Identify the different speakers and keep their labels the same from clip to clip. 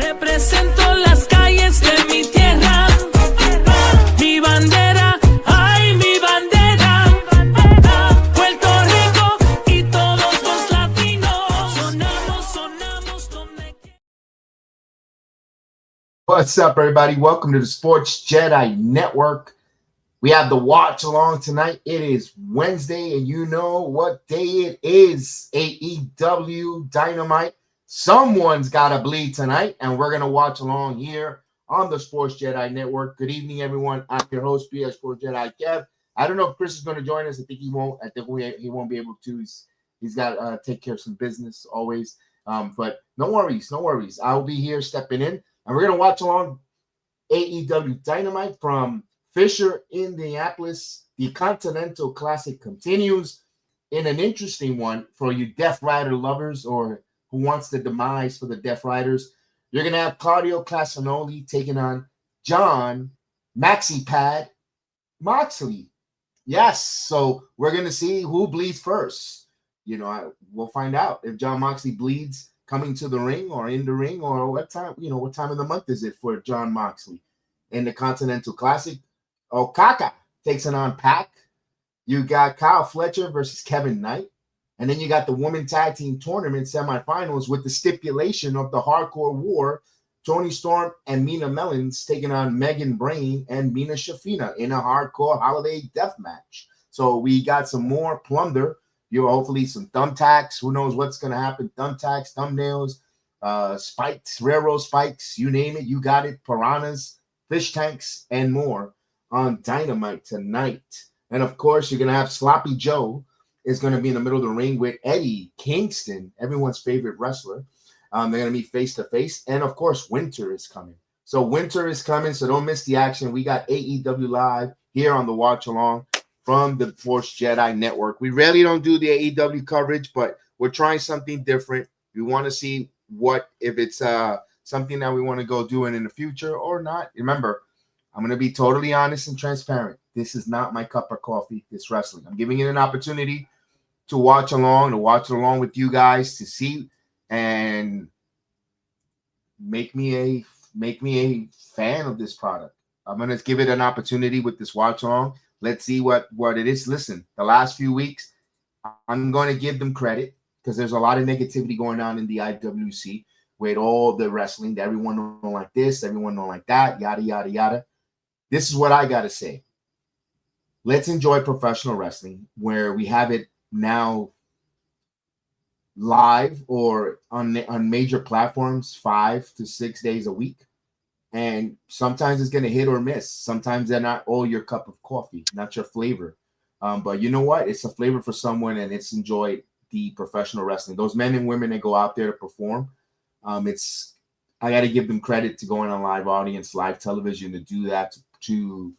Speaker 1: Represento las calles de mi tierra, mi bandera, ay, mi bandera, Puerto Rico y todos los latinos, sonamos donde quiera.
Speaker 2: What's up, everybody? Welcome to the Sports Jedi Network. We have the watch along tonight. It is Wednesday, and you know what day it is. AEW Dynamite. Someone's got to bleed tonight, and we're going to watch along here on the Sports Jedi Network. Good evening, everyone. I'm your host, PGH Sports Jedi Kev. I don't know if Chris is going to join us. I think he won't. I think he won't be able to. He's got to take care of some business always. But no worries. I'll be here stepping in, and we're going to watch along AEW Dynamite from Fisher, Indianapolis. The Continental Classic continues in an interesting one for you Death Rider lovers or who wants the demise for the Death Riders. You're going to have Claudio Castagnoli taking on Jon Maxipad Moxley. Yes, so we're going to see who bleeds first. We'll find out if Jon Moxley bleeds coming to the ring or in the ring, or what time of the month is it for Jon Moxley in the Continental Classic. Okaka takes it on Pac. You got Kyle Fletcher versus Kevin Knight. And then you got the Women Tag Team Tournament semifinals with the stipulation of the Hardcore War. Toni Storm and Mina Mellons taking on Megan Brain and Mina Shafina in a Hardcore Holiday Death Match. So we got some more plunder. Hopefully some thumbtacks. Who knows what's going to happen? Thumbtacks, thumbnails, spikes, railroad spikes, you name it. You got it. Piranhas, fish tanks, and more on Dynamite tonight. And of course, you're going to have Sloppy Joe is going to be in the middle of the ring with Eddie Kingston, everyone's favorite wrestler. They're going to meet face to face. And of course, winter is coming. So winter is coming. So don't miss the action. We got AEW Live here on the watch along from the Sports Jedi Network. We rarely don't do the AEW coverage, but we're trying something different. We want to see if it's something that we want to go doing in the future or not. Remember, I'm going to be totally honest and transparent. This is not my cup of coffee, this wrestling. I'm giving it an opportunity to watch along with you guys, to see and make me a fan of this product. I'm going to give it an opportunity with this watch along. Let's see what it is. Listen, the last few weeks, I'm going to give them credit because there's a lot of negativity going on in the IWC with all the wrestling. Everyone don't like this, everyone don't like that, yada, yada, yada. This is what I got to say. Let's enjoy professional wrestling where we have it now live or on major platforms 5 to 6 days a week. And sometimes it's going to hit or miss. Sometimes they're not all your cup of coffee, not your flavor. But you know what? It's a flavor for someone, and it's enjoyed the professional wrestling. Those men and women that go out there to perform, I got to give them credit to going on live audience, live television, to do that, to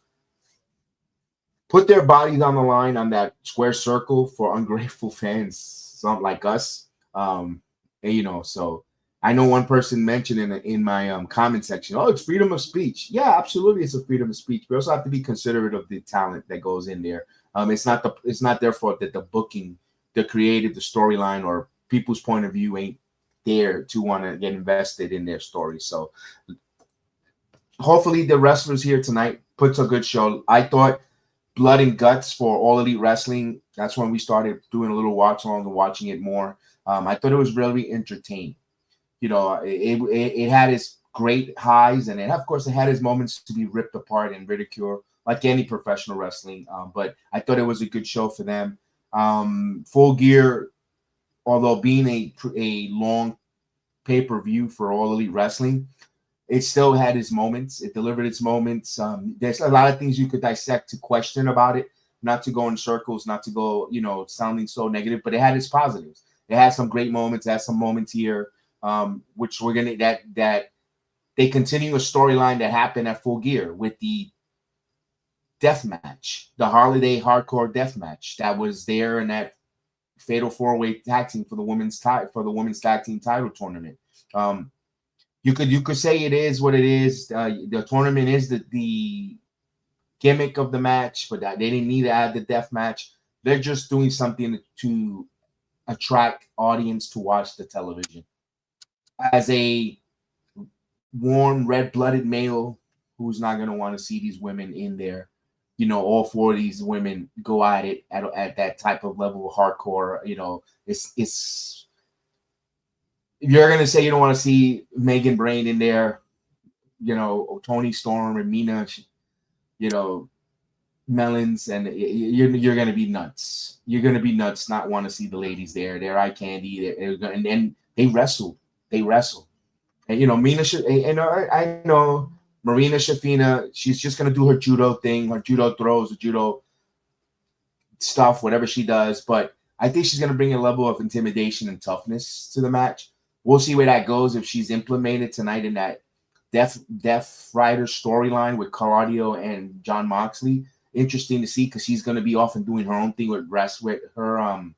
Speaker 2: put their bodies on the line on that square circle for ungrateful fans, something like us. So I know one person mentioned in my comment section, it's freedom of speech. Yeah, absolutely, it's a freedom of speech. We also have to be considerate of the talent that goes in there. It's not their fault that the booking, the creative, the storyline, or people's point of view ain't there to want to get invested in their story. So hopefully the wrestlers here tonight puts a good show. I thought Blood and Guts for All Elite Wrestling, that's when we started doing a little watch along and watching it more. I thought it was really entertaining. It had its great highs, and of course it had its moments to be ripped apart and ridiculed like any professional wrestling. But I thought it was a good show for them. Full Gear, although being a long pay-per-view for All Elite Wrestling, it still had its moments. It delivered its moments. There's a lot of things you could dissect to question about it, not to go in circles, not to go, sounding so negative, but it had its positives. It had some great moments. It had some moments here, which we're going to, that they continue a storyline that happened at Full Gear with the death match, the Holiday Hardcore death match that was there in that fatal 4-way tag team for the women's tag team title tournament. You could say it is what it is. The tournament is the gimmick of the match, but they didn't need to add the death match. They're just doing something to attract audience to watch the television. As a warm, red-blooded male who's not going to want to see these women in there. All four of these women go at it at that type of level of hardcore. It's if you're going to say you don't want to see Megan Brain in there, Tony Storm and Mina, Melons, and you're going to be nuts. You're going to be nuts not want to see the ladies there. They're eye candy. And they wrestle. And, Mina, and I know Marina Shafina, she's just going to do her judo thing, her judo throws, her judo stuff, whatever she does. But I think she's going to bring a level of intimidation and toughness to the match. We'll see where that goes if she's implemented tonight in that Death Rider storyline with Claudio and John Moxley. Interesting to see because she's going to be off and doing her own thing with her own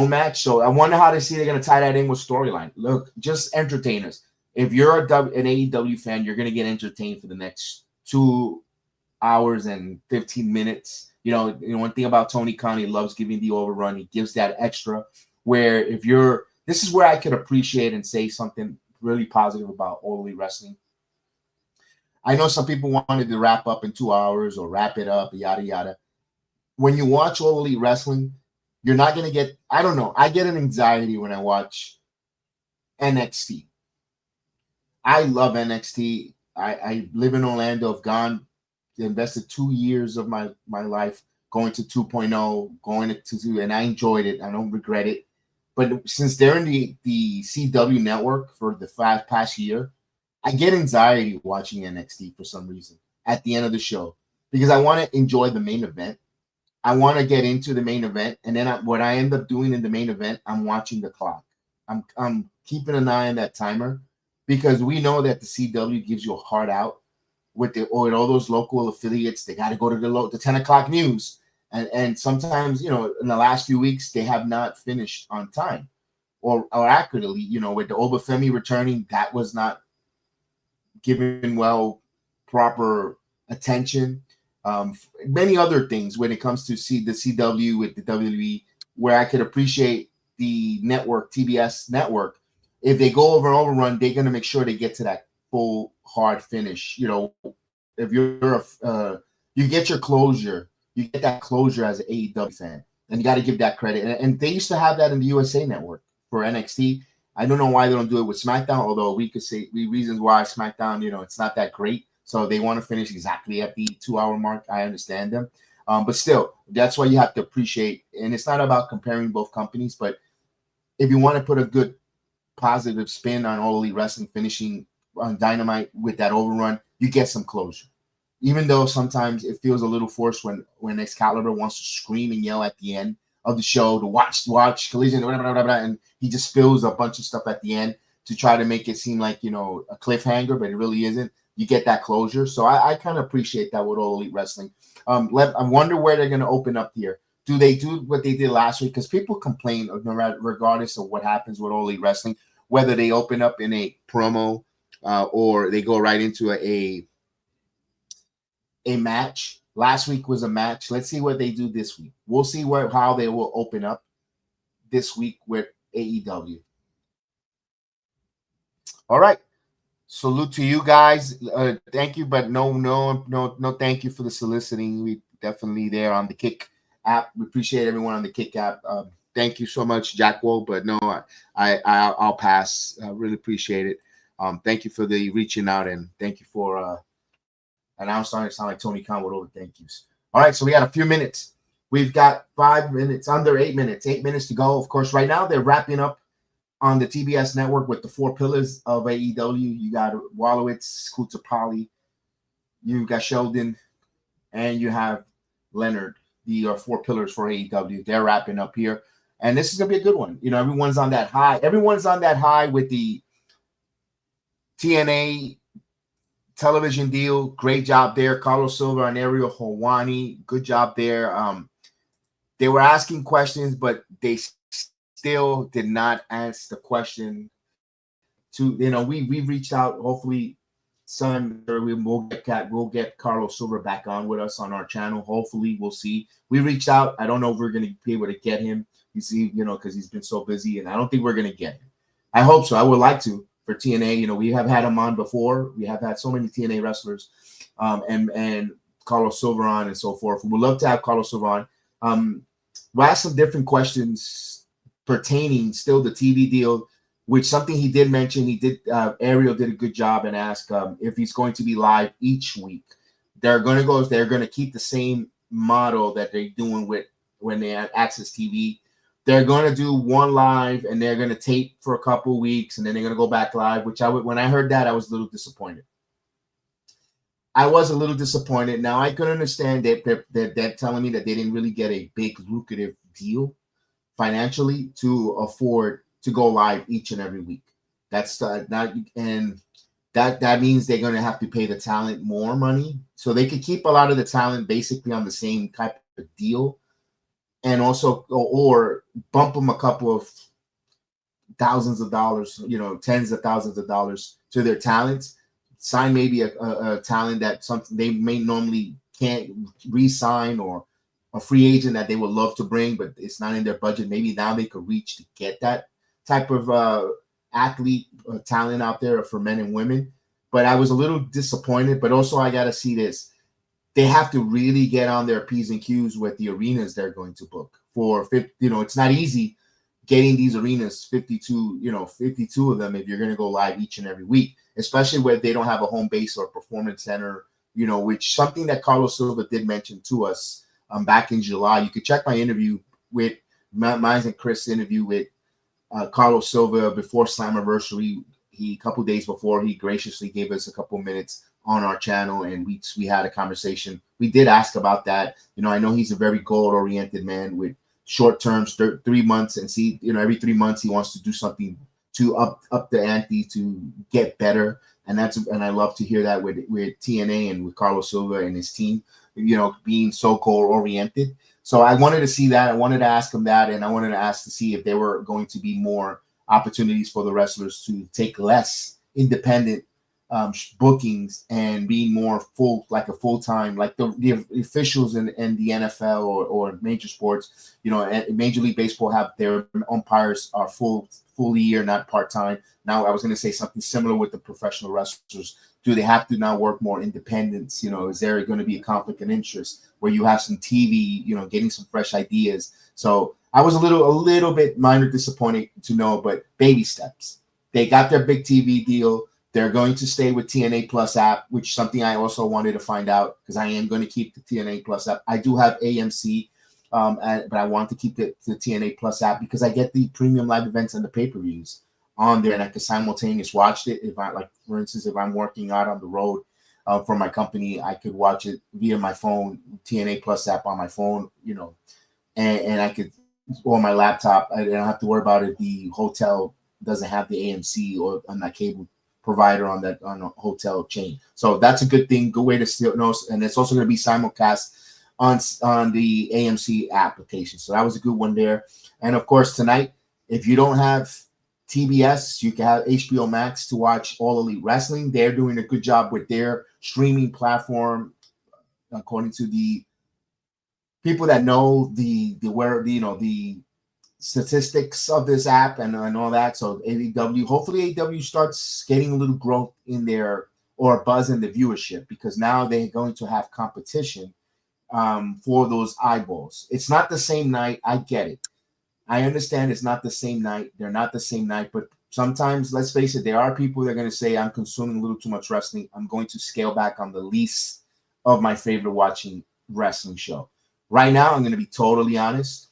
Speaker 2: match. So I wonder how they're going to tie that in with storyline. Look, just entertainers. If you're an AEW fan, you're going to get entertained for the next 2 hours and 15 minutes. One thing about Tony Khan, he loves giving the overrun. He gives that extra. Where this is where I could appreciate and say something really positive about All Elite Wrestling. I know some people wanted to wrap up in 2 hours or wrap it up, yada, yada. When you watch All Elite Wrestling, you're not going to get, I don't know, I get an anxiety when I watch NXT. I love NXT. I live in Orlando. I've invested 2 years of my life going to 2.0, going to 2, and I enjoyed it. I don't regret it. But since they're in the CW network for the past year, I get anxiety watching NXT for some reason at the end of the show because I want to enjoy the main event. I want to get into the main event, and then what I end up doing in the main event, I'm watching the clock. I'm keeping an eye on that timer because we know that the CW gives you a hard out with all those local affiliates. They got to go to the 10 o'clock news. And sometimes, in the last few weeks, they have not finished on time or accurately, with the Obafemi returning, that was not given proper attention. Many other things when it comes to the CW with the WWE, where I could appreciate the network, TBS network. If they go over an overrun, they're going to make sure they get to that full hard finish. If you're you get your closure. You get that closure as an AEW fan, and you got to give that credit. And they used to have that in the USA Network for NXT. I don't know why they don't do it with SmackDown, although we could say reasons why SmackDown, it's not that great. So they want to finish exactly at the 2 hour mark. I understand them. But still, that's why you have to appreciate. And it's not about comparing both companies, but if you want to put a good positive spin on All Elite Wrestling finishing on Dynamite with that overrun, you get some closure. Even though sometimes it feels a little forced when Excalibur wants to scream and yell at the end of the show to watch collision, blah, blah, blah, blah, and he just spills a bunch of stuff at the end to try to make it seem like, a cliffhanger, but it really isn't. You get that closure. So I kind of appreciate that with All Elite Wrestling. I wonder where they're going to open up here. Do they do what they did last week? Because people complain, regardless of what happens with All Elite Wrestling, whether they open up in a promo or they go right into a match. Last week was a match. Let's see what they do this week. We'll see how they will open up this week with AEW. All right. Salute to you guys. Thank you, but no thank you for the soliciting. We definitely there on the Kick app. We appreciate everyone on the Kick app. Thank you so much, Jackwell, but no, I'll pass. I really appreciate it. Thank you for the reaching out, and thank you for and now I'm starting to sound like Tony Khan with all the thank yous. All right, so we got a few minutes. We've got 5 minutes, under 8 minutes, 8 minutes to go. Of course, right now they're wrapping up on the TBS network with the 4 pillars of AEW. You got Wallowitz, Kutapali, you got Sheldon, and you have Leonard. The 4 pillars for AEW. They're wrapping up here. And this is going to be a good one. Everyone's on that high. Everyone's on that high with the TNA television deal. Great job there. Carlos Silva and Ariel Helwani. Good job there. They were asking questions, but they still did not answer the question. We reached out. Hopefully, we'll get Carlos Silva back on with us on our channel. Hopefully, we'll see. We reached out. I don't know if we're going to be able to get him. You see, because he's been so busy, and I don't think we're going to get him. I hope so. I would like to. for TNA. You know, we have had him on before. We have had so many TNA wrestlers, and Carlos Silva on and so forth. We'd love to have Carlos Silva on. We'll ask some different questions pertaining still the TV deal, which something he did mention. He did Ariel did a good job and asked if he's going to be live each week. They're going to keep the same model that they're doing with when they have Access TV. They're going to do one live and they're going to tape for a couple of weeks and then they're going to go back live, which when I heard that, I was a little disappointed. Now I can understand that they're telling me that they didn't really get a big lucrative deal financially to afford to go live each and every week. That's not, and that means they're going to have to pay the talent more money so they could keep a lot of the talent basically on the same type of deal, and also or bump them a couple of thousands of dollars, tens of thousands of dollars to their talents. Sign maybe a talent that something they may normally can't re-sign, or a free agent that they would love to bring, but it's not in their budget. Maybe now they could reach to get that type of athlete talent out there for men and women. But I was a little disappointed. But also I got to see this. They have to really get on their P's and Q's with the arenas they're going to book for 50. It's not easy getting these arenas, 52 of them, if you're going to go live each and every week, especially where they don't have a home base or performance center, which something that Carlos Silva did mention to us back in July. You could check my interview with mine and Chris interview with Carlos Silva before Slammiversary. A couple days before, he graciously gave us a couple minutes on our channel, and we had a conversation. We did ask about that. I know he's a very goal-oriented man with short terms, 3 months, and see, every 3 months he wants to do something to up the ante to get better. And I love to hear that with TNA and with Carlos Silva and his team, being so goal-oriented. So I wanted to see that. I wanted to ask him that, and I wanted to ask to see if there were going to be more opportunities for the wrestlers to take less independent bookings and being more like a full-time, like the officials in the NFL or major sports. Major League Baseball have their umpires are full year, not part-time. Now I was going to say something similar with the professional wrestlers. Do they have to now work more independence? Is there going to be a conflict of interest where you have some TV, getting some fresh ideas? So I was a little bit minor disappointed to know, but baby steps. They got their big TV deal. They're going to stay with TNA Plus app, which is something I also wanted to find out, because I am going to keep the TNA Plus app. I do have AMC, but I want to keep the TNA Plus app because I get the premium live events and the pay-per-views on there, and I can simultaneously watch it. If for instance, if I'm working out on the road for my company, I could watch it via my phone, TNA Plus app on my phone, and I could, or my laptop. I don't have to worry about it. The hotel doesn't have the AMC or on that cable provider on a hotel chain. So that's a good thing, good way to still know. And it's also going to be simulcast on the AMC application. So that was a good one there. And of course, tonight, if you don't have TBS, you can have HBO Max to watch All Elite Wrestling. They're doing a good job with their streaming platform, according to the people that know the statistics of this app and all that. So AEW, hopefully AEW starts getting a little growth in there or a buzz in the viewership, because now they're going to have competition for those eyeballs. It's not the same night. I get it. I understand it's not the same night. They're not the same night, but sometimes, let's face it, there are people that are going to say, I'm consuming a little too much wrestling. I'm going to scale back on the least of my favorite watching wrestling show. Right now, I'm going to be totally honest.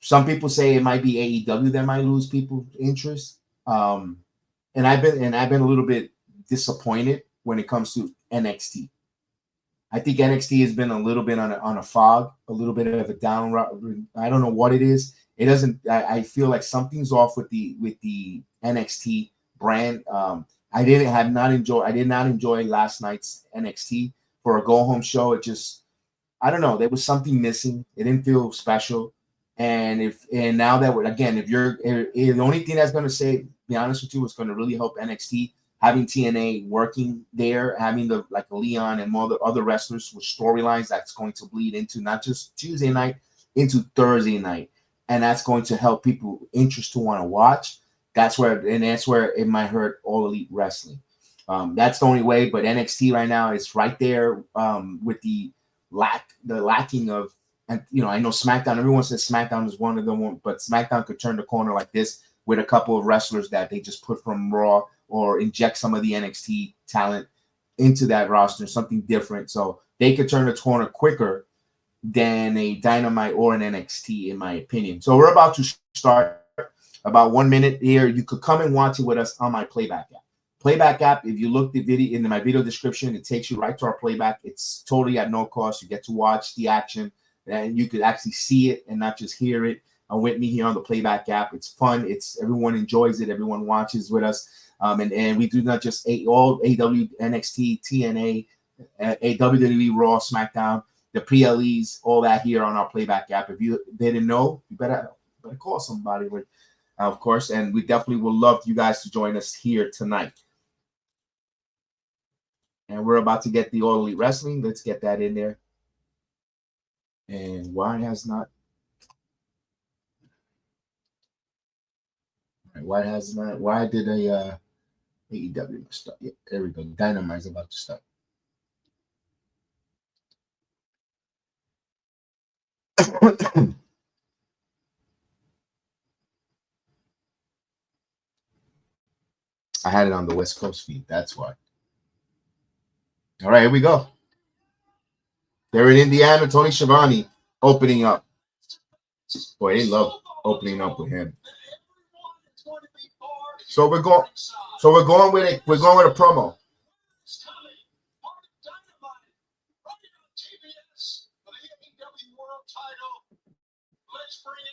Speaker 2: Some people say it might be AEW that might lose people's interest. And I've been a little bit disappointed when it comes to NXT. I think NXT has been a little bit on a fog, a little bit of a down. I don't know what it is. It doesn't. I feel like something's off with the NXT brand. I did not enjoy last night's NXT for a go home show. It just, I don't know. There was something missing. It didn't feel special. And now that the only thing that's going to be honest with you, is going to really help NXT, having TNA working there, having Leon and more other wrestlers with storylines that's going to bleed into not just Tuesday night, into Thursday night. And that's going to help people interest to want to watch. that's where it might hurt All Elite Wrestling. That's the only way. But NXT right now is right there with the lacking of, and I know SmackDown. Everyone says SmackDown is one of them, but SmackDown could turn the corner like this with a couple of wrestlers that they just put from Raw or inject some of the NXT talent into that roster, something different. So they could turn the corner quicker than a Dynamite or an NXT, in my opinion. So we're about to start. About 1 minute here. You could come and watch it with us on my playback app. Playback app, if you look the video in my video description, it takes you right to our playback. It's totally at no cost. You get to watch the action, and you could actually see it and not just hear it with me here on the playback app. It's fun. Everyone enjoys it. Everyone watches with us. And we do not just all AEW, NXT, TNA, WWE, Raw, SmackDown, the PLEs, all that here on our playback app. If you didn't know, you better call somebody, of course. And we definitely would love you guys to join us here tonight. And we're about to get the All Elite Wrestling. Let's get that in there. And why did a AEW start? Yeah, there we go. Dynamite is about to start. I had it on the West Coast feed. That's why. All right, here we go. They're in Indiana. Tony Schiavone opening up. Boy, they love opening up with him. So we're going with it. We're going with a promo.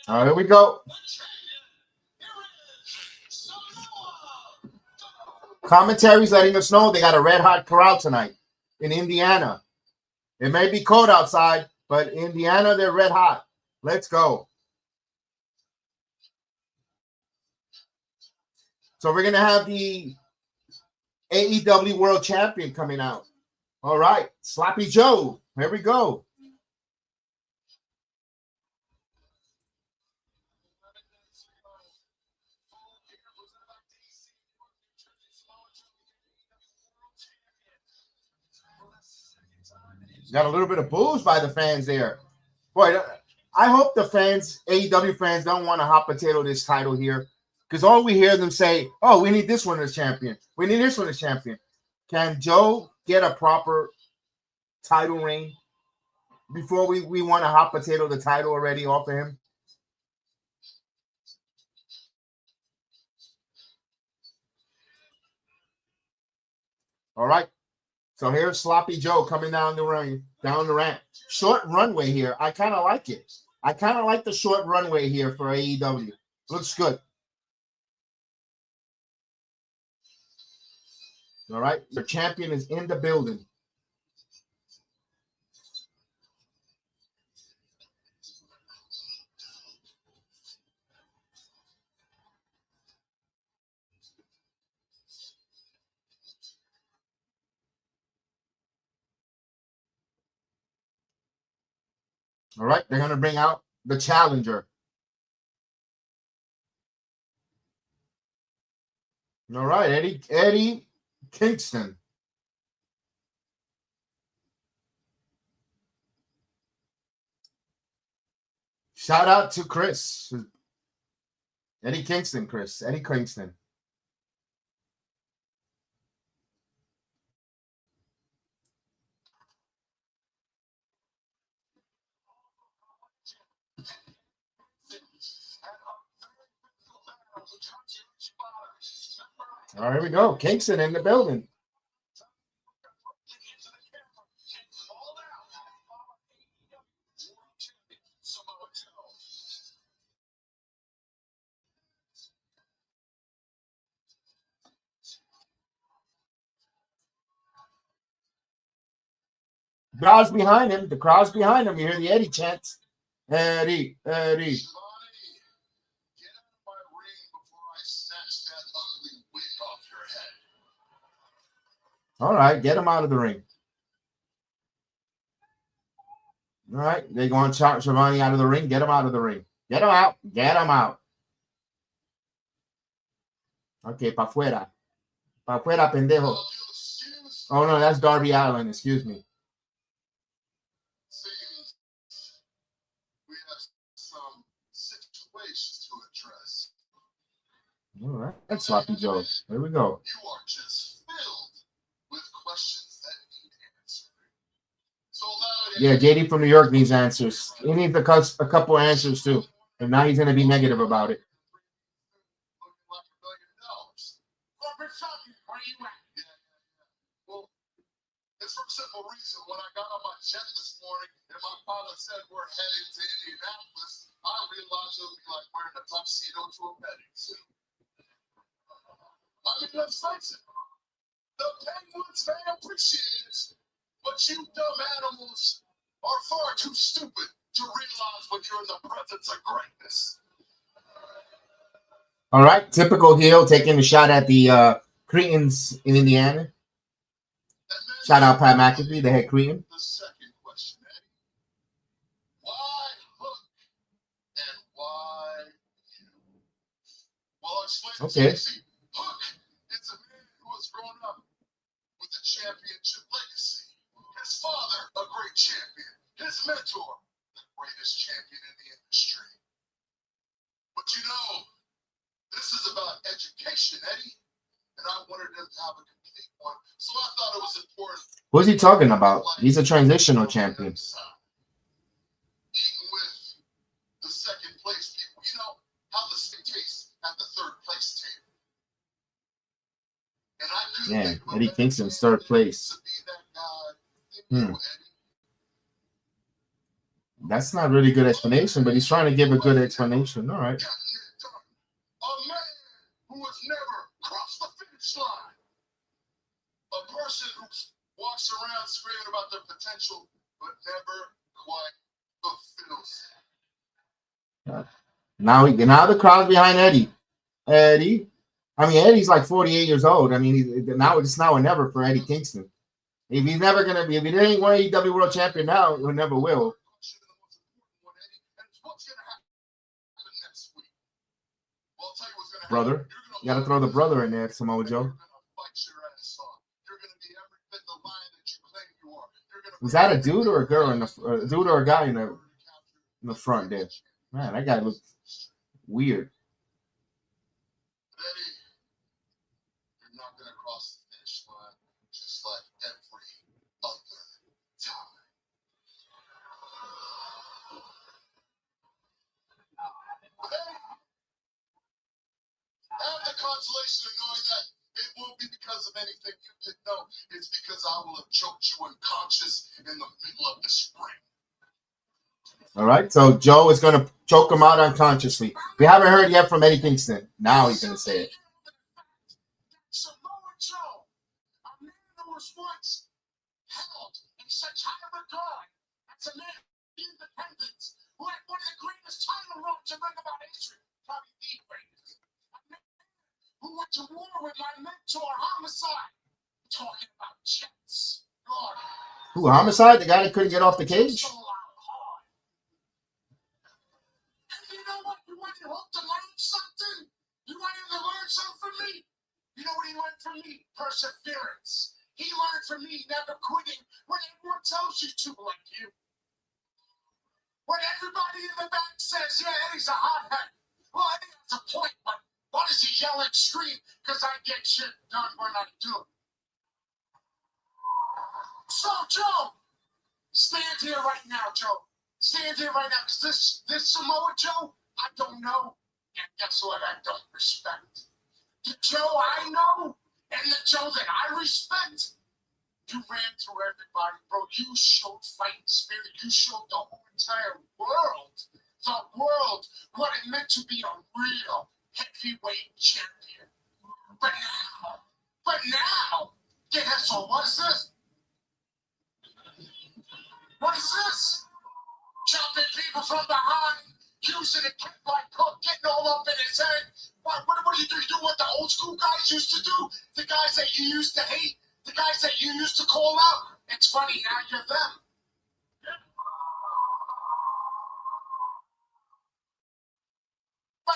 Speaker 2: All right, here we go. Commentary's letting us know they got a red hot crowd tonight in Indiana. It may be cold outside, but Indiana, they're red hot. Let's go. So we're going to have the AEW World Champion coming out. All right, Sloppy Joe. Here we go. Got a little bit of booze by the fans there. Boy, I hope the fans, AEW fans, don't want to hot potato this title here, because all we hear them say, oh, we need this one as champion. We need this one as champion. Can Joe get a proper title reign before we want to hot potato the title already off of him? All right. So here's Sloppy Joe coming down the ramp. Short runway here. I kind of like it. I kind of like the short runway here for AEW. Looks good. All right. The champion is in the building. All right, they're going to bring out the challenger. All right, Eddie Kingston. Shout out to Chris. Eddie Kingston. All right, here we go. Kingston in the building. The crowd's behind him. You hear the Eddie chants. Eddie. All right, get him out of the ring. All right, they're going to chart Schiavone out of the ring. Get him out of the ring. Get him out. Okay, pa' fuera. Pa' fuera, pendejo. Oh, no, that's Darby Allin. Excuse me.
Speaker 3: We have some situations to address.
Speaker 2: All right. That's Sloppy Joe. There we go.
Speaker 3: You are just filled with questions that need answering. So
Speaker 2: yeah, JD from New York needs answers. He needs a couple answers, too. And now he's going to be negative about it.
Speaker 3: Well, it's for a simple reason. When I got on my jet this morning and my pilot said we're heading to Indianapolis, I realized it would be like wearing a tuxedo to a wedding suit. I mean, let's face it. The Penguins may appreciate it, but you dumb animals are far too stupid to realize when you're in the presence of greatness.
Speaker 2: All right, typical heel taking a shot at the Cretans in Indiana. Shout out Pat McAfee, the head Cretan.
Speaker 3: The second question, Eddie. Why Hook and why you? Well, I'll explain
Speaker 2: Okay.
Speaker 3: it to you. Hook is a man who has grown up with a championship legacy. His father, a great champion. His mentor, the greatest champion in the industry. But you know, this is about education, Eddie. And I wanted them to have a complete one. So I thought it was important.
Speaker 2: What's he talking about? He's a transitional champion.
Speaker 3: Even with the second place people, you know how the tastes at the third place table. And I do
Speaker 2: Yeah,
Speaker 3: think
Speaker 2: Eddie Kingston's third place.
Speaker 3: to be that guy, Eddie.
Speaker 2: That's not really good explanation, but he's trying to give a good explanation. All right.
Speaker 3: A man who has never crossed the finish line. A person who walks around screaming about their potential, but never quite fulfills it.
Speaker 2: Now the crowd's behind Eddie. Eddie's like 48 years old. I mean, it's now or never for Eddie Kingston. If he ain't one AEW World Champion now, he never will. Brother, you got to throw the brother in there, Samoa Joe. Was that a dude or a girl a dude or a guy in the front there? Man, that guy looks weird.
Speaker 3: Eddie, you're not going to cross the finish line just like every other time. Have the consolation of knowing that it won't be because of anything you didn't know. It's because I will have choked you unconscious in the middle of the spring.
Speaker 2: All right, so Joe is going to choke him out unconsciously. We haven't heard yet from Eddie Kingston. Now he's going to say it.
Speaker 3: Samoa Joe, a man who was once held in such high regard as a man of independence, who had one of the greatest title runs in Ring of Honor history, probably the greatest. A man who went to war with my mentor, Homicide, talking about jets. God.
Speaker 2: Who, Homicide? The guy that couldn't get off the cage?
Speaker 3: You know what? You want Hook to learn something? You want him to learn something from me? You know what he learned from me? Perseverance. He learned from me never quitting when everyone tells you to, like you. When everybody in the back says, yeah, Eddie's a hothead. Well, Eddie has a point, but why does he yell and scream? Because I get shit done when I do it. So, Joe, stand here right now, Joe. Stand here right now, because this Samoa Joe, I don't know. And guess what? I don't respect. The Joe I know and the Joe that I respect, you ran through everybody, bro. You showed fighting spirit. You showed the whole entire world, what it meant to be a real heavyweight champion. But now, guess what? What is this? What is this? Chopping people from behind, using a kick like Hook, getting all up in his head. What do you do? You do what the old school guys used to do? The guys that you used to hate? The guys that you used to call out? It's funny, now you're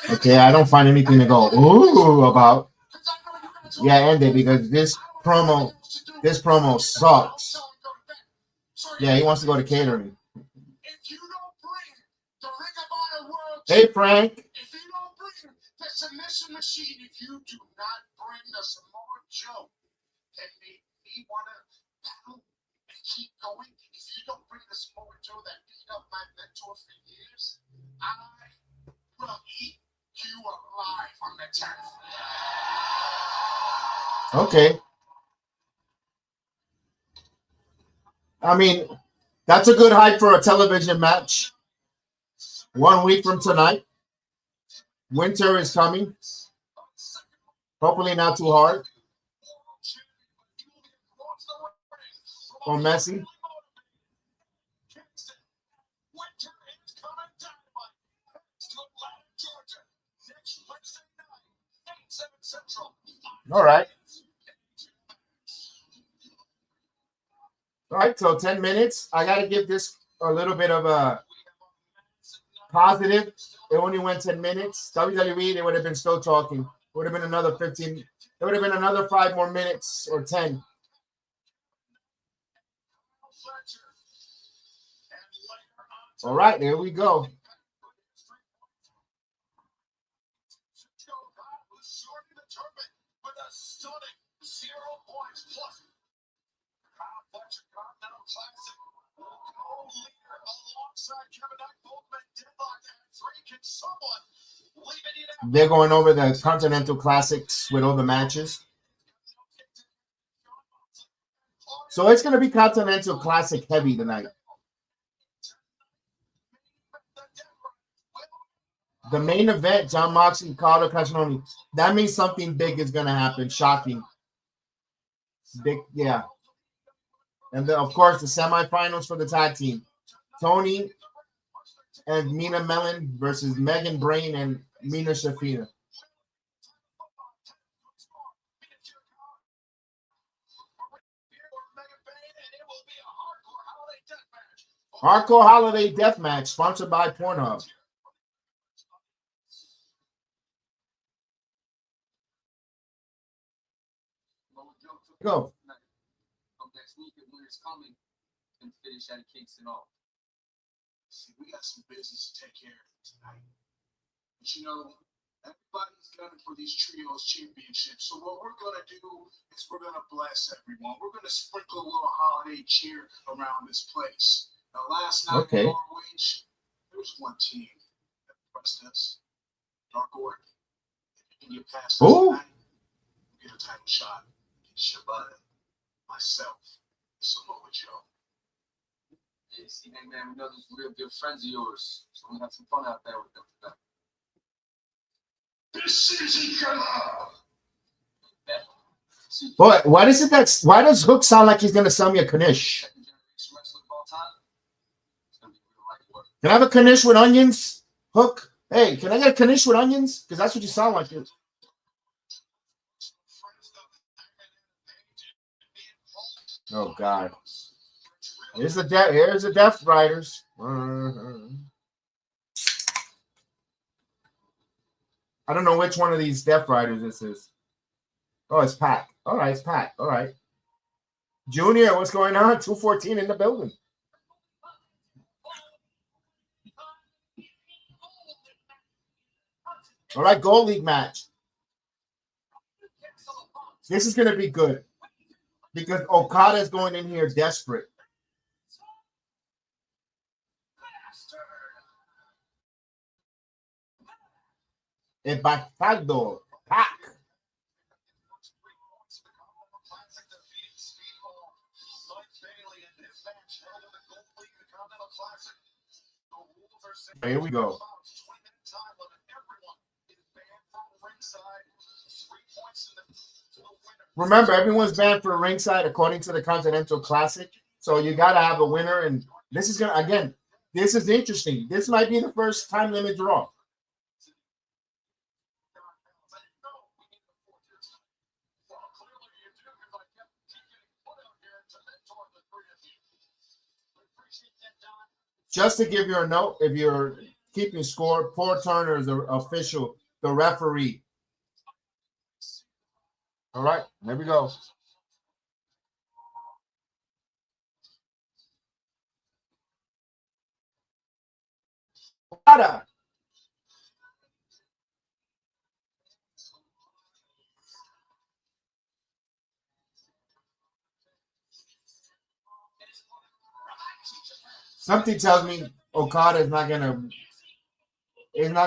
Speaker 3: them.
Speaker 2: Okay, I don't find anything to go ooh about.
Speaker 3: Because
Speaker 2: Yeah, end it because this promo sucks. Yeah, he wants to go to catering. Hey, Frank.
Speaker 3: If you don't bring the submission machine, if you do not bring the Samoa Joe that made me want to battle and keep going, if you don't bring the Samoa Joe that beat up my mentor for years, I will eat you alive on the 10th.
Speaker 2: Okay. I mean, that's a good hype for a television match. 1 week from tonight. Winter is coming. Hopefully not too hard. Or messy. All right. All right, so 10 minutes. I got to give this a little bit of a positive. It only went 10 minutes. WWE, they would have been still talking. It would have been another 15. It would have been another 5 more minutes or 10. All right, there we go. They're going over the Continental Classics with all the matches. So it's going to be Continental Classic heavy tonight. The main event, Jon Moxley, Carlo Castagnoli. That means something big is going to happen. Shocking. Big, yeah. And then, of course, the semifinals for the tag team. Tony and Mina Mellon versus Megan Brain and Mina Shafina. Hardcore Holiday Deathmatch, sponsored by Pornhub. Go.
Speaker 3: Next week, and winter's coming, and finish out of Kingston off. See, we got some business to take care of tonight. But you know, everybody's gunning for these trios championships. So what we're gonna do is we're gonna bless everyone. We're gonna sprinkle a little holiday cheer around this place. Now, last night in ROH, there was one team that impressed us. Dark Order. If you can get past us tonight, you get a title shot. Shabbat. Myself, Samoa Joe. Yeah, see, hey man, we know these real good friends of yours, so we have some fun out there with them today. This is
Speaker 2: Boy, why does Hook sound like he's gonna sell me a Knish? Can I have a Knish with onions? Hook? Hey, can I get a Knish with onions? Because that's what you sound like. Oh God! Here's the Death Riders. I don't know which one of these Death Riders this is. Oh, it's Pat. All right, it's Pat. All right. Junior, what's going on? 214 in the building. All right, Gold League match. This is going to be good. Because Okada is going in here desperate. Empatado. Pac. Here we go. Remember, everyone's banned for ringside according to the Continental Classic. So you got to have a winner. And this is going to, again, this is interesting. This might be the first time limit draw. Just to give you a note, if you're keeping score, Paul Turner is the official, the referee. All right, there we go. Okada. Something tells me Okada is not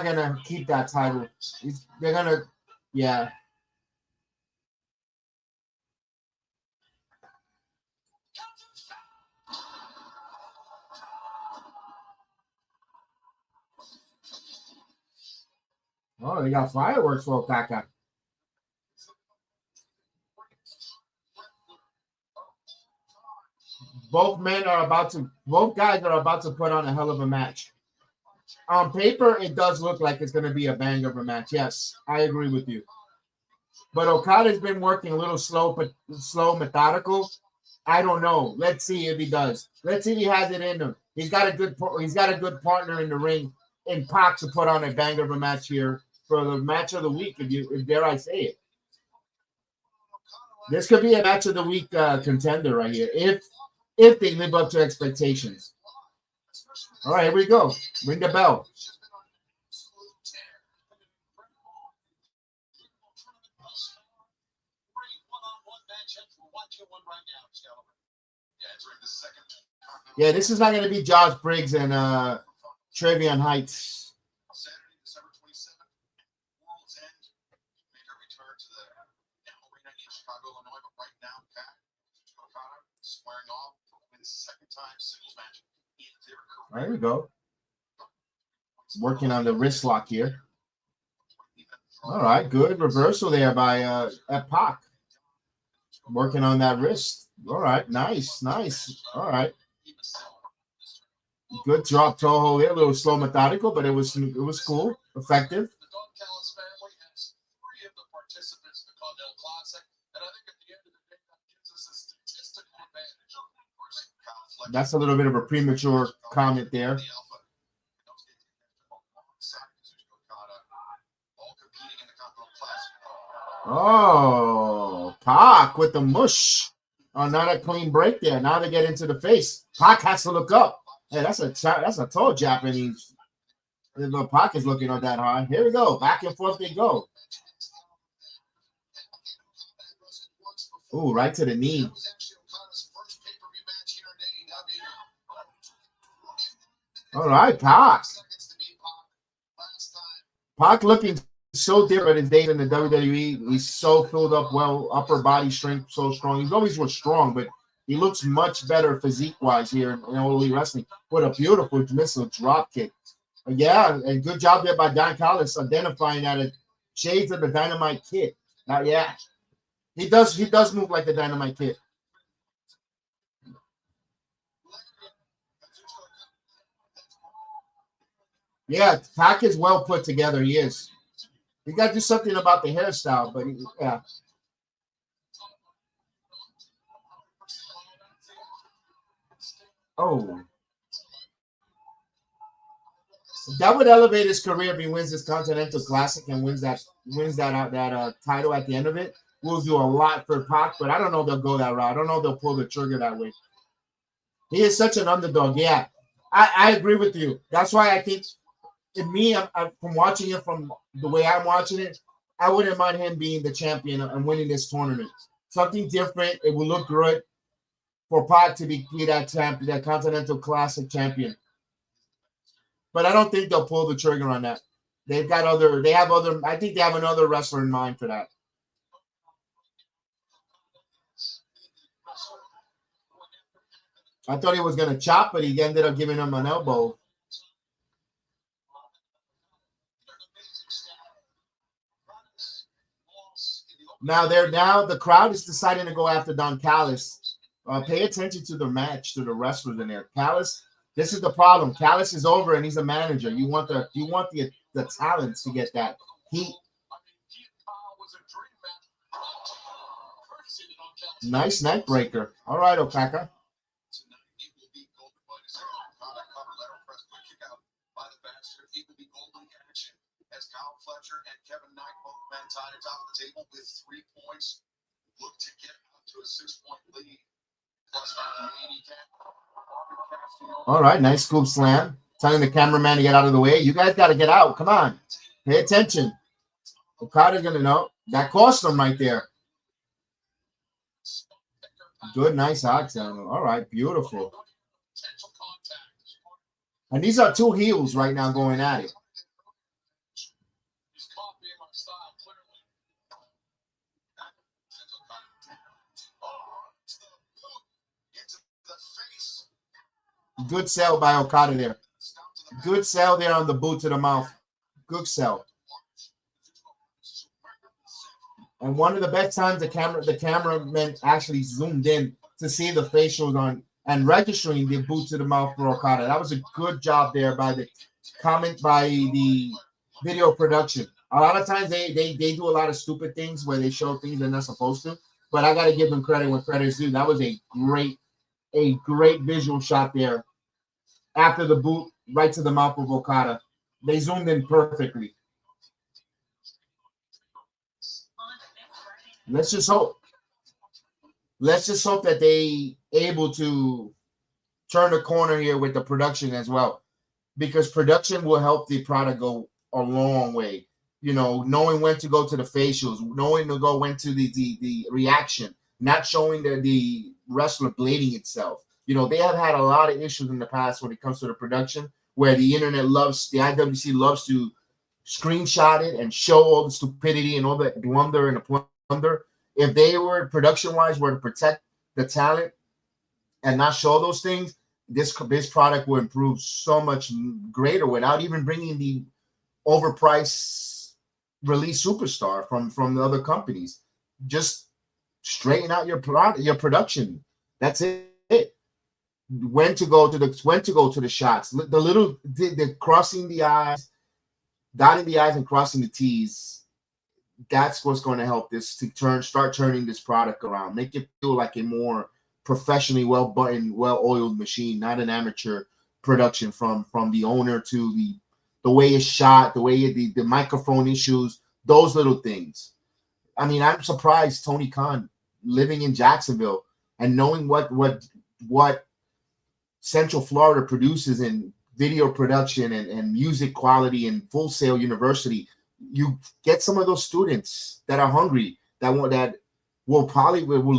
Speaker 2: gonna keep that title. They're gonna, yeah. Oh, they got fireworks for Okada. Both guys are about to put on a hell of a match. On paper, it does look like it's going to be a bang of a match. Yes, I agree with you. But Okada's been working a little slow, but slow, methodical. I don't know. Let's see if he does. Let's see if he has it in him. He's got a good partner in the ring in Pac to put on a bang of a match here for the match of the week. If dare I say it, this could be a match of the week contender right here if they live up to expectations. All right, here we go. Ring the bell. Yeah, this is not going to be Josh Briggs and Trevion Heights.
Speaker 3: Saturday, December 27th, World's End. Make a return to the arena in Chicago, Illinois. But right now, Pat Okada squaring off for his second time singles match in their career.
Speaker 2: There we go. Working on the wrist lock here. All right, good reversal there by Pac. Working on that wrist. All right, nice. All right. Good drop toe hold there, a little slow, methodical, but it was cool, effective.
Speaker 3: The Don Callis family has 3 of the participants in the Continental Classic, and I think at the end of the day, that gives us a statistical advantage. Of course,
Speaker 2: that's a little bit of a premature comment there. Oh, Pac with the mush. Oh, not a clean break there. Now they get into the face. Pac has to look up. Hey, that's a tall Japanese. The Pac is looking up that high. Here we go. Back and forth they go. Ooh, right to the knee. All right, Pac. Pac looking so different his days in the WWE. He's so filled up well, upper body strength so strong. He's always was strong, but he looks much better physique-wise here in All Elite Wrestling. What a beautiful missile drop kick. Yeah, and good job there by Don Callis identifying that as shades of the Dynamite Kid. Yeah, he does move like the Dynamite Kid. Yeah, Pac is well put together. He is. You got to do something about the hairstyle, but yeah. Oh, that would elevate his career if he wins this Continental Classic and wins that title at the end of it. We'll do a lot for Pac, but I don't know if they'll go that route. I don't know if they'll pull the trigger that way. He is such an underdog. Yeah, I agree with you. That's why I think, to me, from watching it from the way I'm watching it, I wouldn't mind him being the champion and winning this tournament. Something different. It would look good for Pac to be that champion, that Continental Classic champion. But I don't think they'll pull the trigger on that. I think they have another wrestler in mind for that. I thought he was going to chop, but he ended up giving him an elbow. Now the crowd is deciding to go after Don Callis. Pay attention to the match, to the wrestlers in there. Callis, this is the problem. Callis is over and he's a manager. You want the talents to get that heat. Nice neck breaker. All right, Okada. As Kyle Fletcher and Kevin Knight both men tied atop the table with 3 points
Speaker 3: look to get up to a 6-point lead. Plus 80.
Speaker 2: All right, nice scoop slam. Telling the cameraman to get out of the way. You guys got to get out. Come on. Pay attention. Okada's going to know. That cost him right there. Good, nice oxen. All right, beautiful. And these are two heels right now going at it. Good sell by Okada there. Good sell there on the boot to the mouth. Good sell. And one of the best times the cameraman actually zoomed in to see the facials on and registering the boot to the mouth for Okada. That was a good job there by the video production. A lot of times they do a lot of stupid things where they show things they're not supposed to. But I got to give them credit when credit is due. That was a great visual shot there. After the boot, right to the mouth of Okada. They zoomed in perfectly. Let's just hope that they able to turn the corner here with the production as well, because production will help the product go a long way. You know, knowing when to go to the facials, knowing to go when to the reaction, not showing the wrestler blading itself. You know, they have had a lot of issues in the past when it comes to the production, where the IWC loves to screenshot it and show all the stupidity and all the blunder and the plunder. If they were production-wise were to protect the talent and not show those things, this product will improve so much greater without even bringing the overpriced release superstar from the other companies. Just straighten out your production. That's it. When to go to the shots, the crossing the I's, dotting the I's and crossing the T's. That's what's going to help this to start turning this product around, make it feel like a more professionally well-buttoned, well-oiled machine, not an amateur production from the owner to the way it's shot, the way the microphone issues, those little things. I mean, I'm surprised Tony Khan, living in Jacksonville and knowing what Central Florida produces in video production and music quality and Full Sail University. You get some of those students that are hungry, that will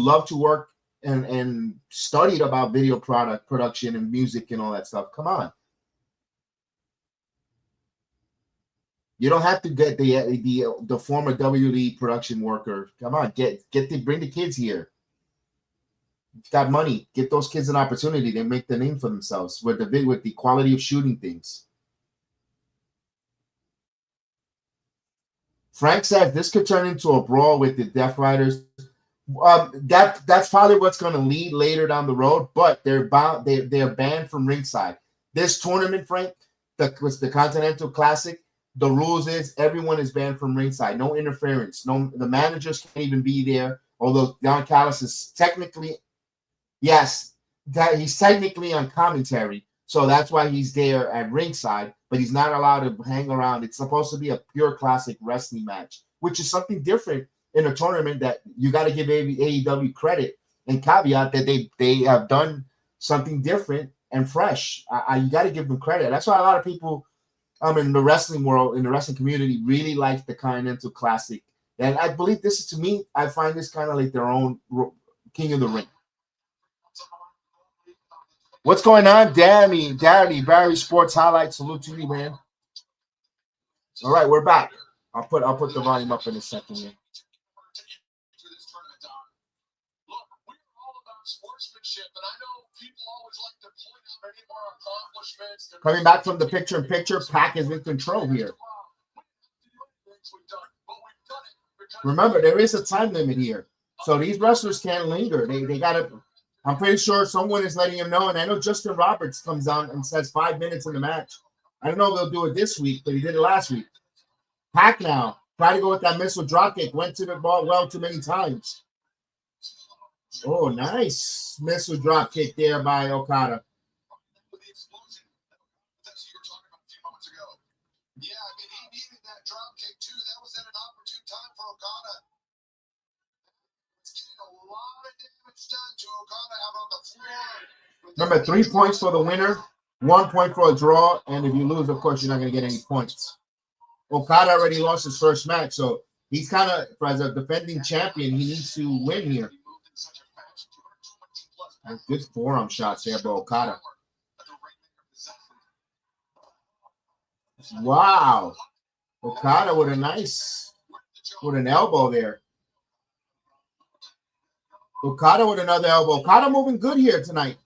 Speaker 2: love to work and studied about video production and music and all that stuff. Come on. You don't have to get the former WWE production worker. Come on, bring the kids here. You've got money. Get those kids an opportunity. They make the name for themselves with the quality of shooting things. Frank says this could turn into a brawl with the Death Riders. That's probably what's going to lead later down the road, but they're banned from ringside. This tournament, Frank, the Continental Classic, the rules is everyone is banned from ringside. No interference. The managers can't even be there. Although Don Callis is technically, yes, that he's technically on commentary, so that's why he's there at ringside, but he's not allowed to hang around. It's supposed to be a pure classic wrestling match, which is something different in a tournament that you got to give AEW credit and caveat that they have done something different and fresh. You got to give them credit. That's why a lot of people in the wrestling world, in the wrestling community, really like the Continental Classic. And I believe this is, to me, I find this kind of like their own King of the Ring. What's going on, Danny, Barry Sports Highlights. Salute to you, man. All right, we're back. I'll put the volume up in a second here.
Speaker 3: Look, we're all about sportsmanship, and I know people always like to point out any more accomplishments.
Speaker 2: Coming back from the picture-in-picture, Pac is in control here. Remember, there is a time limit here, so these wrestlers can't linger. They gotta. I'm pretty sure someone is letting him know, and I know Justin Roberts comes on and says 5 minutes in the match. I don't know if they'll do it this week, but he did it last week. Pac now try to go with that missile dropkick. Went to the ball well too many times. Oh, nice missile dropkick there by Okada.
Speaker 3: Yeah, I mean, he needed that drop kick too. That was at an opportune time for Okada. Let's get
Speaker 2: Remember, 3 points for the winner, 1 point for a draw, and if you lose, of course, you're not going to get any points. Okada already lost his first match, so he's kind of, as a defending champion, he needs to win here. Good forearm shots there by Okada. Wow. Okada with an elbow there. Okada with another elbow. Okada moving good here tonight.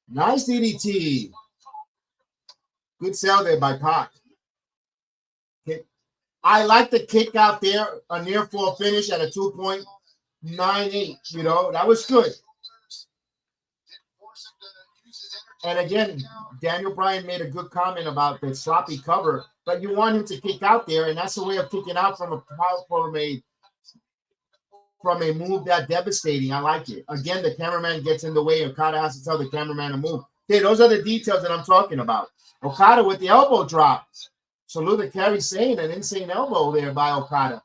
Speaker 2: Nice DDT. Good sell there by Pac. I like the kick out there, a near fall finish at a 2.98. You know, that was good. And again, Daniel Bryan made a good comment about the sloppy cover, but you want him to kick out there, and that's a way of kicking out from a move that devastating. I like it. Again, the cameraman gets in the way. Okada has to tell the cameraman to move. Okay, those are the details that I'm talking about. Okada with the elbow drop. Salute the Carry Sane, an insane elbow there by Okada.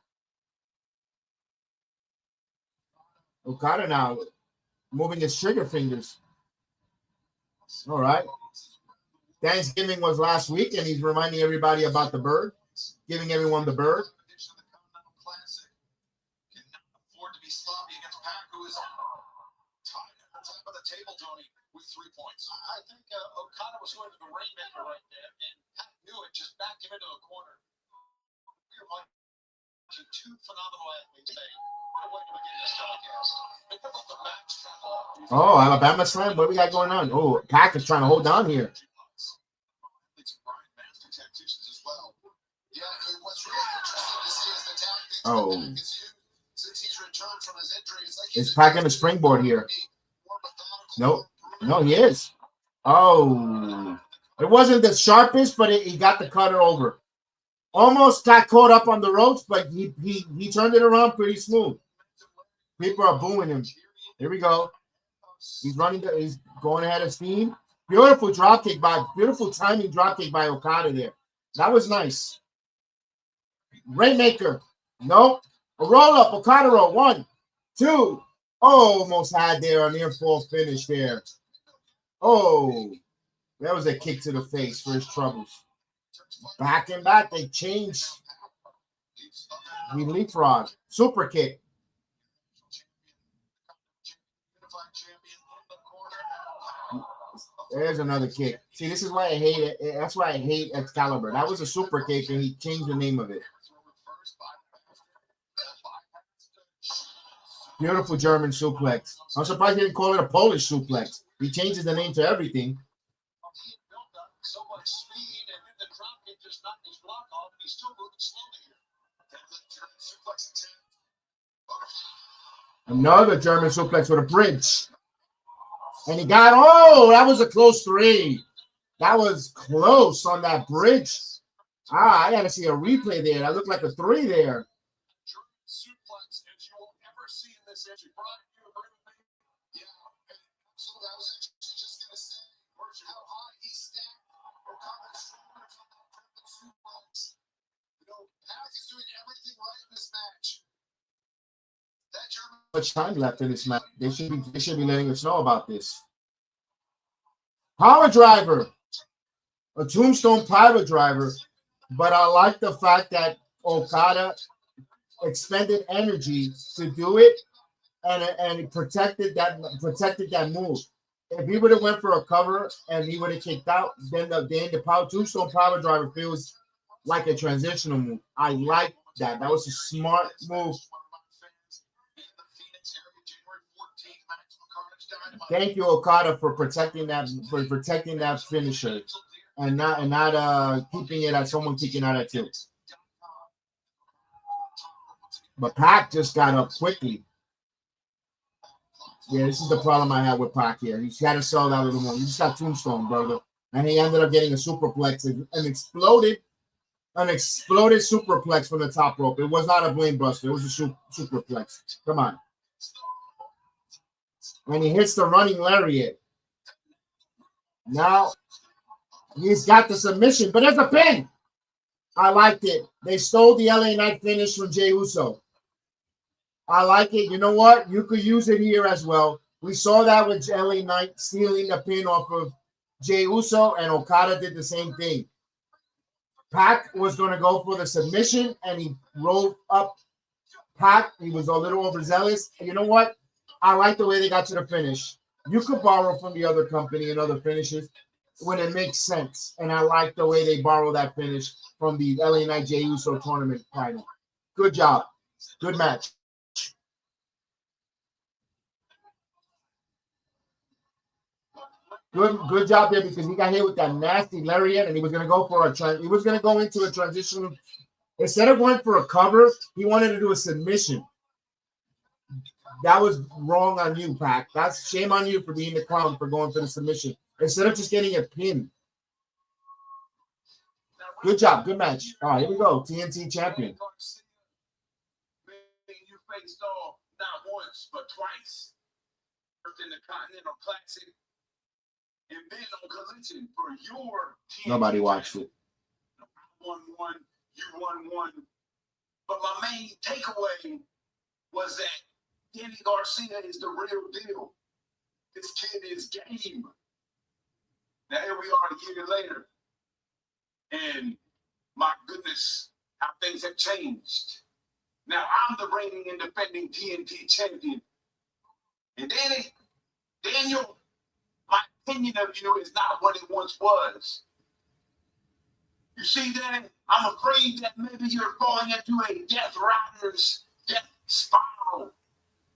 Speaker 2: Okada now moving his trigger fingers. All right. Thanksgiving was last week, and he's reminding everybody about the bird, giving everyone the bird.
Speaker 3: I think Okada was going to the rainmaker right there, and Pat knew it, just backed him into the corner. You're watching two phenomenal athletes today. What a way to begin this telecast. Think about the match trap off.
Speaker 2: Oh, Alabama Slam. What do we got going on? Oh, Pac is trying to hold on here. Oh. Is Pac in the springboard here? Nope. No, he is. Oh. It wasn't the sharpest, but he got the cutter over. Almost got caught up on the ropes, but he turned it around pretty smooth. People are booing him. Here we go. He's going ahead of steam. Beautiful beautiful timing drop kick by Okada there. That was nice. Rainmaker. Nope. A roll up. Okada roll. 1, 2. Oh, almost had there a near fall finish there. Oh, that was a kick to the face for his troubles. Back and back, they changed. He leapfrog. Super kick. There's another kick. See, this is why I hate it. That's why I hate Excalibur. That was a super kick, and he changed the name of it. Beautiful German suplex. I'm surprised he didn't call it a Polish suplex. He changes the name to everything.
Speaker 3: So much speed, and then the drop kick just knocked his block off, and he's still moving slowly here.
Speaker 2: Another German suplex with a bridge. And he got, oh, that was a close 3. That was close on that bridge. I got to see a replay there. That looked like a 3 there.
Speaker 3: Suplex, if you will ever see in this entry. Brian, you agree with me? Yeah, absolutely. I was actually just going to say how high he stacked Okada's shoulders on that perfect suplex. You know, Pac is doing everything right in this match. That German.
Speaker 2: Much time left in this match. They should be letting us know about this. Power driver. A tombstone power driver. But I like the fact that Okada expended energy to do it and it protected that move. If he would have went for a cover and he would have kicked out, then the tombstone power driver feels like a transitional move. I like that. That was a smart move. Thank you, Okada, for protecting that finisher and not keeping it at someone kicking out at 2. But Pac just got up quickly. Yeah, this is the problem I have with Pac here. He's got to sell that a little more. He just got tombstone, brother. And he ended up getting a superplex, an exploded superplex from the top rope. It was not a blame buster. It was a superplex. Come on. And he hits the running lariat. Now, he's got the submission, but there's a pin. I liked it. They stole the LA Knight finish from Jey Uso. I like it. You know what? You could use it here as well. We saw that with LA Knight stealing the pin off of Jey Uso, and Okada did the same thing. Pac was going to go for the submission, and he rolled up Pac. He was a little overzealous. You know what? I like the way they got to the finish. You could borrow from the other company and other finishes when it makes sense. And I like the way they borrow that finish from the LA Knight Jey Uso tournament final. Good job. Good match. Good job there, because he got hit with that nasty lariat, and he was going to go for he was going to go into a transitional. Instead of going for a cover, he wanted to do a submission. That was wrong on you, Pac. That's shame on you for being the clown for going for the submission instead of just getting a pin. Good job. Good match. All right, here we go. TNT champion.
Speaker 3: You faced off not once, but twice. First in the Continental Classic, and then on Collision for your TNT.
Speaker 2: Nobody watched it.
Speaker 3: I won one, you won one. But my main takeaway was that Danny Garcia is the real deal. This kid is game. Now here we are a year later. And my goodness, how things have changed. Now I'm the reigning and defending TNT champion. And Daniel, my opinion of you is not what it once was. You see, Danny, I'm afraid that maybe you're falling into a Death Rider's death spiral.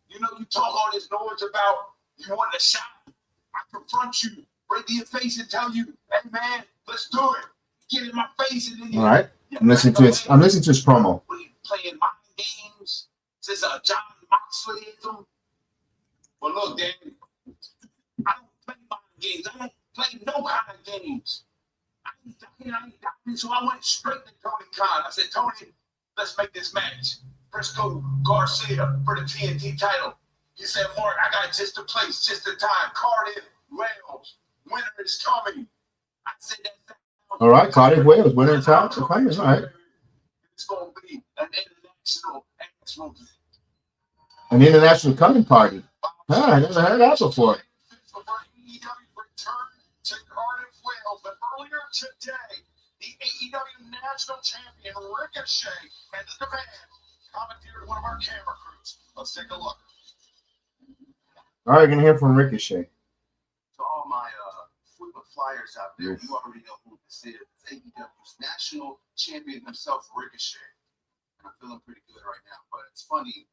Speaker 3: You know, you talk all this noise about you want a shot. I confront you, break your face and tell you, hey man, let's do it. Get in my face and then
Speaker 2: all right. I'm listening to his promo.
Speaker 3: What are you playing mind games? Is this a John Moxleyism? Well, look, Danny, I don't play mind games. I don't play no kind of games. I ain't ducking, so I went straight to Tony Khan. I said, Tony, let's make this match. Briscoe Garcia for the TNT title. He said, Mark, I got just the place, just the time. Cardiff, Wales, winter is coming. I said that.
Speaker 2: All right, Cardiff, Wales, winter is coming. All right.
Speaker 3: It's going to be an
Speaker 2: international coming party. I never heard that before.
Speaker 3: To Cardiff, Wales, but earlier today, the AEW National Champion Ricochet and the demand commandeered one of our camera crews. Let's take a look.
Speaker 2: All right, gonna hear from Ricochet.
Speaker 3: To all my frequent flyers out there, you already know who this is. It's AEW's National Champion himself, Ricochet. And I'm feeling pretty good right now, but it's funny.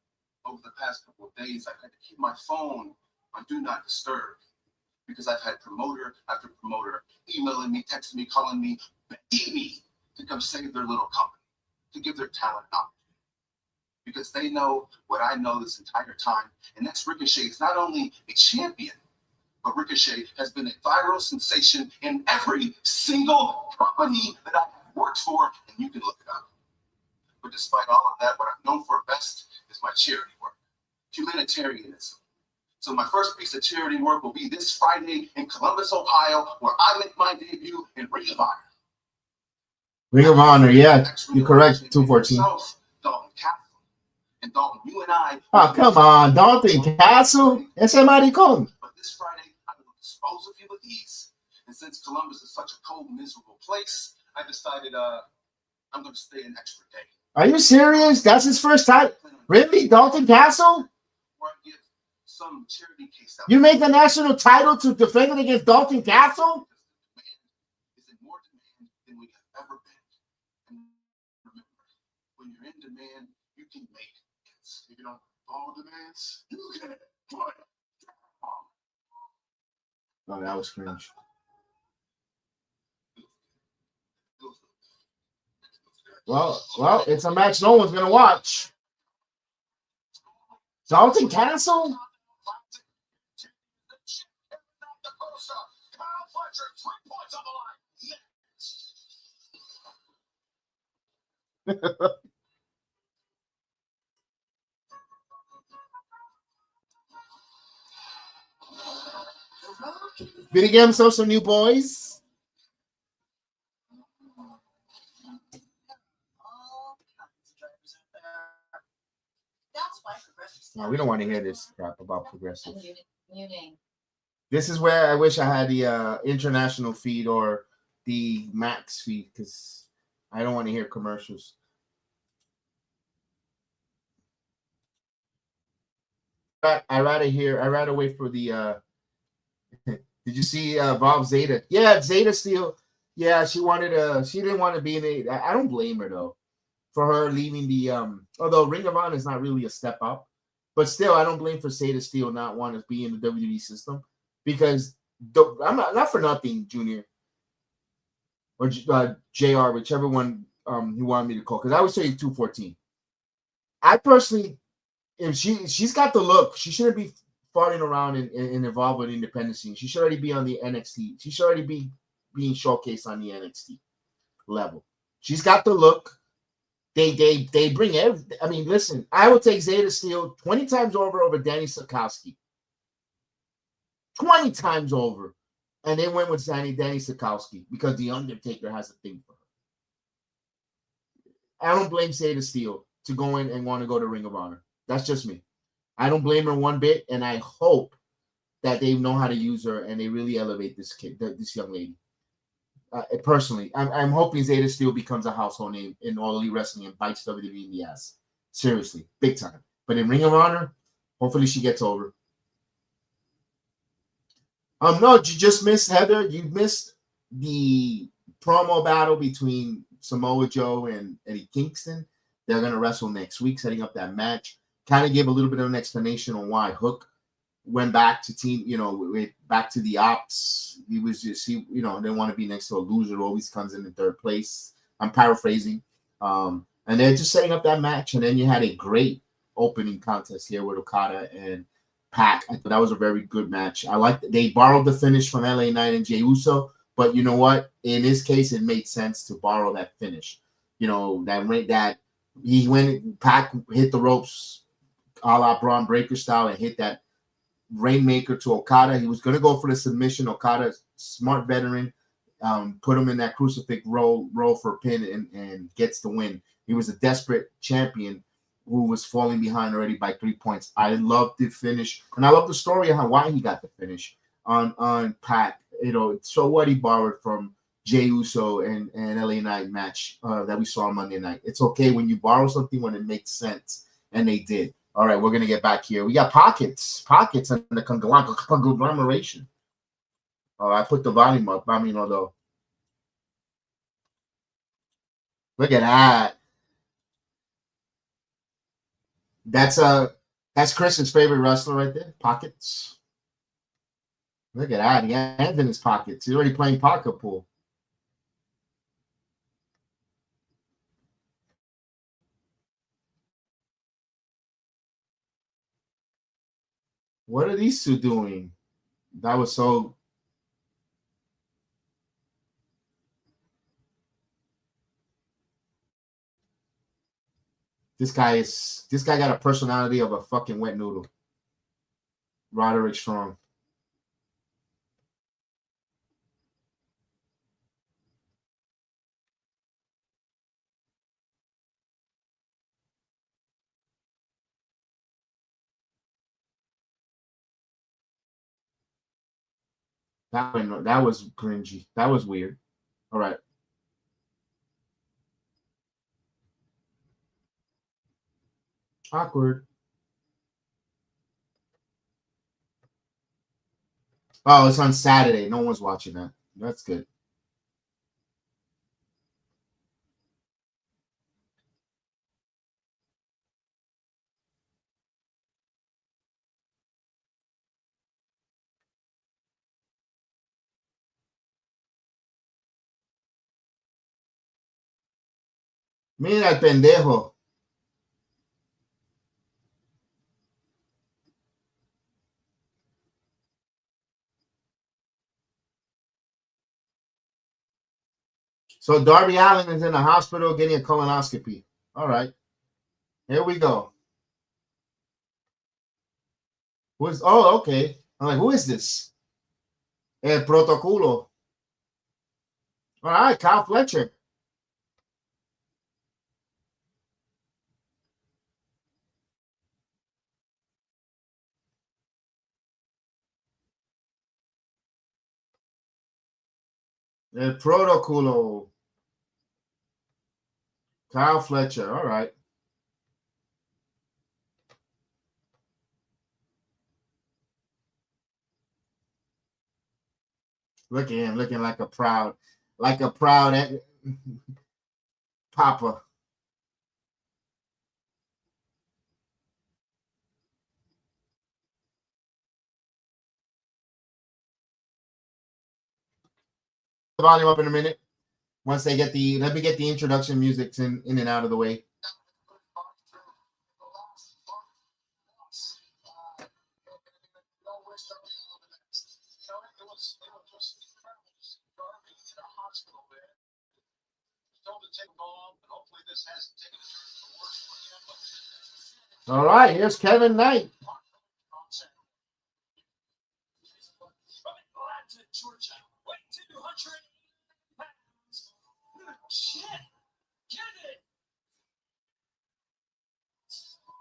Speaker 3: Over the past couple of days, I've had to keep my phone on Do Not Disturb. Because I've had promoter after promoter emailing me, texting me, calling me, begging me to come save their little company, to give their talent an opportunity. Because they know what I know this entire time, and that's Ricochet is not only a champion, but Ricochet has been a viral sensation in every single company that I've worked for, and you can look it up. But despite all of that, what I'm known for best is my charity work, humanitarianism. So my first piece of charity work will be this Friday in Columbus, Ohio, where I make my debut in Ring of Honor.
Speaker 2: Ring of Honor, yeah, you're correct. 214.
Speaker 3: Dalton Castle. And Dalton, you and I.
Speaker 2: Oh, come on, Dalton Castle. Ese maricón.
Speaker 3: But this Friday, I will dispose of you with ease. And since Columbus is such a cold, miserable place, I decided I'm going to stay an extra day.
Speaker 2: Are you serious? That's his first time. Really, Dalton Castle?
Speaker 3: Where I give some charity case out.
Speaker 2: You make the national title to defend it against Dalton Castle?
Speaker 3: Is in more demand than we have ever been. And remember, when you're in demand, you can make it. If you don't follow demands, you can put it.
Speaker 2: Oh, that was cringe. Well, it's a match no one's gonna watch. Dalton Castle? Did he get himself some new boys?
Speaker 4: That's why Progressive
Speaker 2: we don't want to hear this crap about progressive. This is where I wish I had the international feed or the max feed because I don't want to hear commercials. I rather wait for the did you see Bob Zeta? Yeah, Zeta Steel. Yeah, she didn't want to be in it. I don't blame her though for her leaving the although Ring of Honor is not really a step up, but still I don't blame for Zeta Steel not wanting to be in the WWE system because I'm not for nothing, Junior or JR, whichever one he wanted me to call, because I would say 214. I personally, if she's got the look, she shouldn't be farting around and involved with independent scene. She should already be on the NXT. She should already be being showcased on the NXT level. She's got the look. They bring every. I mean, listen, I would take Zeta Steel 20 times over Danny Sikowski. 20 times over. And they went with Danny Sikowski because The Undertaker has a thing for her. I don't blame Zeta Steel to go in and want to go to Ring of Honor. That's just me. I don't blame her one bit, and I hope that they know how to use her and they really elevate this young lady. Personally, I'm hoping Zeta Steel becomes a household name in All Elite Wrestling and bites WWE in the ass. Seriously, big time. But in Ring of Honor, hopefully she gets over. No, you just missed, Heather. You missed the promo battle between Samoa Joe and Eddie Kingston. They're going to wrestle next week, setting up that match. Kind of gave a little bit of an explanation on why Hook went back to back to the ops. He was just, didn't want to be next to a loser, always comes in third place. I'm paraphrasing. And they're just setting up that match. And then you had a great opening contest here with Okada and Pac. I thought that was a very good match. I like that they borrowed the finish from LA Knight and Jey Uso, but you know what? In this case, it made sense to borrow that finish. That he went, Pac hit the ropes a la Braun Breaker style and hit that Rainmaker to Okada. He was going to go for the submission. Okada, smart veteran, put him in that crucifix roll for a pin and gets the win. He was a desperate champion who was falling behind already by 3 points. I love the finish, and I love the story of why he got the finish on Pac. So what he borrowed from Jey Uso and LA Knight match that we saw on Monday night. It's okay when you borrow something when it makes sense, and they did. All right, we're going to get back here. We got pockets and the conglomeration. Oh, I put the volume up. Although. Look at that. That's Chris's favorite wrestler right there. Pockets. Look at that. He has in his pockets. He's already playing pocket pool. What are these two doing? That was so. This guy got a personality of a fucking wet noodle. Roderick Strong. That was cringy. That was weird. All right. Awkward. Oh, it's on Saturday. No one's watching that. That's good. Mira el pendejo. So Darby Allin is in the hospital getting a colonoscopy. All right. Here we go. Okay. I'm like, who is this? El Protocolo. All right, Kyle Fletcher. El Protoculo. Kyle Fletcher. All right. Look at him looking like a proud papa. The volume up in a minute. Once they get let me get the introduction music in and out of the way. All right, here's Kevin Knight.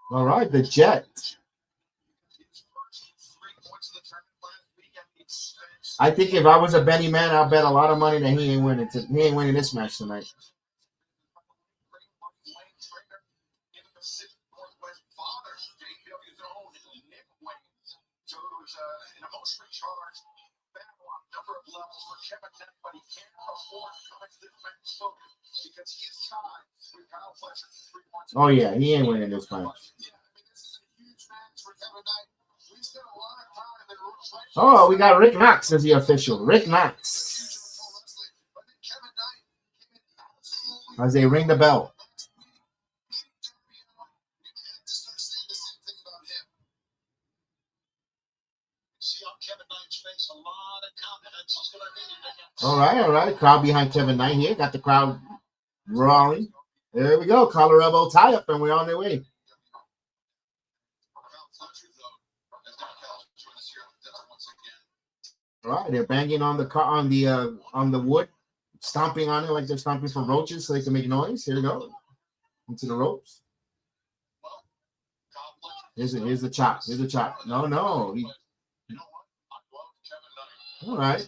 Speaker 2: All right, the Jet. I think if I was a betting man, I'll bet a lot of money that he ain't winning. He ain't winning this match tonight. Oh yeah, he ain't winning this match. Oh, we got Rick Knox as the official. Rick Knox. As they ring the bell. All right. Crowd behind Kevin Knight here. Got the crowd roaring. There we go. Collar elbow tie up, and we're on their way. All right, they're banging on the wood, stomping on it like they're stomping for roaches so they can make noise. Here we go. Into the ropes. Here's the chop. Here's the chop. No. All right.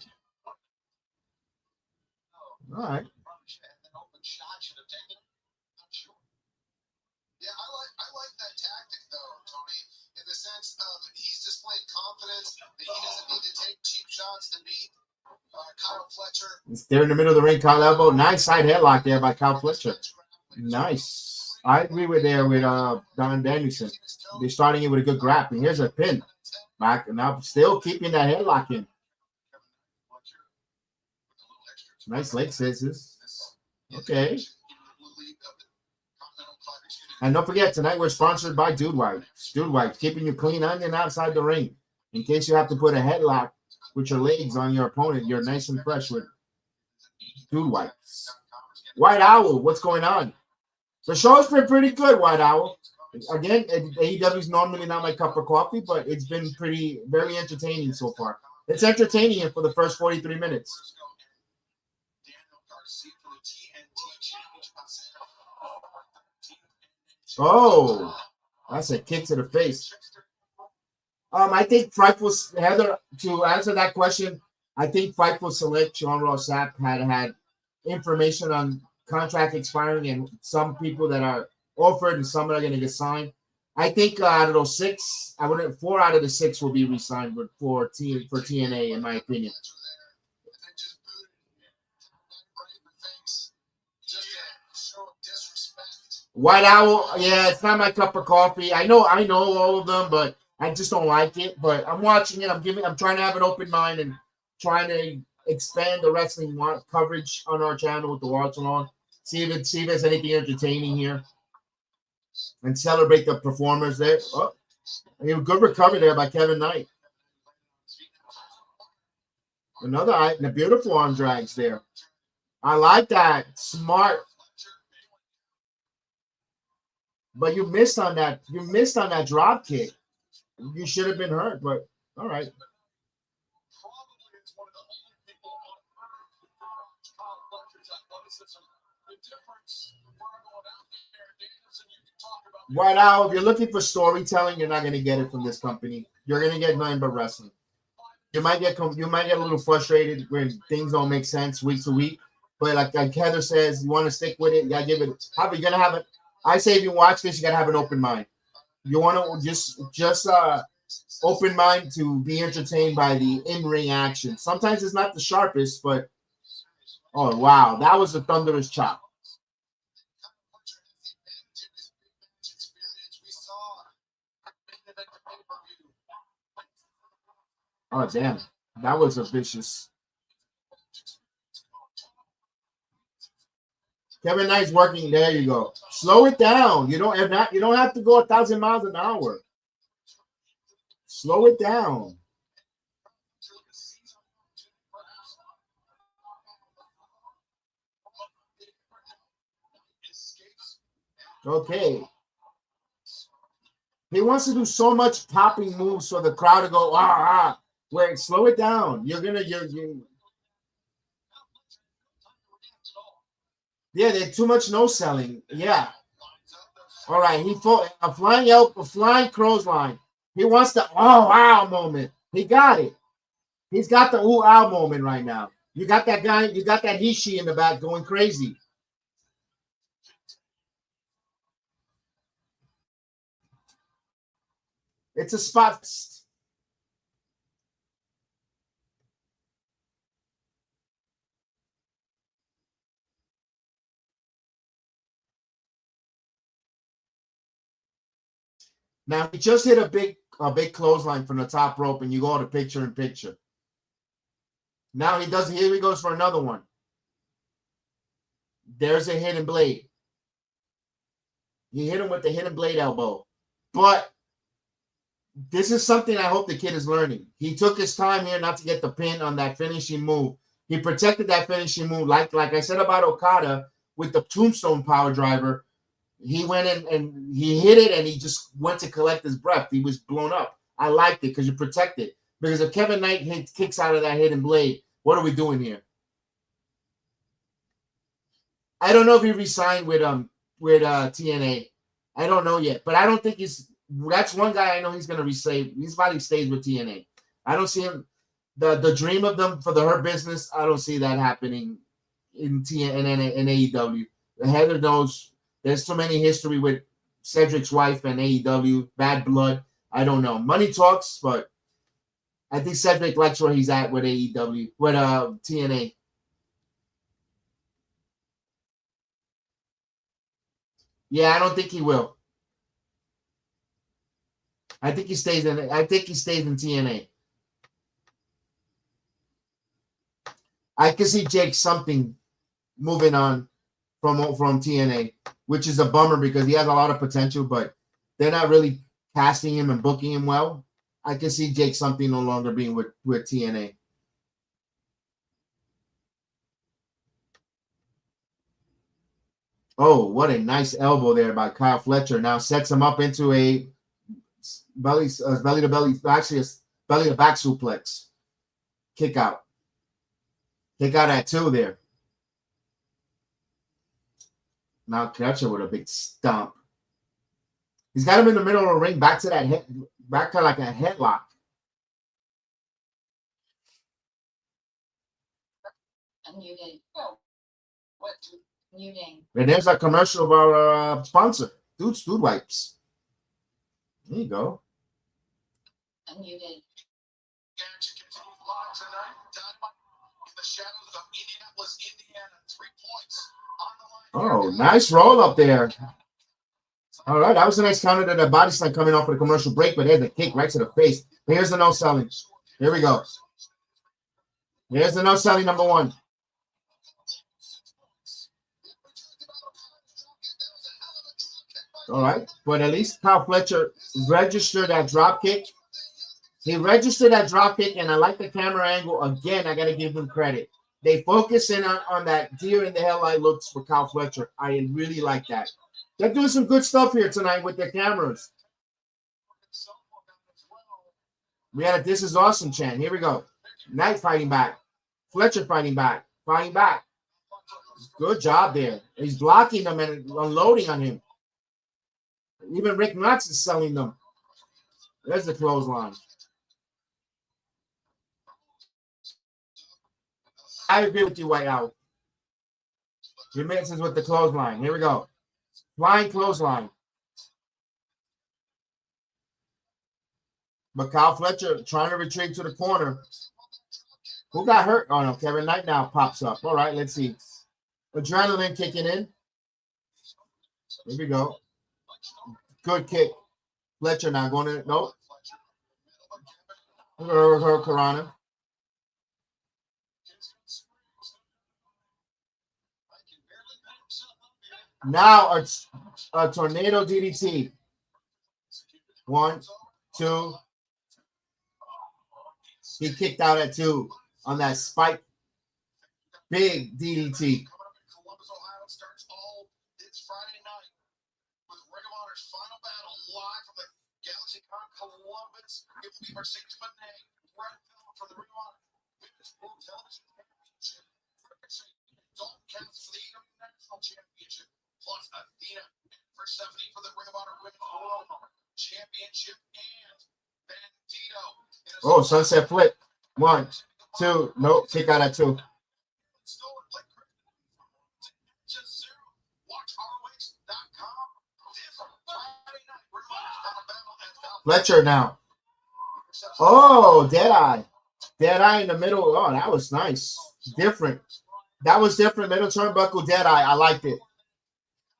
Speaker 2: All right.
Speaker 3: Yeah, I like that tactic though, Tony, in the sense of he's displaying confidence that he doesn't need to take cheap shots to beat Kyle Fletcher.
Speaker 2: They're in the middle of the ring, Kyle elbow. Nice side headlock there by Kyle Fletcher. Nice. I agree with Don Danielson. They're starting it with a good grab. And here's a pin. Back now, still keeping that headlock in. Nice leg scissors. Okay. And don't forget, tonight we're sponsored by Dude Wipes. Dude Wipes, keeping you clean on and outside the ring. In case you have to put a headlock with your legs on your opponent, you're nice and fresh with Dude Wipes. White Owl, what's going on? The show's been pretty good, White Owl. Again, AEW is normally not my cup of coffee, but it's been very entertaining so far. It's entertaining for the first 43 minutes. Oh, that's a kick to the face. I think Fightful Heather, to answer that question, I think Fightful Select Sean Ross Sapp had information on contract expiring and some people that are offered and some that are going to get signed. I think out of those 6, 4 out of the 6 will be re-signed for TNA, in my opinion. White Owl, yeah, it's not my cup of coffee. I know all of them, but I just don't like it. But I'm watching it. I'm trying to have an open mind and trying to expand the wrestling coverage on our channel with the watch along. See if there's anything entertaining here, and celebrate the performers there. Oh, a good recovery there by Kevin Knight. The beautiful arm drags there. I like that. Smart. But you missed on that. You missed on that drop kick. You should have been hurt, but all right. Right now, if you're looking for storytelling, you're not going to get it from this company. You're going to get nothing but wrestling. You might get a little frustrated when things don't make sense week to week. But like Heather says, you want to stick with it. You gotta give it. You're gonna have it. I say if you watch this, you gotta have an open mind. You want to just open mind to be entertained by the in-ring action. Sometimes it's not the sharpest, but oh wow, that was a thunderous chop. Oh damn, that was a vicious. Kevin Knight's working. There you go. Slow it down. You don't have to go 1,000 miles an hour. Slow it down. Okay. He wants to do so much popping moves for the crowd to go, Wait, slow it down. You're yeah, they're too much no selling. Yeah. All right. A flying elk, a flying clothesline. He wants the wow moment. He got it. He's got the wow moment right now. You got that guy, you got that Hishi in the back going crazy. It's a spot. Now he just hit a big clothesline from the top rope, and you go to picture in picture. Now here he goes for another one. There's a hidden blade. He hit him with the hidden blade elbow. But this is something I hope the kid is learning. He took his time here not to get the pin on that finishing move. He protected that finishing move. Like I said about Okada with the tombstone power driver, he went in and he hit it and he just went to collect his breath. He was blown up. I liked it because you protect it. Because if Kevin Knight kicks out of that hidden blade, what are we doing here? I don't know if he re-signed with TNA. I don't know yet. But I don't think that's one guy I know he's going to re-save. His body stays with TNA. I don't see him. The dream of them for the Hurt Business, I don't see that happening in AEW. Heather knows there's so many history with Cedric's wife and AEW, bad blood. I don't know. Money talks, but I think Cedric likes where he's at with AEW, with TNA. Yeah, I don't think he will. I think he stays in TNA. I can see Jake something moving on from TNA, which is a bummer because he has a lot of potential, but they're not really casting him and booking him well. I can see Jake something no longer being with TNA. Oh, what a nice elbow there by Kyle Fletcher. Now sets him up into a belly to belly, actually a belly to back suplex. Kick out. Kick out at 2 there. Now Fletcher with a big stomp. He's got him in the middle of the ring, back to like a headlock. And there's a commercial of our sponsor, Dude Wipes. There you go. Oh, nice roll up there. All right, that was a nice counter to the body slam coming off of the commercial break, but there's a kick right to the face. Here's the no selling. Here we go. Here's the no selling number 1. All right, but at least Kyle Fletcher registered that drop kick. He registered that drop kick, and I like the camera angle. Again, I got to give them credit. They focus in on that deer in the headlight looks for Kyle Fletcher. I really like that. They're doing some good stuff here tonight with their cameras. We had a "This is awesome" chant. Here we go. Knight fighting back. Fletcher fighting back. Fighting back. Good job there. He's blocking them and unloading on him. Even Rick Knox is selling them. There's the clothesline. I agree with you, White Owl. He mixes with the clothesline. Here we go. Flying clothesline. But Kyle Fletcher trying to retreat to the corner. Who got hurt? Oh, no. Kevin Knight now pops up. All right, let's see. Adrenaline kicking in. Here we go. Good kick. Fletcher now going to, nope. Karana. Now a tornado DDT. 1, 2. He kicked out at 2 on that spike. Big DDT.
Speaker 3: Columbus, Ohio starts all this Friday night with Ring of Honor's final battle live from the Galaxy Con Columbus. It will be ℜ𝔤𝔦𝔫, Brett Phillip for the Ring of Honor Women's World Television Championship. Dalton Castle for the AEW National Championship, plus Latina and Persephone for the Ring of Honor Women's World Championship, and Bandito.
Speaker 2: Oh, sunset flip. 1, 2. Nope, kick out at 2. Fletcher now. Oh, Deadeye. Deadeye in the middle. Oh, that was nice. Different. That was different. Middle turnbuckle Deadeye. I liked it.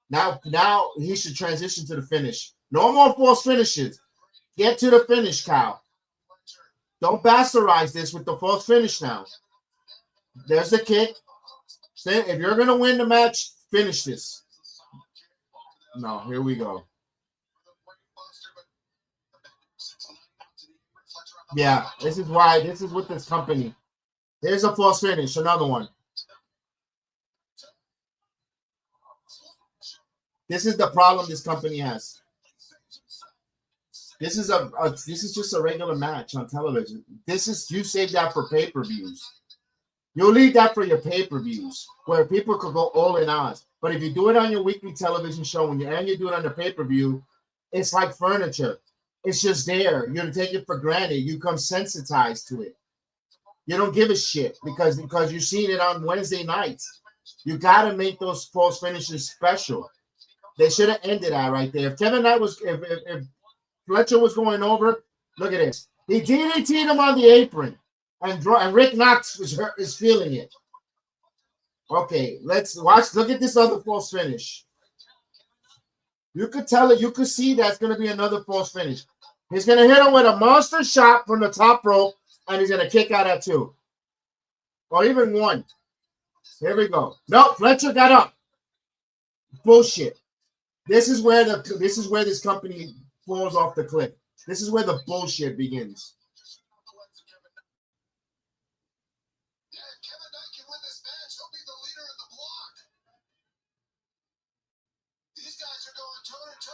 Speaker 2: Now he should transition to the finish. No more false finishes. Get to the finish, Kyle. Don't bastardize this with the false finish now. There's the kick. If you're going to win the match, finish this. No, here we go. Yeah, this is with this company. Here's a false finish, another one. This is the problem this company has. This is just a regular match on television. You save that for pay-per-views. You'll leave that for your pay-per-views where people could go all in on. But if you do it on your weekly television show and you do it on the pay-per-view, it's like furniture. It's just there. You take it for granted. You become sensitized to it. You don't give a shit because you've seen it on Wednesday nights. You got to make those false finishes special. They should have ended that right there. If Kevin Knight if Fletcher was going over, look at this. He DDT'd him on the apron, and Rick Knox is feeling it. Okay, let's watch. Look at this other false finish. You could tell it. You could see that's going to be another false finish. He's going to hit him with a monster shot from the top rope, and he's going to kick out at 2. Or even 1. Here we go. No, Fletcher got up. Bullshit. This is where this company falls off the cliff. This is where the bullshit begins.
Speaker 3: Kevin Knight can win this match. He'll be the leader of the block. These guys are going toe to toe.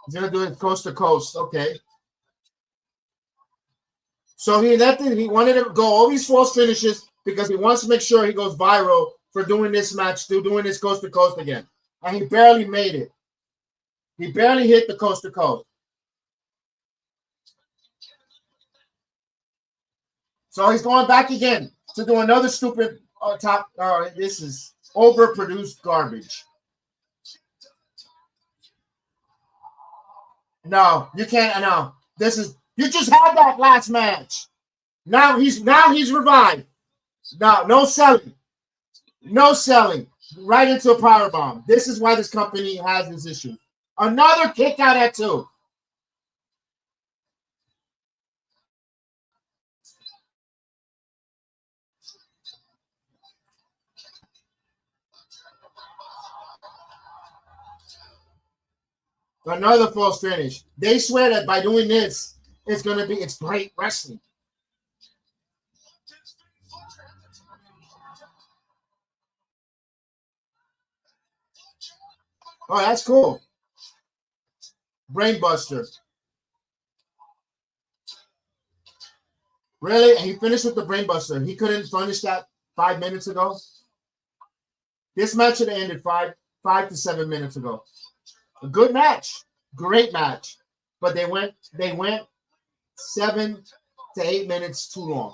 Speaker 2: He's gonna do it coast to coast. Okay. So he wanted to go all these false finishes because he wants to make sure he goes viral for doing this match, doing this coast to coast again. And he barely made it. He barely hit the coast to coast. So he's going back again to do another stupid top. This is overproduced garbage. No, you can't. No, you just had that last match. Now he's revived. No selling. No selling. Right into a powerbomb. This is why this company has this issue. Another kick out at 2. Another false finish. They swear that by doing this, it's great wrestling. Oh, that's cool. Brainbuster. Really? And he finished with the brainbuster. He couldn't finish that 5 minutes ago. This match should have ended 5 to 7 minutes ago. A good match, great match, but they went 7 to 8 minutes too long.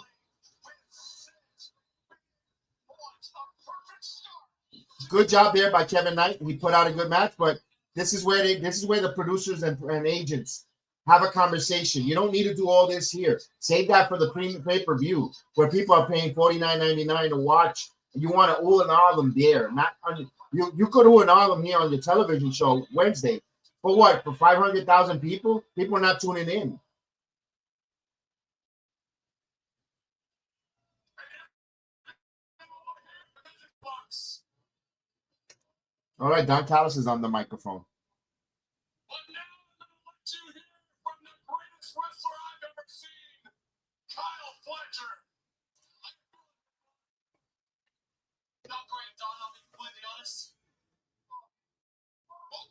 Speaker 2: Good job there by Kevin Knight. He put out a good match, but this is where the producers and agents have a conversation. You don't need to do all this here. Save that for the pay-per-view where people are paying $49.99 to watch. You want to ooh and ah them there. Not on, you could ooh and ah them here on your television show Wednesday. For what? For 500,000 people? People are not tuning in. All right, Don Callis is on the microphone.
Speaker 3: But now I'm going to let you hear from the greatest wrestler I've ever seen, Kyle Fletcher. Not great, Don, I'll be completely honest. Well,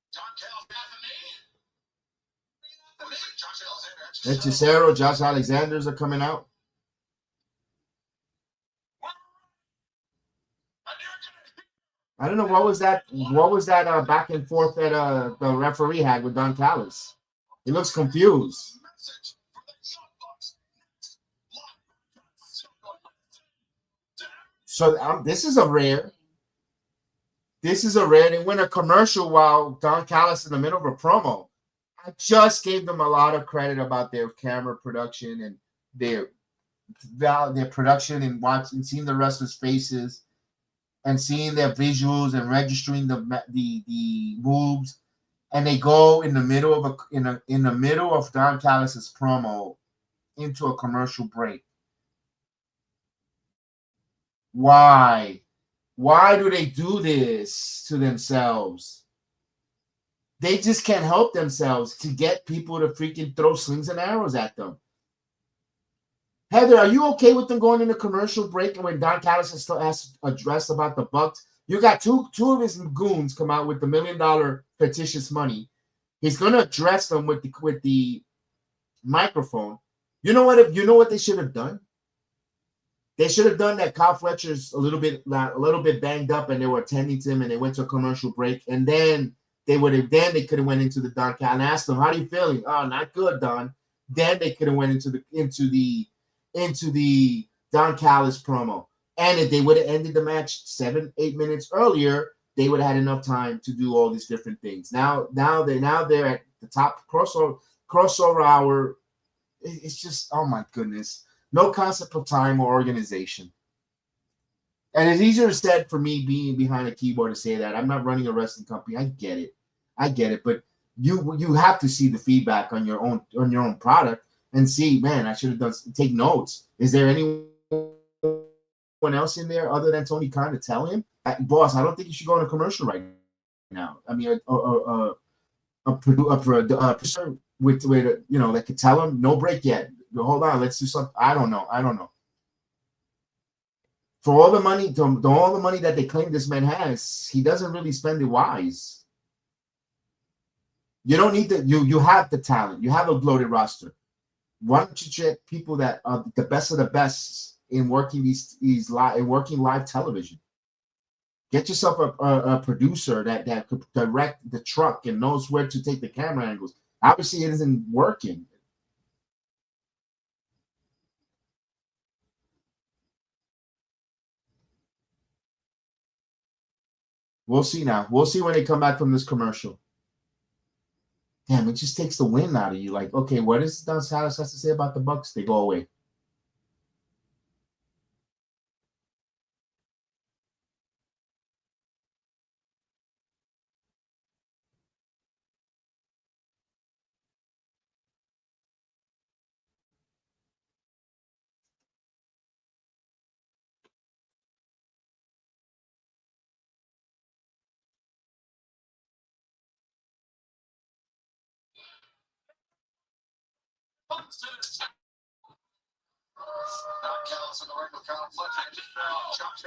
Speaker 3: John Callis after me? Josh Alexander.
Speaker 2: Hechicero, Josh Alexanders are coming out. I don't know what was that back and forth that the referee had with Don Callis. He looks confused. So this is a rare. They went a commercial while Don Callis in the middle of a promo. I just gave them a lot of credit about their camera production and their production and watching, seeing the wrestlers' faces and seeing their visuals and registering the moves, and they go in the middle of in the middle of Don Callis's promo into a commercial break. Why? Why do they do this to themselves? They just can't help themselves to get people to freaking throw slings and arrows at them. Heather, are you okay with them going in a commercial break and when Don Callis is still addressed about the Bucks? You got two of his goons come out with the $1 million fictitious money. He's going to address them with the microphone. You know what they should have done? They should have done that. Kyle Fletcher's a little bit banged up, and they were attending to him, and they went to a commercial break, and then they could have went into the Don Callis and asked him, "How are you feeling?" "Oh, not good, Don." Then they could have went into the Don Callis promo, and if they would have ended the match 7-8 minutes earlier, they would have had enough time to do all these different things. Now they're at the top crossover hour. It's just, oh my goodness. No concept of time or organization. And it's easier said for me being behind a keyboard to say that. I'm not running a wrestling company. I get it. But you have to see the feedback on your own product and see, man, I should have take notes. Is there anyone else in there other than Tony Khan to tell him, boss, I don't think you should go on a commercial right now. I mean, a producer with that could tell him, no break yet. Hold on, let's do something. I don't know. For all the money, that they claim this man has, he doesn't really spend it wise. You don't need you have the talent. You have a bloated roster. Why don't you check people that are the best of the best in working working live television? Get yourself a producer that could direct the truck and knows where to take the camera angles. Obviously, it isn't working. We'll see now. We'll see when they come back from this commercial. Damn, it just takes the wind out of you. Like, okay, what does Don Callis has to say about the Bucks? They go away.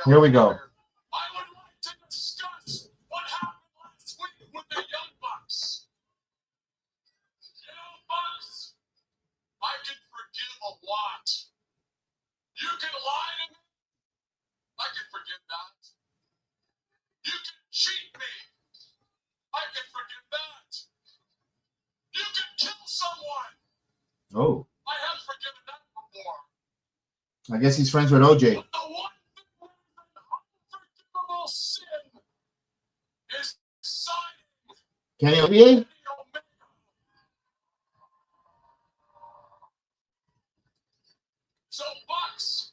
Speaker 2: Here we go.
Speaker 3: I would like to discuss what happened last week with the Young Bucks. Bucks, I can forgive a lot. You can lie
Speaker 2: Oh,
Speaker 3: I have forgiven that before.
Speaker 2: I guess he's friends with OJ.
Speaker 3: But the one unforgivable sin is signing
Speaker 2: Kenny Omega?
Speaker 3: Omega. So, Bucks.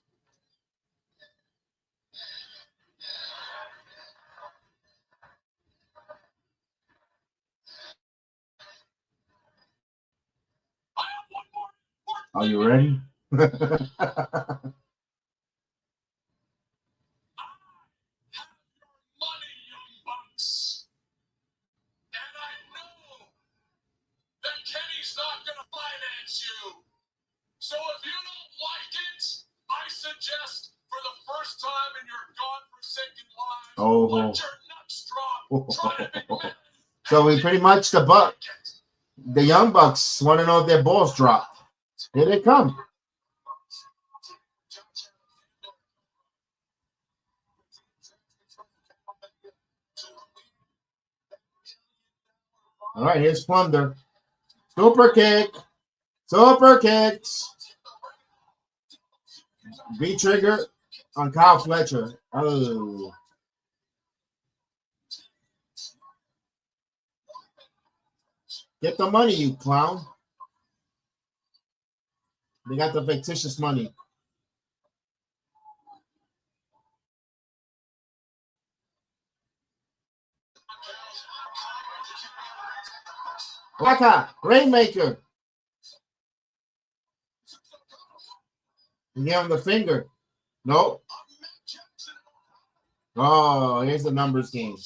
Speaker 3: I have one more.
Speaker 2: Are you ready?
Speaker 3: Have your money, young Bucks. And I know that Kenny's not going to finance you. So if you don't like it, I suggest for the first time in your godforsaken lives, let your nuts drop. Try to be mad.
Speaker 2: So we pretty much the Young Bucks want to know if their balls dropped. Here they come. All right, here's Plunder. Super kick. Super kicks. V-trigger on Kyle Fletcher. Oh. Get the money, you clown. They got the fictitious money. Waka, Rainmaker. You give him the finger. Nope. Oh, here's the numbers game.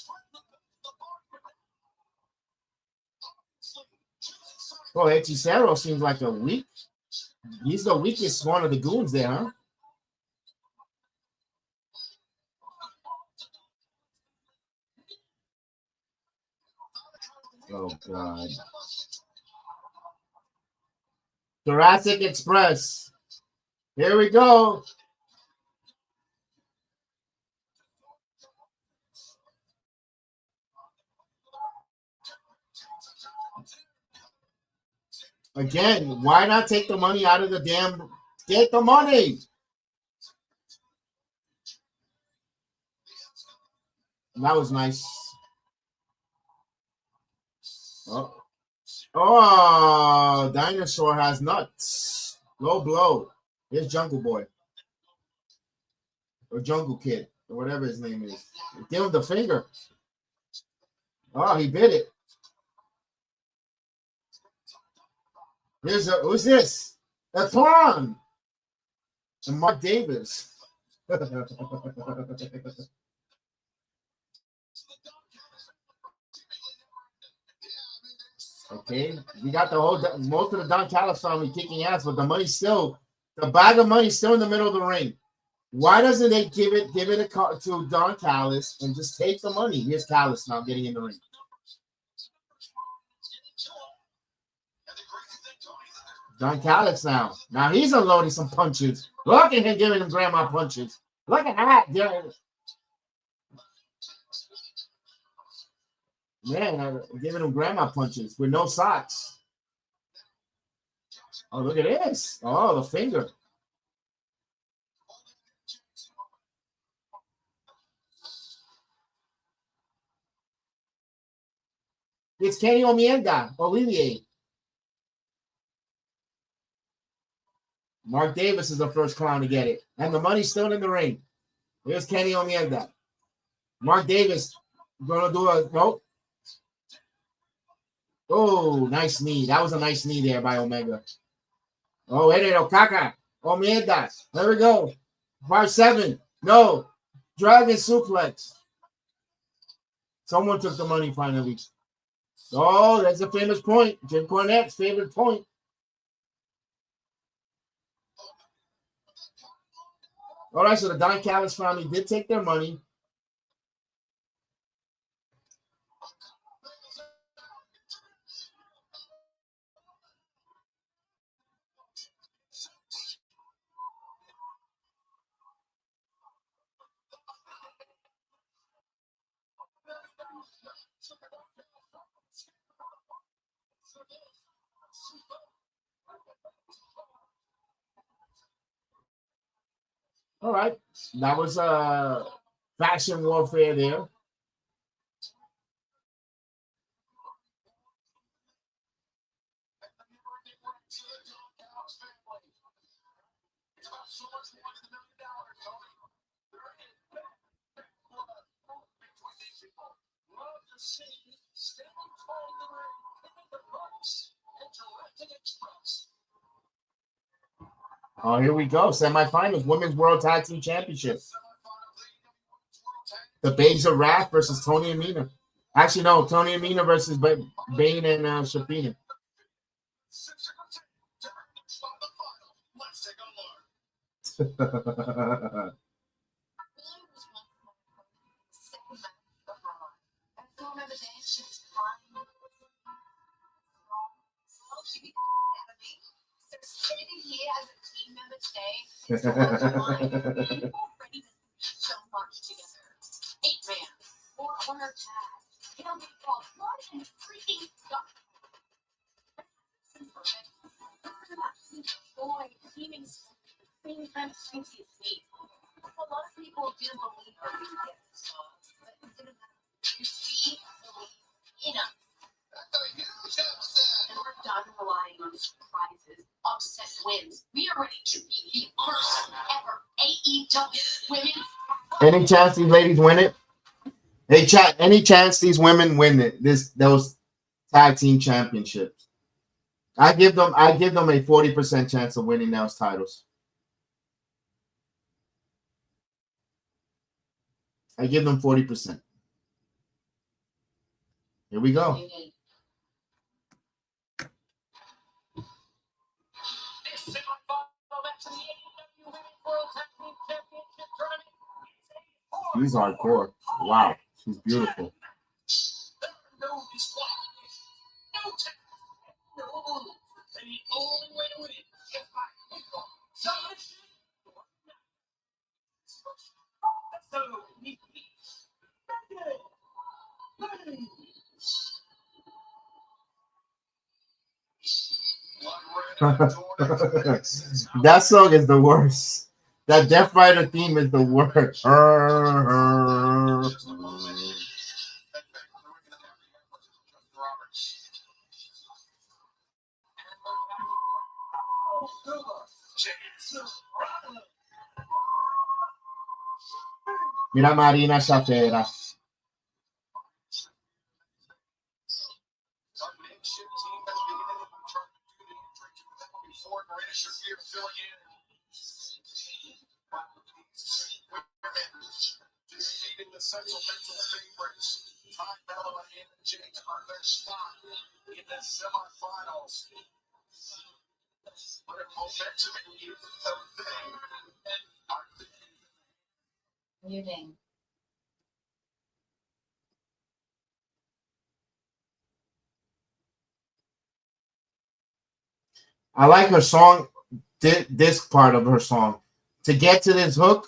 Speaker 2: Oh, Hechicero seems like a weak. He's the weakest one of the goons there, huh? Oh, God. Jurassic Express. Here we go. Again, why not take the money out of the damn... Get the money! That was nice. Oh, Dinosaur has nuts. Low blow. Here's Jungle Boy. Or Jungle Kid. Or whatever his name is. Give him the finger. Oh, he bit it. Who's this? A Tron. And Mark Davis. Okay, we got most of the Don Callis family kicking ass, but the bag of money still in the middle of the ring. Why doesn't they give it to Don Callis and just take the money? Here's Callis now getting in the ring. Don Callis now. Now he's unloading some punches. Look at him giving him grandma punches. Look at that. Man, giving him grandma punches with no socks. Oh, look at this. Oh, the finger. It's Kenny Omega, Olivier. Mark Davis is the first clown to get it. And the money's still in the ring. Here's Kenny Omega. Mark Davis going to do a... Nope. Oh, nice knee. That was a nice knee there by Omega. Oh, Herrero, Kaka. Omega. There we go. 5-7. No. Dragon suplex. Someone took the money finally. Oh, that's a famous point. Jim Cornette's favorite point. All right, so the Don Callis family did take their money. All right. That was faction warfare there. Oh, here we go. Semifinals, Women's World Tag Team Championship. The Babes of Wrath versus Tony and Mina. Actually, no, Tony and Mina versus Bane and Shafina. Any chance these ladies win it? Hey, chat. Any chance these women win it? Those tag team championships? I give them a 40% chance of winning those titles. I give them 40%. Here we go. She's hardcore. Wow, she's beautiful. That song is the worst. That Death Rider theme is the worst. Mira Marina Chafera.
Speaker 4: Muting.
Speaker 2: I like her song. This part of her song. To get to this hook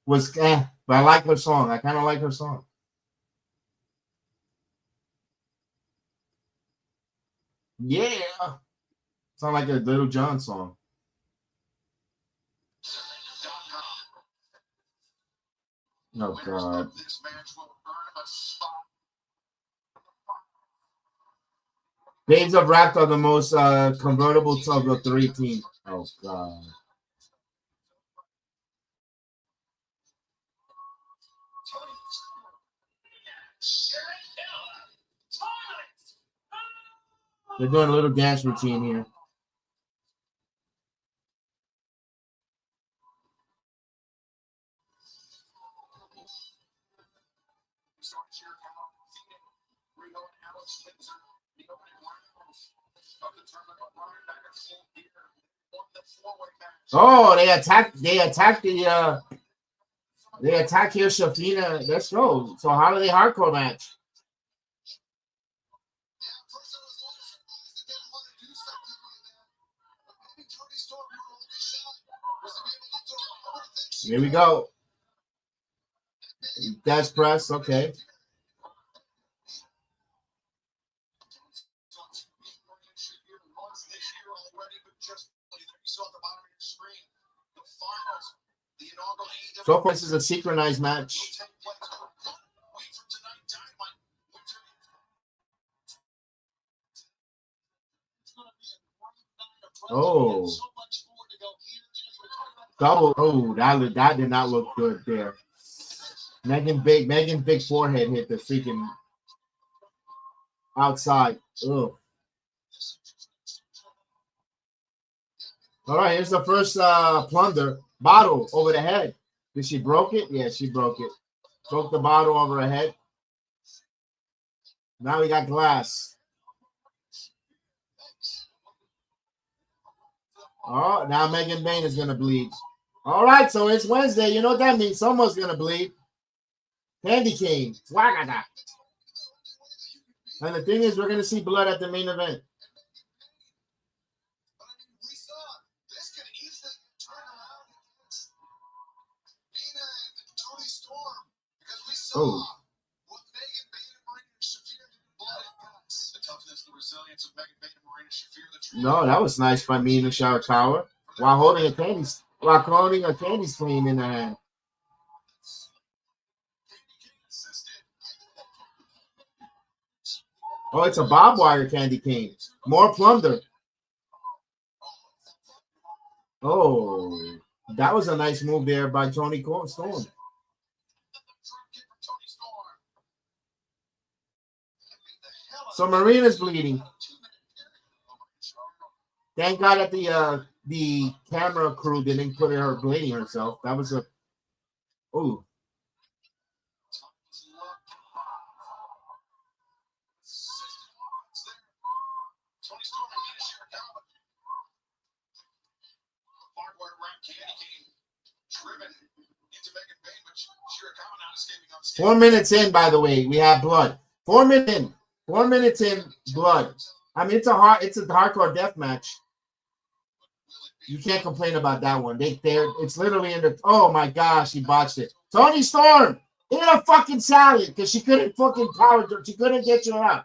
Speaker 2: was but I like her song. I kind of like her song. Yeah. Sound like a Little John song. Oh, God. Babes of Wrath are the most convertible of the three teams. Oh, God. They're doing a little dance routine here. Oh, they attacked here, Shafina. Let's go. So how do they hardcore match? Here we go. Dash press, okay. So far, this is a synchronized match. Oh. Double. Oh, that did not look good there. Megan's big forehead hit the freaking outside. Ugh. All right, here's the first plunder. Bottle over the head. Did she broke it? Yeah, she broke it. Broke the bottle over her head. Now we got glass. Oh, now Megan Bain is going to bleed. All right, so it's Wednesday. You know what that means. Someone's going to bleed. Candy cane. Swagada. And the thing is, we're going to see blood at the main event. Oh. No, that was nice by Mina Sharakawa while holding a candy cane in her hand. Oh, it's a barbed wire candy cane. More plunder. Oh, that was a nice move there by Toni Storm. So Marina's bleeding. Thank God that the camera crew didn't put her bleeding herself. That was a ooh. Four minutes in, by the way, we have blood. 4 minutes in. 4 minutes in, blood. I mean, it's a hardcore death match. You can't complain about that one. It's literally in the. Oh my gosh, she botched it. Toni Storm in a fucking salad because she couldn't fucking power. She couldn't get you out.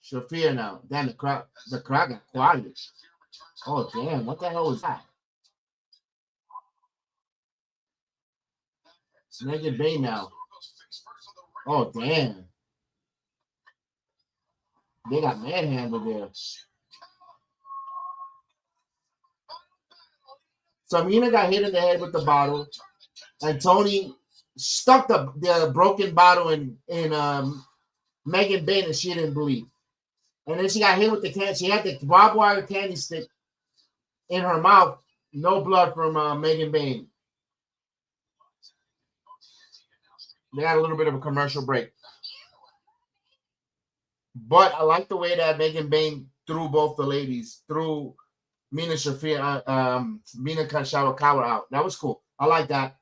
Speaker 2: Shafir now. Damn, the crowd got quiet. Oh damn, what the hell was that? Megan Bain now. Oh damn. They got manhandled there. So Mina got hit in the head with the bottle, and Toni stuck the broken bottle in Megan Bain, and she didn't bleed. And then she got hit with the can. She had the barbed wire candy stick in her mouth. No blood from Megan Bain. They had a little bit of a commercial break. But I like the way that Megan Bain threw both the ladies, threw Mina Sharakawa out. That was cool. I like that.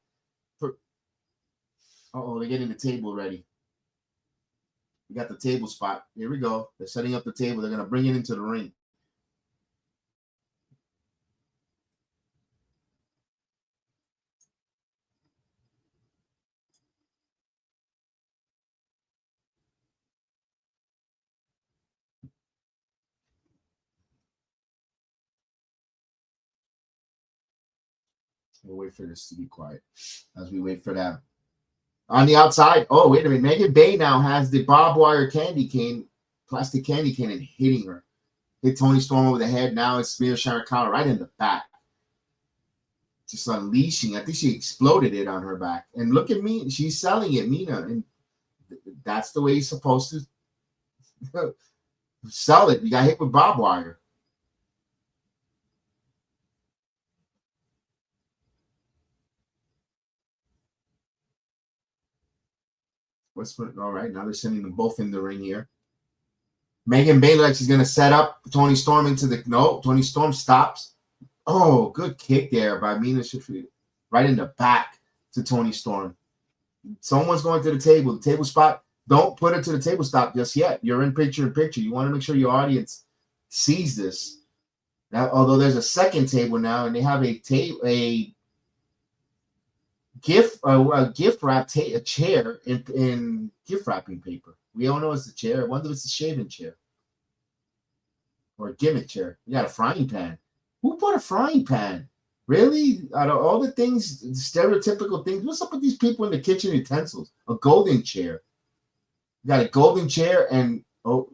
Speaker 2: Uh-oh, they're getting the table ready. We got the table spot. Here we go. They're setting up the table. They're going to bring it into the ring. We'll wait for this to be quiet as we wait for that. On the outside, oh, wait a minute. Megan Bain now has the barbed wire candy cane, plastic candy cane, and hitting her. Hit Toni Storm over the head. Now it's Mina Sharakawa right in the back. Just unleashing. I think she exploded it on her back. And look at me. She's selling it, Mina. And that's the way you're supposed to sell it. You got hit with barbed wire. All right, now they're sending them both in the ring here. Megan Bain like she's going to set up Toni Storm into the... No, Toni Storm stops. Oh, good kick there by Mina Sharakawa. Right in the back to Toni Storm. Someone's going to the table. The table spot. Don't put it to the table stop just yet. You're in picture-in-picture. You want to make sure your audience sees this. Now, although there's a second table now, and they have a gift wrap a chair in gift wrapping paper. We all know it's a chair. I wonder if it's a shaving chair or a gimmick chair. You got a frying pan. Who put a frying pan? Really? Out of all the things, the stereotypical things, what's up with these people in the kitchen utensils? A golden chair. You got a golden chair, and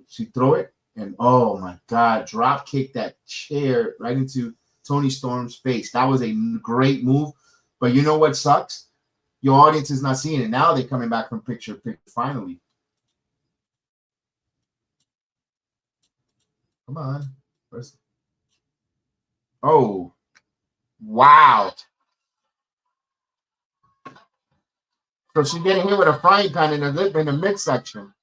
Speaker 2: she throw it, and oh my God, drop kick that chair right into Toni Storm's face. That was a great move. But you know what sucks? Your audience is not seeing it. Now they're coming back from picture finally. Come on. Oh. Wow. So she's getting hit with a frying pan in the midsection.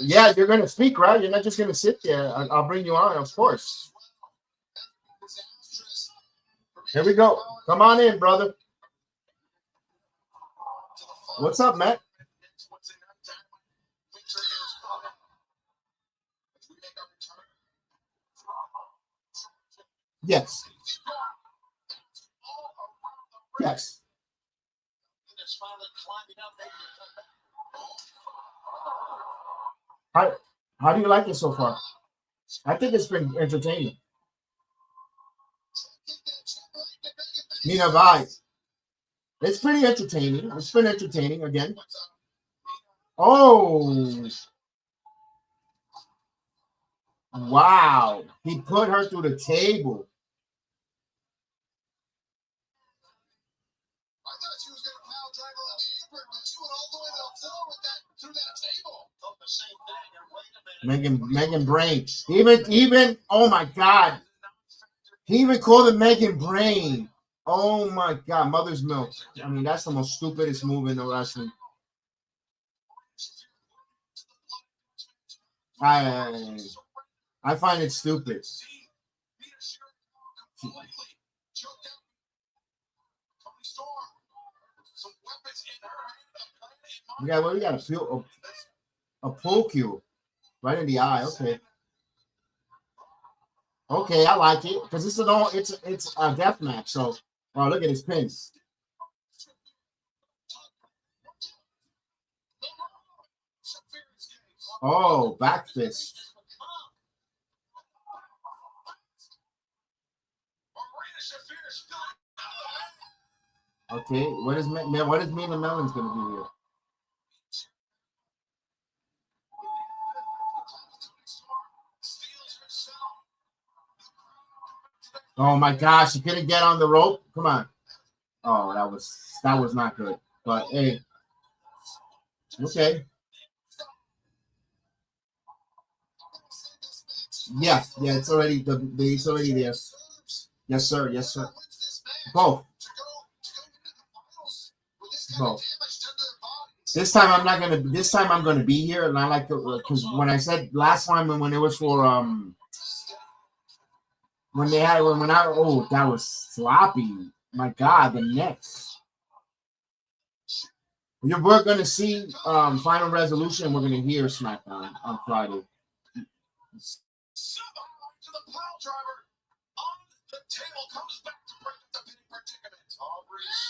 Speaker 2: Yeah, you're going to speak, right? You're not just going to sit there. I'll bring you on, of course. Here we go. Come on in, brother. What's up, Matt? Yes. Yes. How do you like it so far? I think it's been entertaining. Nina Vibe. It's pretty entertaining. It's been entertaining again. Oh. Wow. He put her through the table.
Speaker 3: I thought she was going to pile drive on the apron, but she went all the way to the floor with that through that table. Thought the same thing. And wait a minute.
Speaker 2: Megan Brain. Even oh my God. He even called it Megan Brain. Oh my God, mother's milk. I mean, that's the most stupidest move in the wrestling. I find it stupid. We got a pull cue right in the eye. Okay. Okay, I like it because it's a death match. So, oh, look at his pins. Oh, back fist. Okay, what is Mila Melon's gonna do here? Oh my gosh, she couldn't get on the rope. Come on. Oh, that was not good. But hey, okay. Yeah, it's already it's already there. Yes, sir. Yes, sir. Both. This time I'm not gonna. This time I'm gonna be here, and I like to because when I said last time when it was for when that was sloppy. My God, the neck. We're gonna see Final Resolution. We're gonna hear SmackDown on Friday.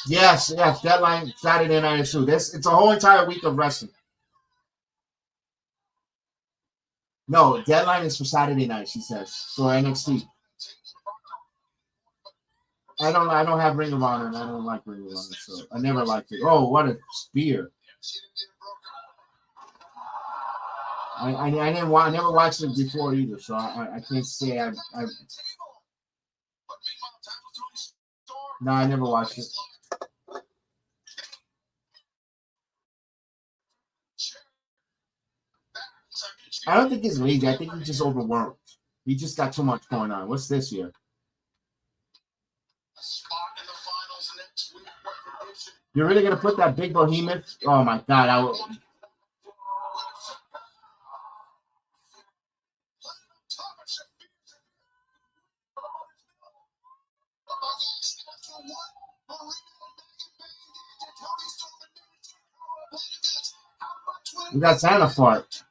Speaker 2: Yes, deadline Saturday night is true. It's a whole entire week of wrestling. No, deadline is for Saturday night, she says, for NXT. I don't have Ring of Honor, and I don't like Ring of Honor, so I never liked it. Oh, what a spear! I never watched it before either, so I can't say I. No, I never watched it. I don't think he's lazy. I think he's just overworked. He just got too much going on. What's this here? You're really gonna put that big behemoth? Oh my God! I will. We got Santa fart.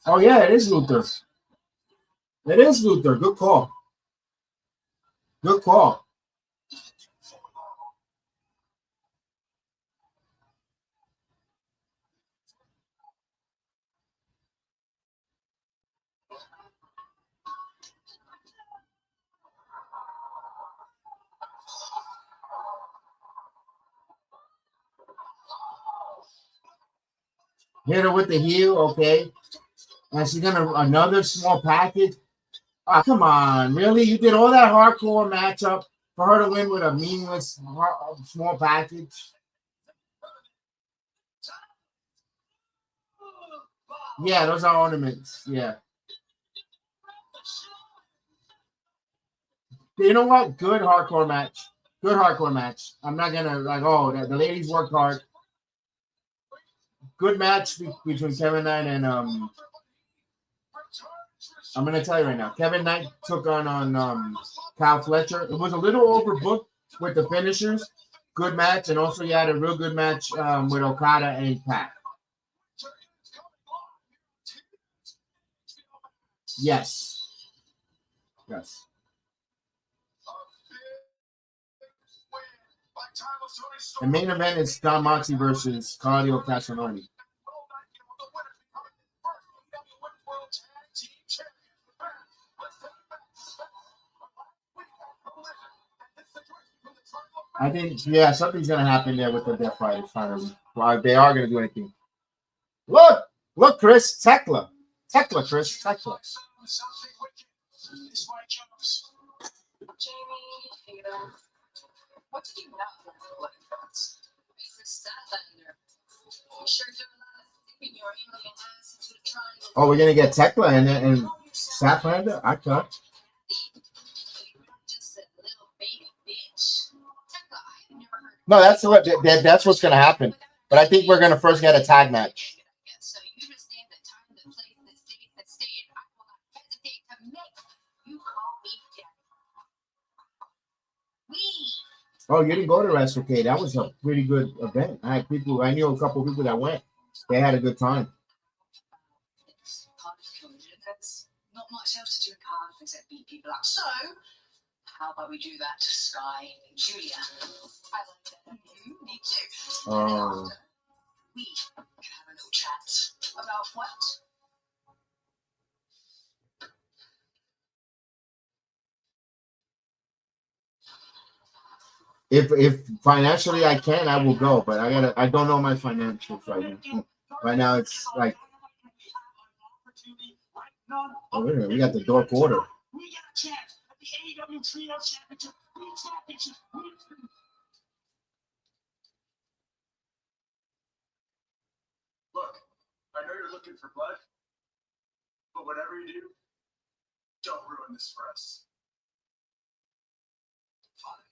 Speaker 2: Oh yeah, it is Luther. It is Luther. Good call. Good call. Hit her with the heel, okay. And she's gonna another small package. Oh, come on, really? You did all that hardcore matchup for her to win with a meaningless small package? Yeah, those are ornaments. Yeah. You know what? Good hardcore match. Good hardcore match. I'm not gonna like. Oh, the ladies worked hard. Good match between Kevin Knight and I'm gonna tell you right now. Kevin Knight took on Kyle Fletcher. It was a little overbooked with the finishers. Good match, and also you had a real good match with Okada and Pac. Yes. Yes. The main event is Jon Moxley versus Claudio Castagnoli. I think, yeah, something's going to happen there with the Death Fighters finally. Well, they are going to do anything. Look, Chris, Tekla, Chris, Tekla.
Speaker 4: What did you not learn from Blood and Guts?
Speaker 2: Oh, we're going to get Tekla and Statlander? I thought. No, that's what's going to happen. But I think we're going to first get a tag match.
Speaker 4: So you just name the time, the place, the state, the state, and I will not hesitate to make you call me daddy.
Speaker 2: Oh, you didn't go to WrestleCade. That was a pretty good event. I knew a couple of people that went. They had a good time.
Speaker 4: There's not much else to do in Cardiff except beat people up. So, how about we do that to Sky and Julia? I like that. You need to.
Speaker 2: Oh.
Speaker 4: We can have a little chat about what?
Speaker 2: If financially I can, I will go, but I don't know my financials right now. Right now it's like, oh wait a minute, we got the Dark Order.
Speaker 3: We got a chance at the AEW Trio Championship. Look, I know you're looking for blood, but whatever you do, don't ruin this for us. Fine.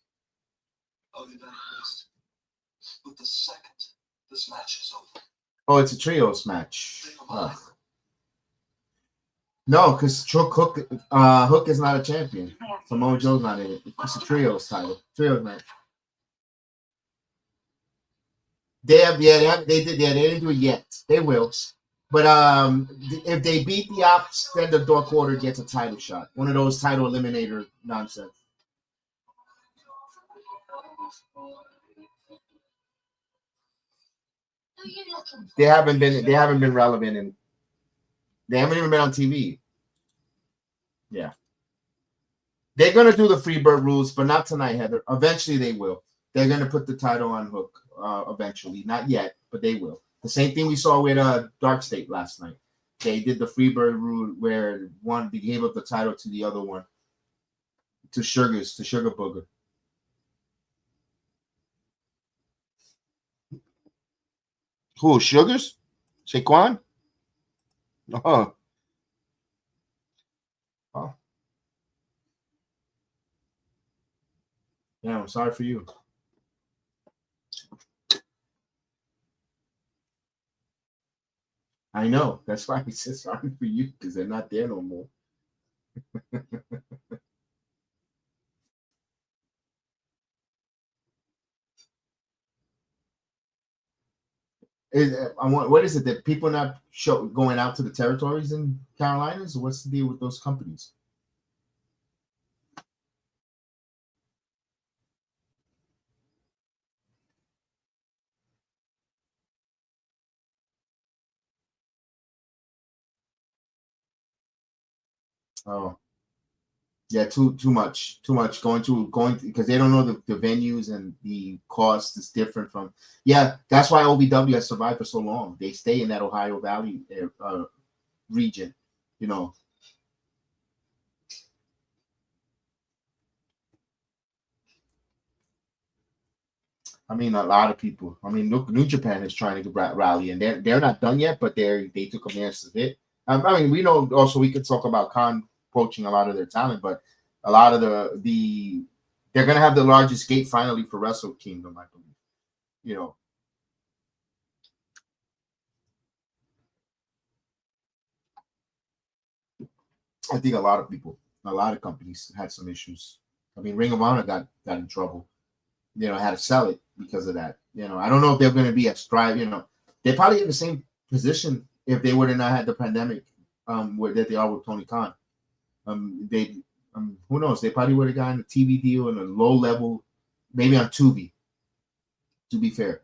Speaker 3: I'll be back next. But the second this match is over.
Speaker 2: Oh, it's a trios match. No, because Hook is not a champion. Samoa Joe's not in it. It's a trios title. Trios match. They didn't do it yet. They will. But if they beat the Ops, then the Dark Order gets a title shot. One of those title eliminator nonsense. They haven't been relevant, and they haven't even been on TV. Yeah. They're gonna do the Freebird rules, but not tonight, Heather. Eventually they will. They're gonna put the title on Hook eventually. Not yet, but they will. The same thing we saw with Dark State last night. They did the Freebird rule where one they gave up the title to the other one. To Sugar Booger. Who? Sugars? Saquon? Oh. Oh. Yeah, I'm sorry for you. I know. That's why he said sorry for you, because they're not there no more. What is it that people not going out to the territories in Carolinas? Or what's the deal with those companies? Oh, yeah, too much going because they don't know the venues and the cost is different from. Yeah, that's why OVW has survived for so long. They stay in that Ohio Valley region, you know. I mean, a lot of people. I mean, look, New Japan is trying to rally, and they're not done yet, but they took a massive hit. I mean, we know also we could talk about Khan poaching a lot of their talent, but a lot of the they're gonna have the largest gate finally for Wrestle Kingdom, I believe. You know, I think a lot of companies had some issues. I mean, Ring of Honor got in trouble. You know, had to sell it because of that. You know, I don't know if they're going to be at Strive. You know, they're probably in the same position if they would have not had the pandemic, that they are with Tony Khan. They, who knows? They probably would have gotten a TV deal and a low level, maybe on Tubi. To be fair.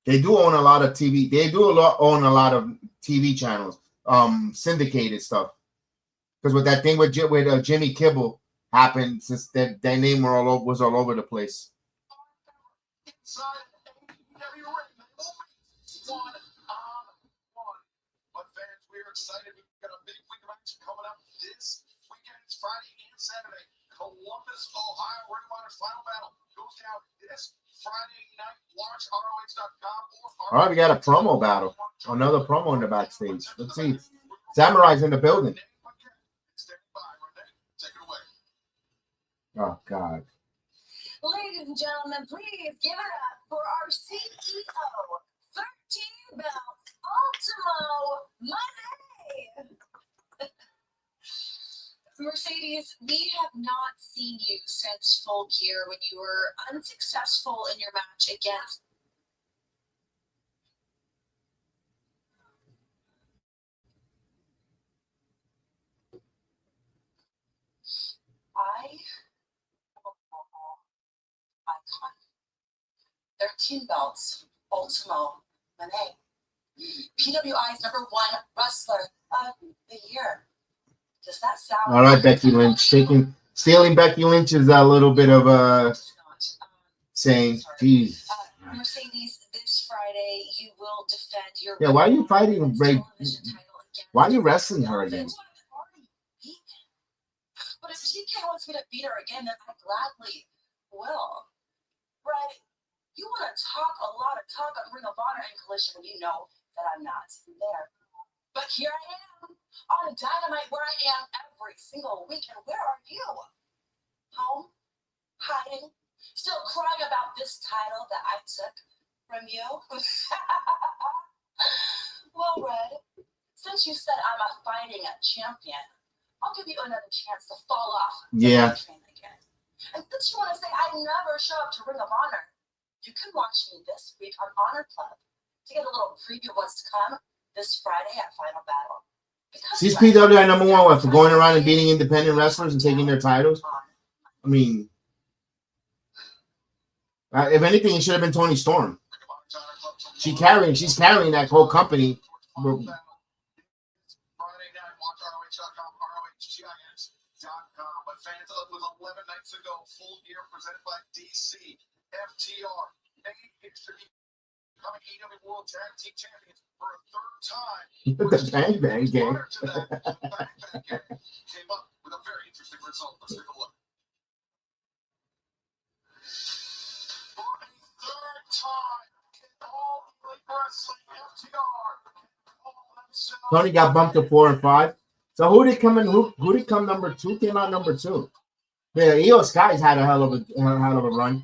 Speaker 2: They do own a lot of TV. They do own a lot of TV channels, syndicated stuff. Because with that thing with Jimmy Kimmel happened, since that their name was all over the place.
Speaker 3: Inside AEW ring, they will be one-on-one. But fans, we're excited. We've got a big week of action coming up this weekend. It's Friday and Saturday. Columbus, Ohio, Ring of Honor's final battle goes down this Friday night. Watch ROH.com.
Speaker 2: All right, we got a promo battle. Another promo in the backstage. Let's see. Samurai's in the building. Oh, God.
Speaker 4: Ladies and gentlemen, please give it up for our CEO, 13 belts, ℜ𝔤𝔦𝔫. Mercedes, we have not seen you since Full Gear when you were unsuccessful in your match against. Icon. 13 belts, ℜ𝔤𝔦𝔫. PWI's #1 wrestler of the year. Does that sound?
Speaker 2: All right, Becky Lynch. Stealing Becky Lynch is a little bit of a saying, geez.
Speaker 4: Mercedes, this Friday you will defend your.
Speaker 2: Yeah, why are you fighting Ray? Why are you wrestling her again?
Speaker 4: But if TK wants me to beat her again, then I gladly will. Right? You want to talk a lot of talk on Ring of Honor and Collision, and you know that I'm not there. But here I am on Dynamite, where I am every single week. And where are you? Home? Hiding? Still crying about this title that I took from you? Well, Red, since you said I'm a fighting champion, I'll give you another chance to fall off.
Speaker 2: Yeah.
Speaker 4: Again. And since you want to say I never show up to Ring of Honor, you can watch me this week on Honor Club to get a little preview of what's to come this Friday at Final Battle.
Speaker 2: She's PWI #1 for going around and beating independent wrestlers and taking their titles. I mean, if anything, it should have been Toni Storm. She's carrying that whole company.
Speaker 3: Friday night, watch ROH.com, ROHGIS.com. But fans, with 11 nights ago, Full Gear presented by DC, FTR, made history, becoming AEW World Tag Team Champions for a third time.
Speaker 2: The Bang Bang game.
Speaker 3: Prior to that, the Bang Bang game came up with a very interesting result. Let's take a look. For a third time in all Elite Wrestling, FTR.
Speaker 2: Tony got bumped to 4 and 5. So who did come in? Who did come number 2? Came out number 2. Yeah, Io Sky's had a hell of a run.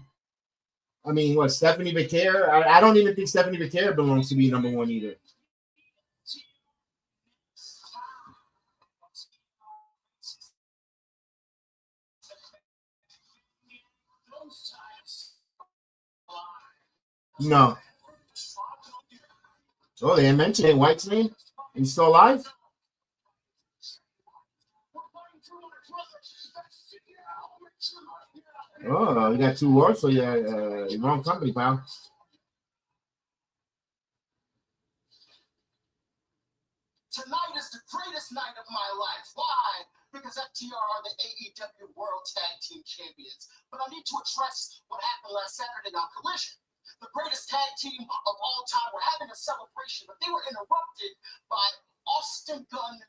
Speaker 2: I mean, what, Stephanie Becerra? I don't even think Stephanie Becerra belongs to be number one either. No. Oh, they mentioned White's name. He's still alive? Oh, you got 2 wars for your wrong company, pal.
Speaker 3: Tonight is the greatest night of my life. Why? Because FTR are the AEW World Tag Team Champions. But I need to address what happened last Saturday on Collision. The greatest tag team of all time were having a celebration, but they were interrupted by Austin Gunn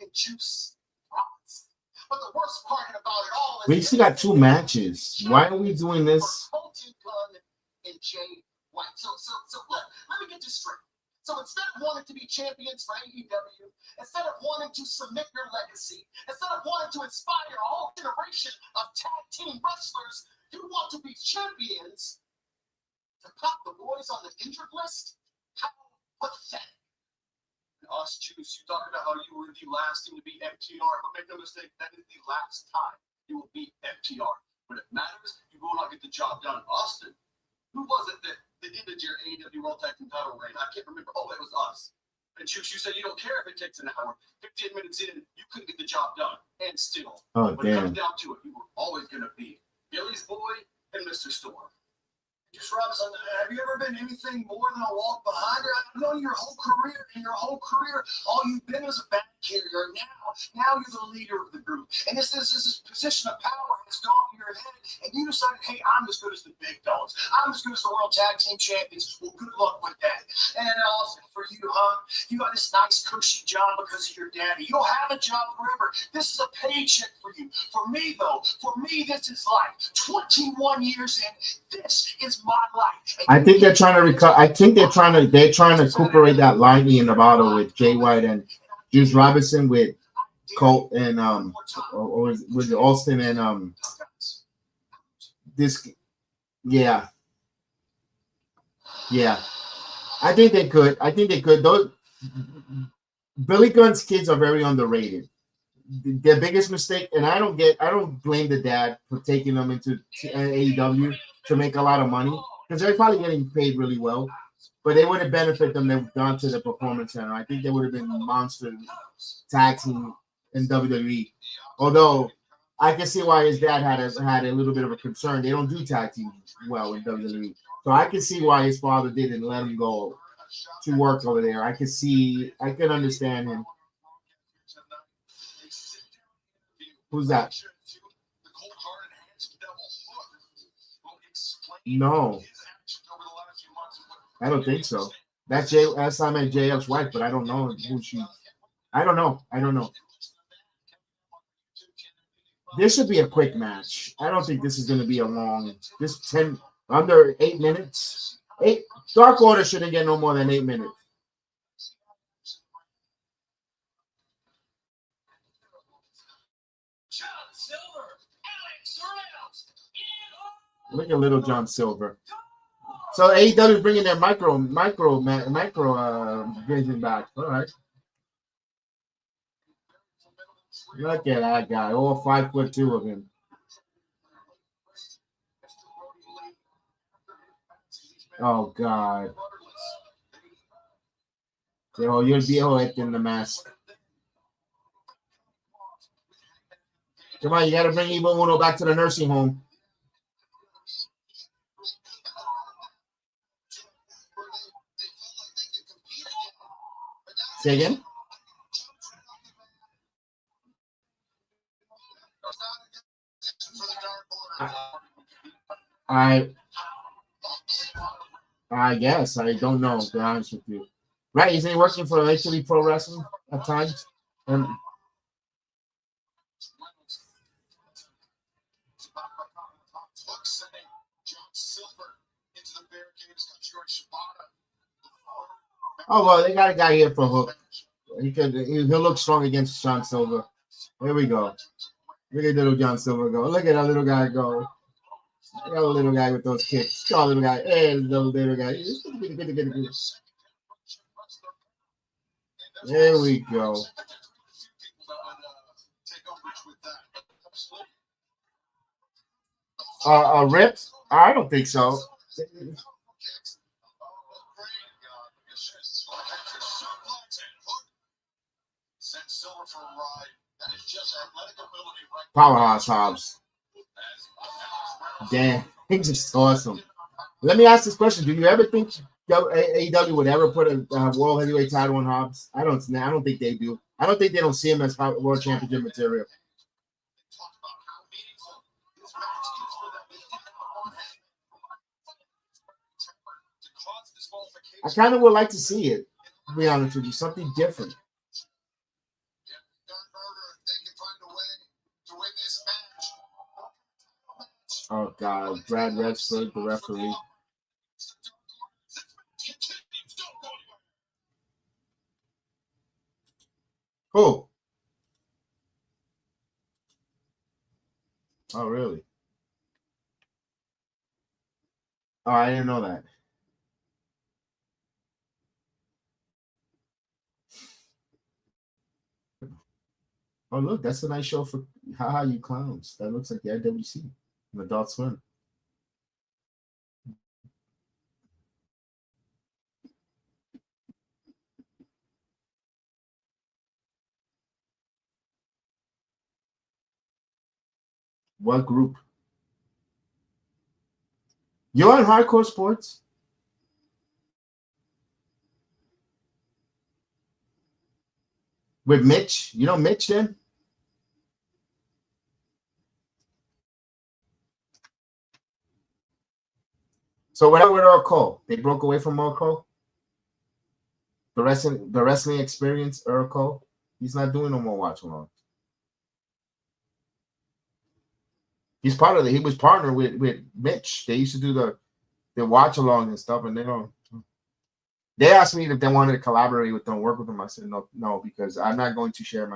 Speaker 3: and Juice Robinson. But the worst part about it all is
Speaker 2: we still got 2 matches. Why are we doing this?
Speaker 3: Austin Gunn and Jay White. So look, let me get this straight. So instead of wanting to be champions for AEW, instead of wanting to cement your legacy, instead of wanting to inspire a whole generation of tag team wrestlers, you want to be champions to pop the boys on the injured list? How pathetic. Us Juice, you talking about how you were the last team to beat FTR, but make no mistake, that is the last time you will beat FTR. When it matters, you will not get the job done. Austin, who was it that ended your AEW World Tag Team title reign? I can't remember. Oh, it was us. And Juice, you said you don't care if it takes an hour. 15 minutes in, you couldn't get the job done. And still,
Speaker 2: when
Speaker 3: it comes down to it, you were always going to be Billy's boy and Mr. Storm. Juice Robinson, have you ever been anything more than a walk behind her? I've known your whole career. In your whole career, all you've been is a bad carrier. Now you're the leader of the group. And this position of power has gone to your head. And you decided, hey, I'm as good as the big dogs. I'm as good as the World Tag Team Champions. Well, good luck with that. And also for you, huh? You got this nice cushy job because of your daddy. You don't have a job forever. This is a paycheck for you. For me, though, this is life. 21 years in, this is my life.
Speaker 2: I think they're trying to recover. I think they're trying to recuperate that Lightning in the bottle with Jay White and Juice Robinson with Colt and or was it Austin and this yeah. I think they could. Those Billy Gunn's kids are very underrated. Their biggest mistake, and I don't blame the dad for taking them into AEW to make a lot of money because they're probably getting paid really well, but they would have benefited them. They've gone to the Performance Center. I think they would have been monster tag team in WWE. Although I can see why his dad had a little bit of a concern. They don't do tag team well in WWE, so I can see why his father didn't let him go to work over there. I can understand him. Who's that? No, I don't think so. That's I met JF's wife, but I don't know who she. I don't know. This should be a quick match. I don't think this is going to be a long. This under 8 minutes. Dark Order shouldn't get no more than 8 minutes. Look at little John Silver. So AEW is bringing their micro vision back. All right. Look at that guy. All 5'2" of him. Oh God. Oh, you'll be in the mask. Come on, you got to bring Evil Uno back to the nursing home. Say again? I guess. I don't know, to be honest with you. Right, isn't he working for actually Pro Wrestling at times? Oh, well, they got a guy here for Hook. He'll look strong against John Silver. Here we go. Look at little John Silver go. Look at that little guy go. I got a little guy with those kicks. Come on, little guy. Hey, little guy. There we go. Rip? I don't think so. Powerhouse Hobbs. Damn, he's just awesome. Let me ask this question: do you ever think AEW would ever put a world heavyweight title on Hobbs? I don't think they do. I don't think they don't see him as world championship material. I kind of would like to see it, to be honest with you, something different. Oh, God. Brad Redford, the referee. Who? Oh, really? Oh, I didn't know that. Oh, look, that's a nice show for Haha You Clowns. That looks like the IWC, the Adult Swim. What group? You're on Hardcore Sports? With Mitch? You know Mitch then? So what with Earl Cole? They broke away from Earl Cole? The wrestling experience, Earl Cole? He's not doing no more watch along. He's part of it. He was partnered with Mitch. They used to do the watch along and stuff, and they don't. They asked me if they wanted to collaborate with them, work with them. I said no, because I'm not going to share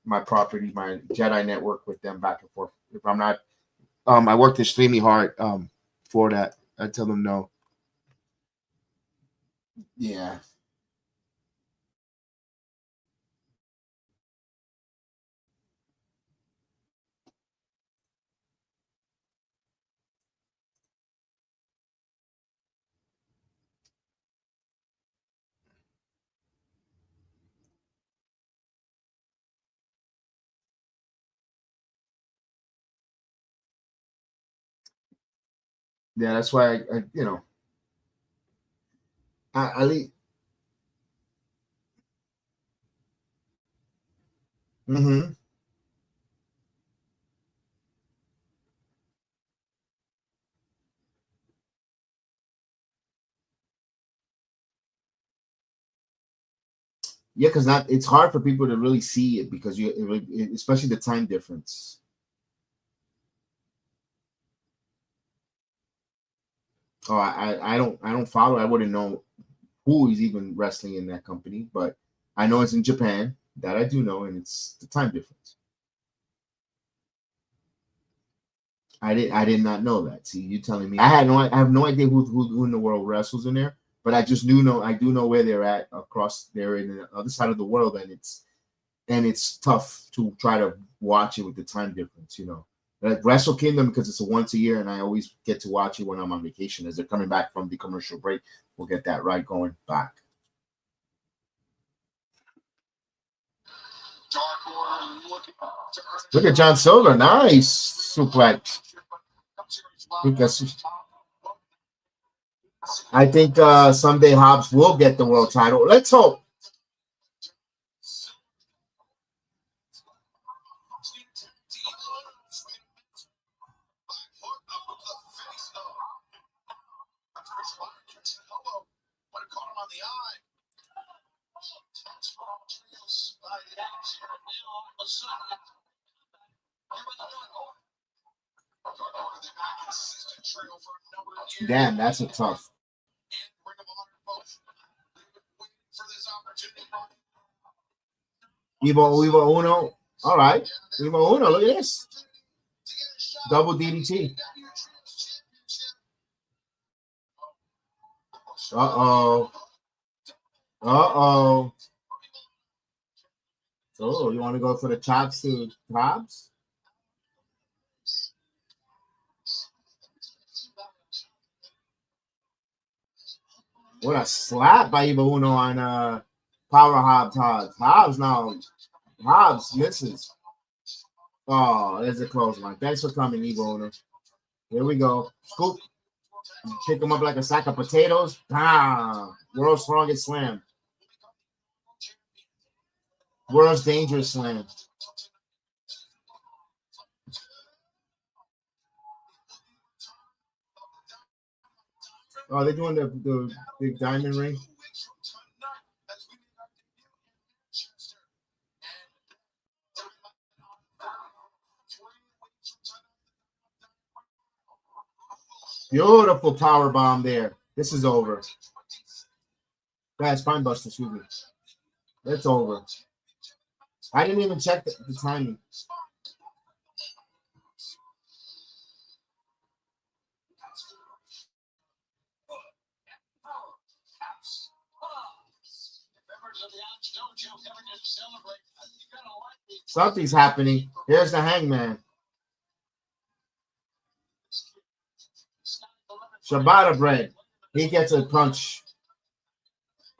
Speaker 2: my property, my Jedi network with them back and forth. If I'm not, I worked extremely hard for that. I tell them no. Yeah. Yeah, that's why I you know, I leave. Mm-hmm. Yeah, because it's hard for people to really see it because especially the time difference. Oh, I don't follow. I wouldn't know who is even wrestling in that company, but I know it's in Japan. That I do know, and it's the time difference. I did not know that. See, you telling me I have no idea who in the world wrestles in there, but I just do know where they're at across there in the other side of the world, and it's tough to try to watch it with the time difference, you know. Like Wrestle Kingdom, because it's a once a year, and I always get to watch it when I'm on vacation. As they're coming back from the commercial break, we'll get that right going back. Look at John Silver, nice suplex. Because I think someday Hobbs will get the world title. Let's hope. Damn, that's a tough. Evo Uno. All right. Evo Uno, look at this. Double DDT. Uh-oh. Uh-oh. Oh, you want to go for the chops to Hobbs? What a slap by Evil Uno on Power Hobbs. Hobbs now. Hobbs misses. Oh, there's a close one. Thanks for coming, Evil Uno. Here we go. Scoop. Pick him up like a sack of potatoes. Ah, world's strongest slam. World's dangerous slam. Oh, they're doing the big diamond ring. Beautiful power bomb there. This is over. That's spine buster, excuse me. It's over. I didn't even check the timing. Something's happening. Here's the Hangman. Ciabatta bread. He gets a punch.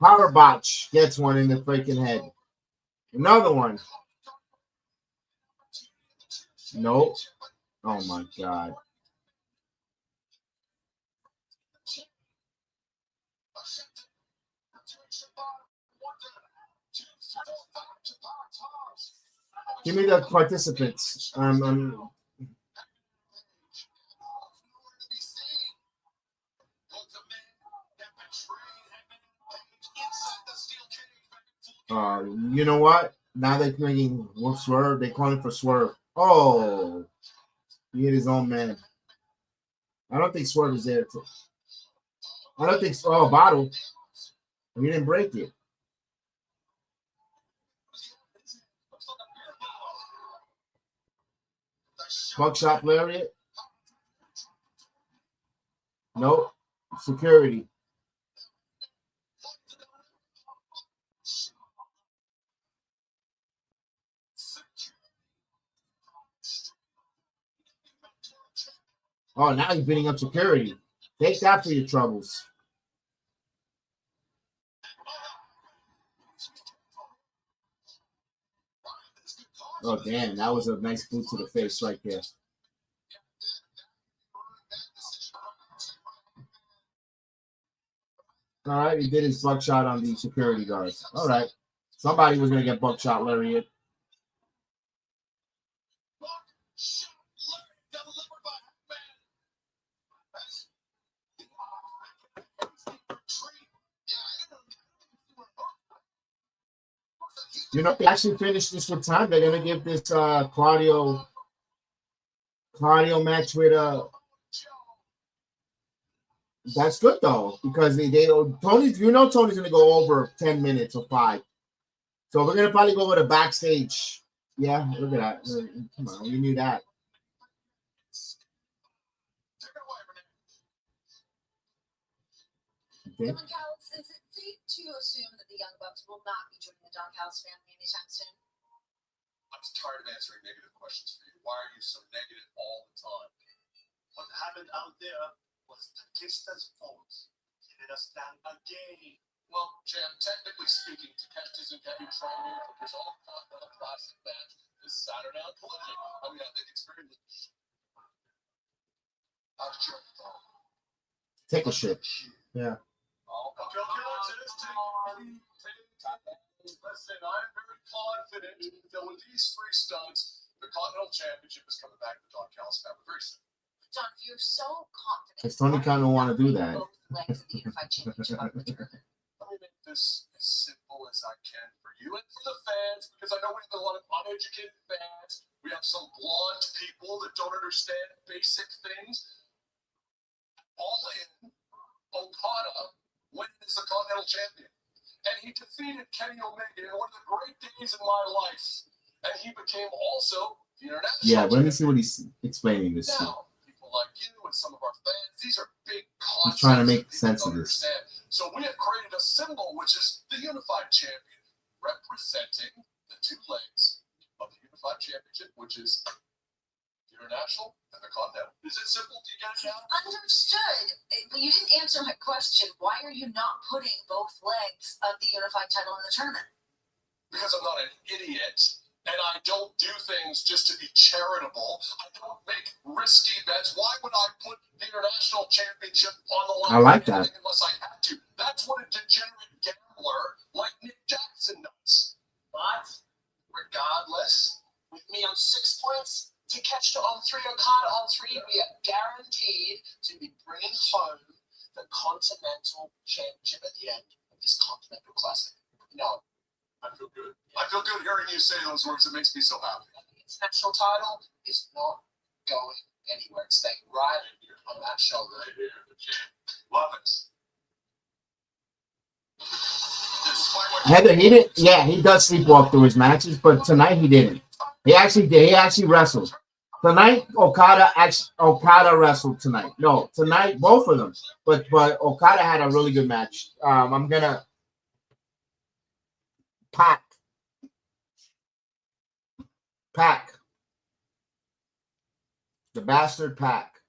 Speaker 2: Power botch gets one in the freaking head. Another one. Nope. Oh my God. Give me the participants. You know what? Now they're thinking Swerve. They're calling for Swerve. Oh, he hit his own man. I don't think Swerve is there. I don't think so. Oh, bottle. He didn't break it. Buckshot lariat. Nope. Security. Oh, now he's beating up security. Take that for your troubles. Oh, damn. That was a nice boot to the face right there. All right, he did his buckshot on the security guards. All right. Somebody was going to get buckshot lariat. You know, if they actually finish this with time, they're going to give this Claudio match with that's good though, because Tony's, you know, Tony's going to go over 10 minutes or 5. So we're going to probably go with a backstage. Yeah, look at that. Come on, we knew that. Okay.
Speaker 4: Is it safe to assume that the Young Bucks will not be joining the Don Callis family anytime soon?
Speaker 3: I'm tired of answering negative questions for you. Why are you so negative all the time? What happened out there was Takista's fault. He did us down again. Well, Jam, technically speaking, Takeshi isn't having training for his All-Continental Classic match this Saturday on Collision. I mean, I think it's very legit. How's your phone?
Speaker 2: Take a shit. Yeah.
Speaker 3: Listen, I'm very confident that with these 3 stunts, the Continental Championship is coming back to Don Callis family very soon.
Speaker 4: John, if you're so confident,
Speaker 2: because Tony kind of want to do that.
Speaker 4: both legs of the Unified Championship on return.
Speaker 3: Let me make this as simple as I can for you and for the fans, because I know we have a lot of uneducated fans. We have some blonde people that don't understand basic things. All in, Okada went as the Continental Champion. And he defeated Kenny Omega in one of the great days in my life. And he became also the international
Speaker 2: champion. Let me see what he's explaining this to.
Speaker 3: Now, people like you and some of our fans, these are big concepts.
Speaker 2: He's trying to make sense of this.
Speaker 3: So we have created a symbol, which is the unified champion, representing the two legs of the unified championship, which is the international and the continental. Is it simple? Do you get it now?
Speaker 4: Understood. But you didn't answer my question. Why are you not putting both legs of the unified title in the tournament?
Speaker 3: Because I'm not an idiot. And I don't do things just to be charitable. I don't make risky bets. Why would I put the international championship on the line?
Speaker 2: I like that.
Speaker 3: Unless I had to. That's what a degenerate gambler like Nick Jackson does. But regardless, with me on 6 points, Takeshita on 3, Okada on 3, we are guaranteed to be bringing home the Continental Championship at the end of this Continental Classic. No. I feel good. I feel good hearing you say those words. It makes me so happy. The international title is not going anywhere. It's staying right here on that shoulder. Right here. Love it.
Speaker 2: Heather, he didn't. Yeah, he does sleepwalk through his matches, but tonight he didn't. He actually did. He actually wrestled tonight. Okada wrestled tonight. No, tonight both of them. But Okada had a really good match. I'm gonna. Pack. The bastard Pack.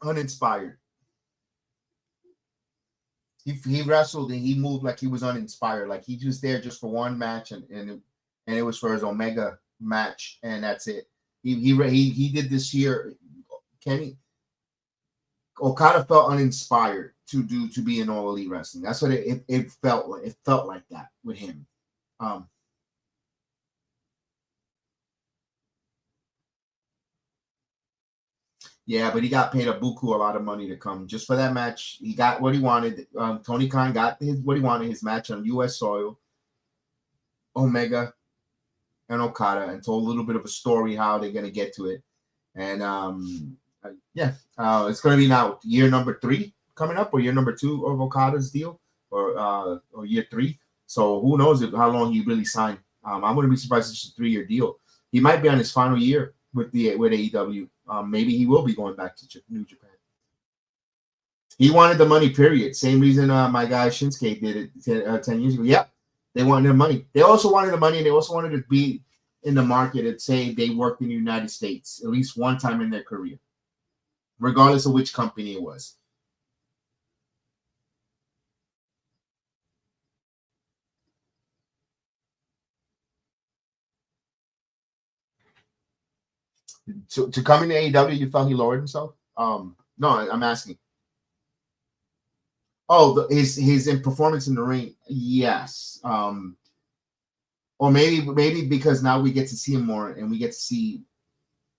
Speaker 2: Uninspired. He wrestled and he moved like he was uninspired. Like he was there just for one match and it was for his Omega match and that's it. He did this year. Okada felt uninspired to be in All Elite Wrestling. That's what it felt like. It felt like that with him. Yeah, but he got paid a lot of money to come just for that match. He got what he wanted. Tony Khan got what he wanted, his match on U.S. soil. Omega and Okada, and told a little bit of a story how they're gonna get to it. And it's gonna be now year number 3 coming up, or year number 2 of Okada's deal, or year 3. So who knows how long he really signed? I'm gonna be surprised if it's a 3-year deal. He might be on his final year with AEW. Maybe he will be going back to New Japan. He wanted the money, period. Same reason my guy Shinsuke did it 10 years ago. Yep, they wanted the money. They also wanted the money, and they also wanted to be in the market and say they worked in the United States at least one time in their career, regardless of which company it was. To come into AEW, you felt he lowered himself? No, I'm asking. Oh, his performance in the ring, yes. Or maybe because now we get to see him more, and we get to see,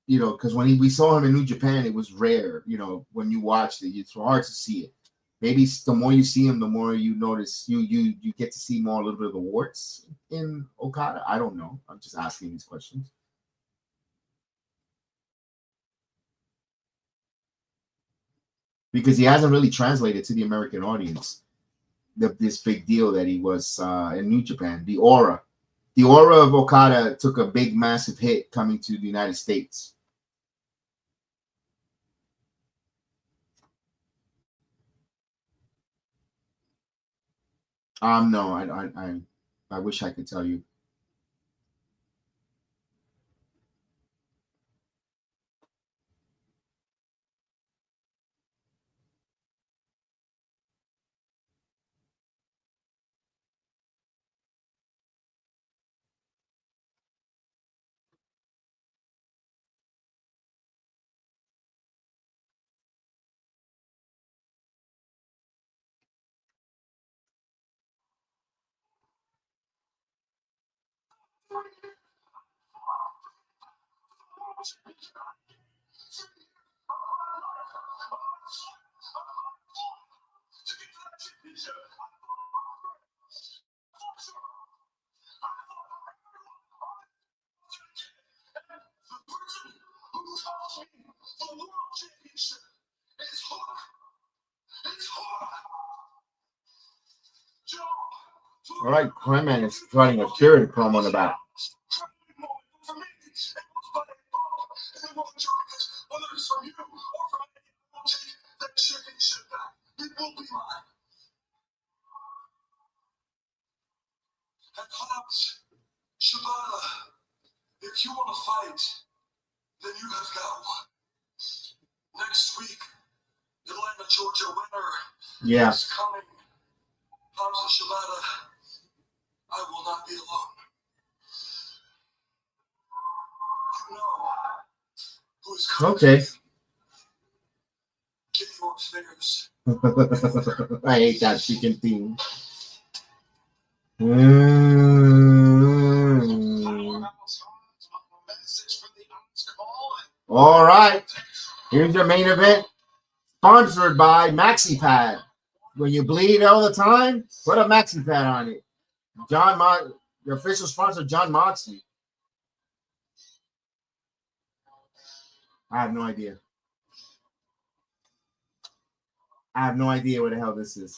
Speaker 2: because when we saw him in New Japan, it was rare. When you watched it, it's hard to see it. Maybe the more you see him, the more you notice you get to see more a little bit of the warts in Okada. I don't know. I'm just asking these questions. Because he hasn't really translated to the American audience this big deal that he was in New Japan. The aura of Okada took a big, massive hit coming to the United States. No, I wish I could tell you. All right, Clement is running a spirit promo in the back.
Speaker 3: Shibata, if you want to fight, then you have got one. Next week, Atlanta, Georgia winner is coming. Hamza Shibata, I will not be alone. You know who is coming.
Speaker 2: Okay.
Speaker 3: Give your fingers.
Speaker 2: I hate that chicken theme. All right. Here's your main event. Sponsored by MaxiPad. When you bleed all the time, put a MaxiPad on it. Your official sponsor, John Moxley. I have no idea. I have no idea what the hell this is.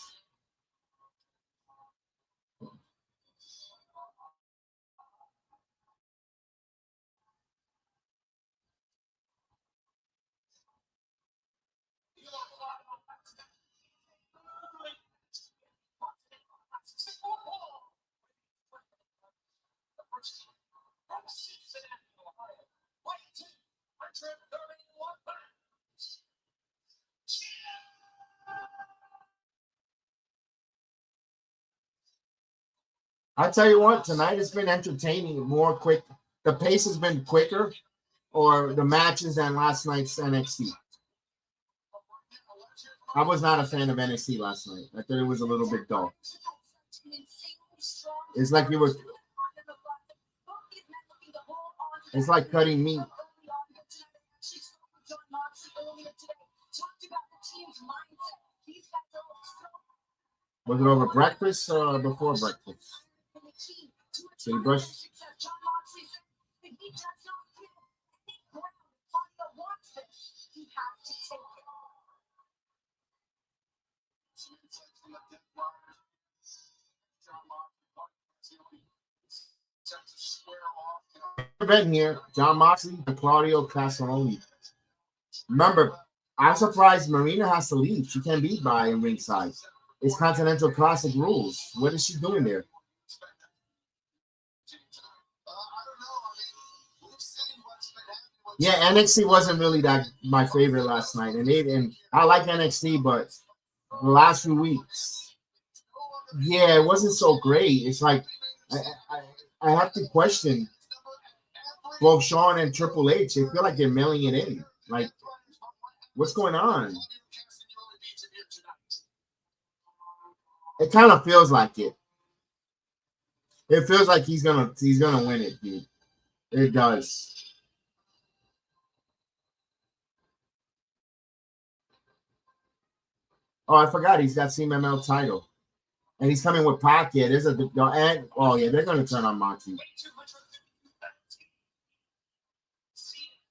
Speaker 2: I tell you what, tonight has been entertaining, more quick. The pace has been quicker, or the matches than last night's NXT. I was not a fan of NXT last night. I thought it was a little bit dull. It's like you were. It's like cutting meat. Was it over breakfast or before breakfast? So you brush. Event here, John Moxley and Claudio Castagnoli. Remember, I'm surprised Marina has to leave. She can't be by in ringside. It's Continental Classic rules. What is she doing there? Yeah, NXT wasn't really that my favorite last night, and I like NXT, but the last few weeks, yeah, it wasn't so great. It's like I have to question both Shawn and Triple H. They feel like they're mailing it in. Like, what's going on? It kind of feels like it. It feels like he's gonna win it, dude. It does. Oh, I forgot he's got CMLL title, and he's coming with Pac. Yeah, there's oh yeah, they're gonna turn on Moxley.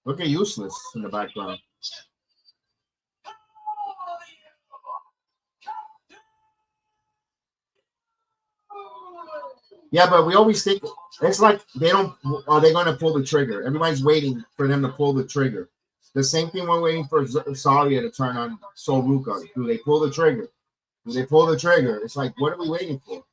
Speaker 2: Look at Useless in the background. Yeah, but we always think it's like they don't. Are they going to pull the trigger? Everybody's waiting for them to pull the trigger. The same thing we're waiting for Saria to turn on Sol Ruka. Do they pull the trigger? Do they pull the trigger? It's like, what are we waiting for?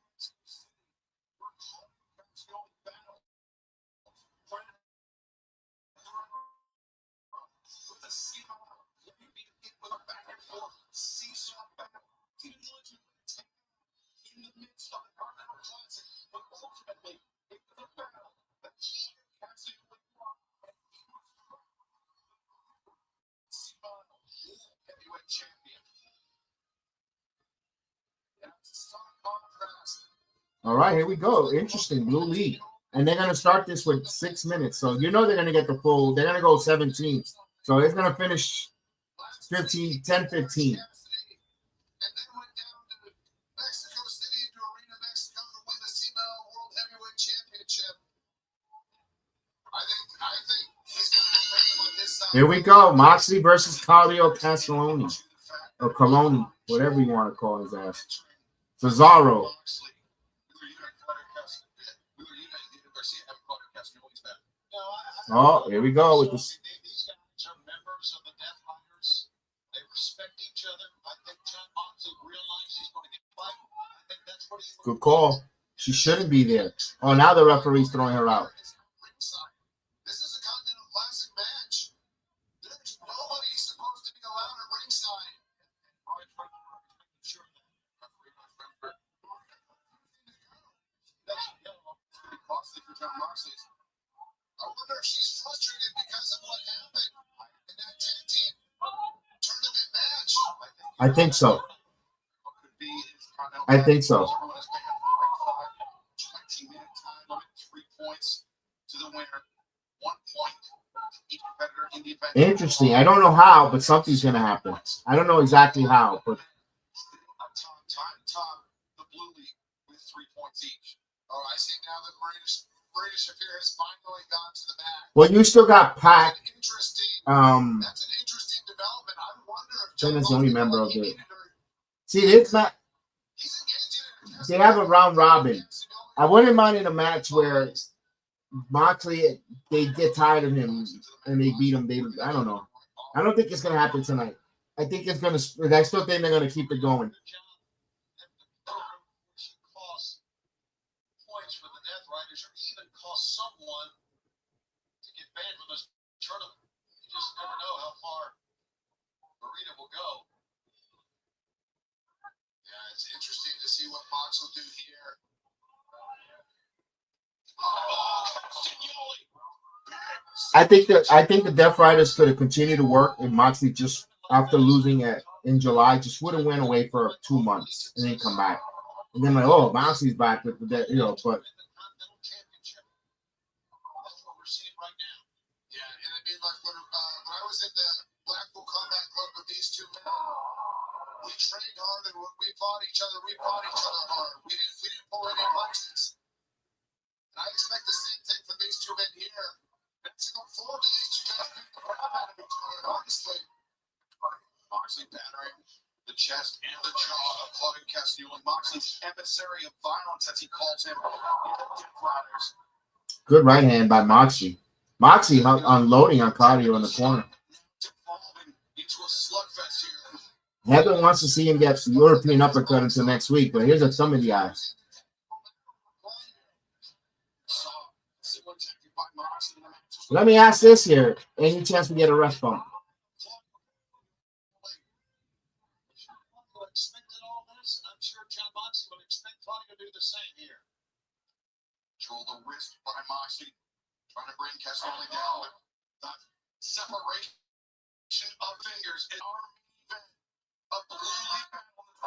Speaker 2: All right, here we go. Interesting. Blue League. And they're going to start this with 6 minutes. So you know they're going to get the full. They're going to go 17. So it's going to finish 10-15. Here we go. Moxley versus Claudio Castagnoli. Or Coloni, whatever you want to call his ass. Cesaro. Oh, here we go with this.
Speaker 3: These guys are members of the Death Riders. They respect each other. I think John Moxley realizes he's going to get fight. I think that's what he's
Speaker 2: Good call. She shouldn't be there. Oh, now the referee's throwing her out.
Speaker 3: This is a Continental Classic match. There's nobody supposed to be allowed at ringside. Costly for John Moxley. I wonder if she's frustrated because of what happened in that tag team tournament match.
Speaker 2: I think so. I think so.
Speaker 3: 20-minute time limit, 3 points to the winner, 1 point to each competitor in the event.
Speaker 2: Interesting. I don't know how, but something's going to happen. I don't know exactly how, but
Speaker 3: Top, the Blue League with 3 points each. Oh, I see now the British affair has finally gone to the back.
Speaker 2: well, you still got Pac.
Speaker 3: Interesting.
Speaker 2: That's
Speaker 3: an interesting development. I wonder if
Speaker 2: John is the only member of
Speaker 3: the.
Speaker 2: See, it's not. They have a round robin. I wouldn't mind in a match where Moxley, they get tired of him and they beat him. I don't know. I don't think it's going to happen tonight. I think it's going to. I still think they're going to keep it going.
Speaker 3: Points for the Death Riders, or even cost someone to get banned from this tournament. You just never know how far Marita will go. Yeah, it's interesting to see what Mox will do here.
Speaker 2: I think the Death Riders could have continued to work, and Moxley just after losing in July just would have went away for 2 months and then come back. And then like, oh, Moxley's back with that, but
Speaker 3: That's what we're seeing right now. Yeah, and I mean, like when I was in the Blackpool Combat Club with these two men, we trained hard and when we fought each other hard. We didn't pull any punches. And I expect the same thing from these two men here. That's look forward to these two guys beating the crap out of each other, honestly. Moxley battering the chest and the jaw of ℜ𝔞𝔦𝔫, Moxley's emissary of violence, as he calls him, in the Death Riders.
Speaker 2: good right hand by Moxley. Moxley unloading on cardio in the corner.
Speaker 3: Into a slugfest here.
Speaker 2: Heather wants to see him get the European uppercut until next week, but here's a thumb in the eye. Let me ask this here. Any chance we get a ref bump?
Speaker 3: Expected all this, and I'm sure John Moxley would expect Claudia to do the same here. Control the wrist by Moxley, trying to bring Castelli down with the separation of fingers and arm event of the Blue League battle in the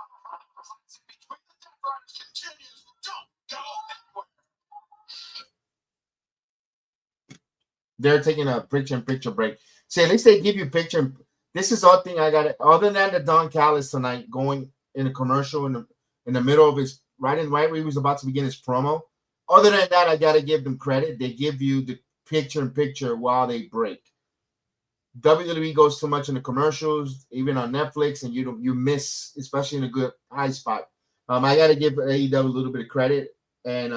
Speaker 3: 2025 between the Death Riders continues. Don't go anywhere.
Speaker 2: They're taking a picture-in-picture break. See, at least they give you picture. This is all thing I got it. Other than the Don Callis tonight going in a commercial in the middle of his right where he was about to begin his promo. Other than that, I gotta give them credit. They give you the picture-in-picture while they break. WWE goes too much in the commercials, even on Netflix, and you miss, especially in a good high spot. I gotta give AEW a little bit of credit and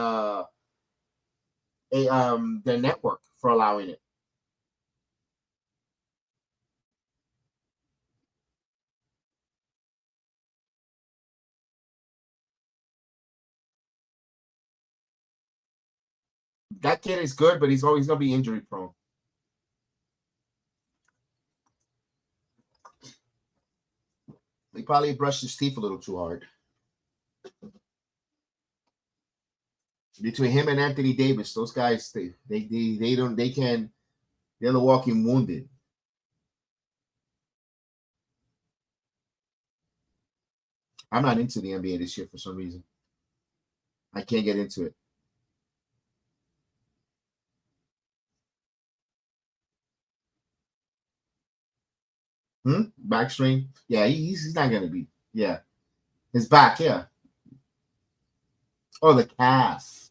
Speaker 2: their network for allowing it. That kid is good, but he's always going to be injury prone. He probably brushed his teeth a little too hard. Between him and Anthony Davis, those guys, they're the walking wounded. I'm not into the NBA this year for some reason. I can't get into it. Back strain? Yeah, he's not gonna be. Yeah, his back. Yeah. Oh, the calf.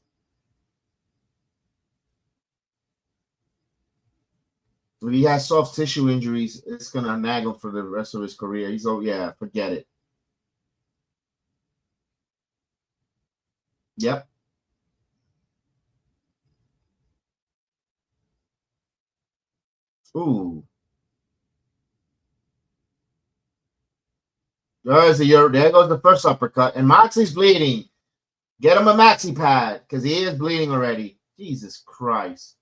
Speaker 2: If he has soft tissue injuries, it's gonna nag him for the rest of his career. Forget it. Yep. Ooh. There goes the first uppercut. And Moxley's bleeding. Get him a maxi pad because he is bleeding already. Jesus Christ.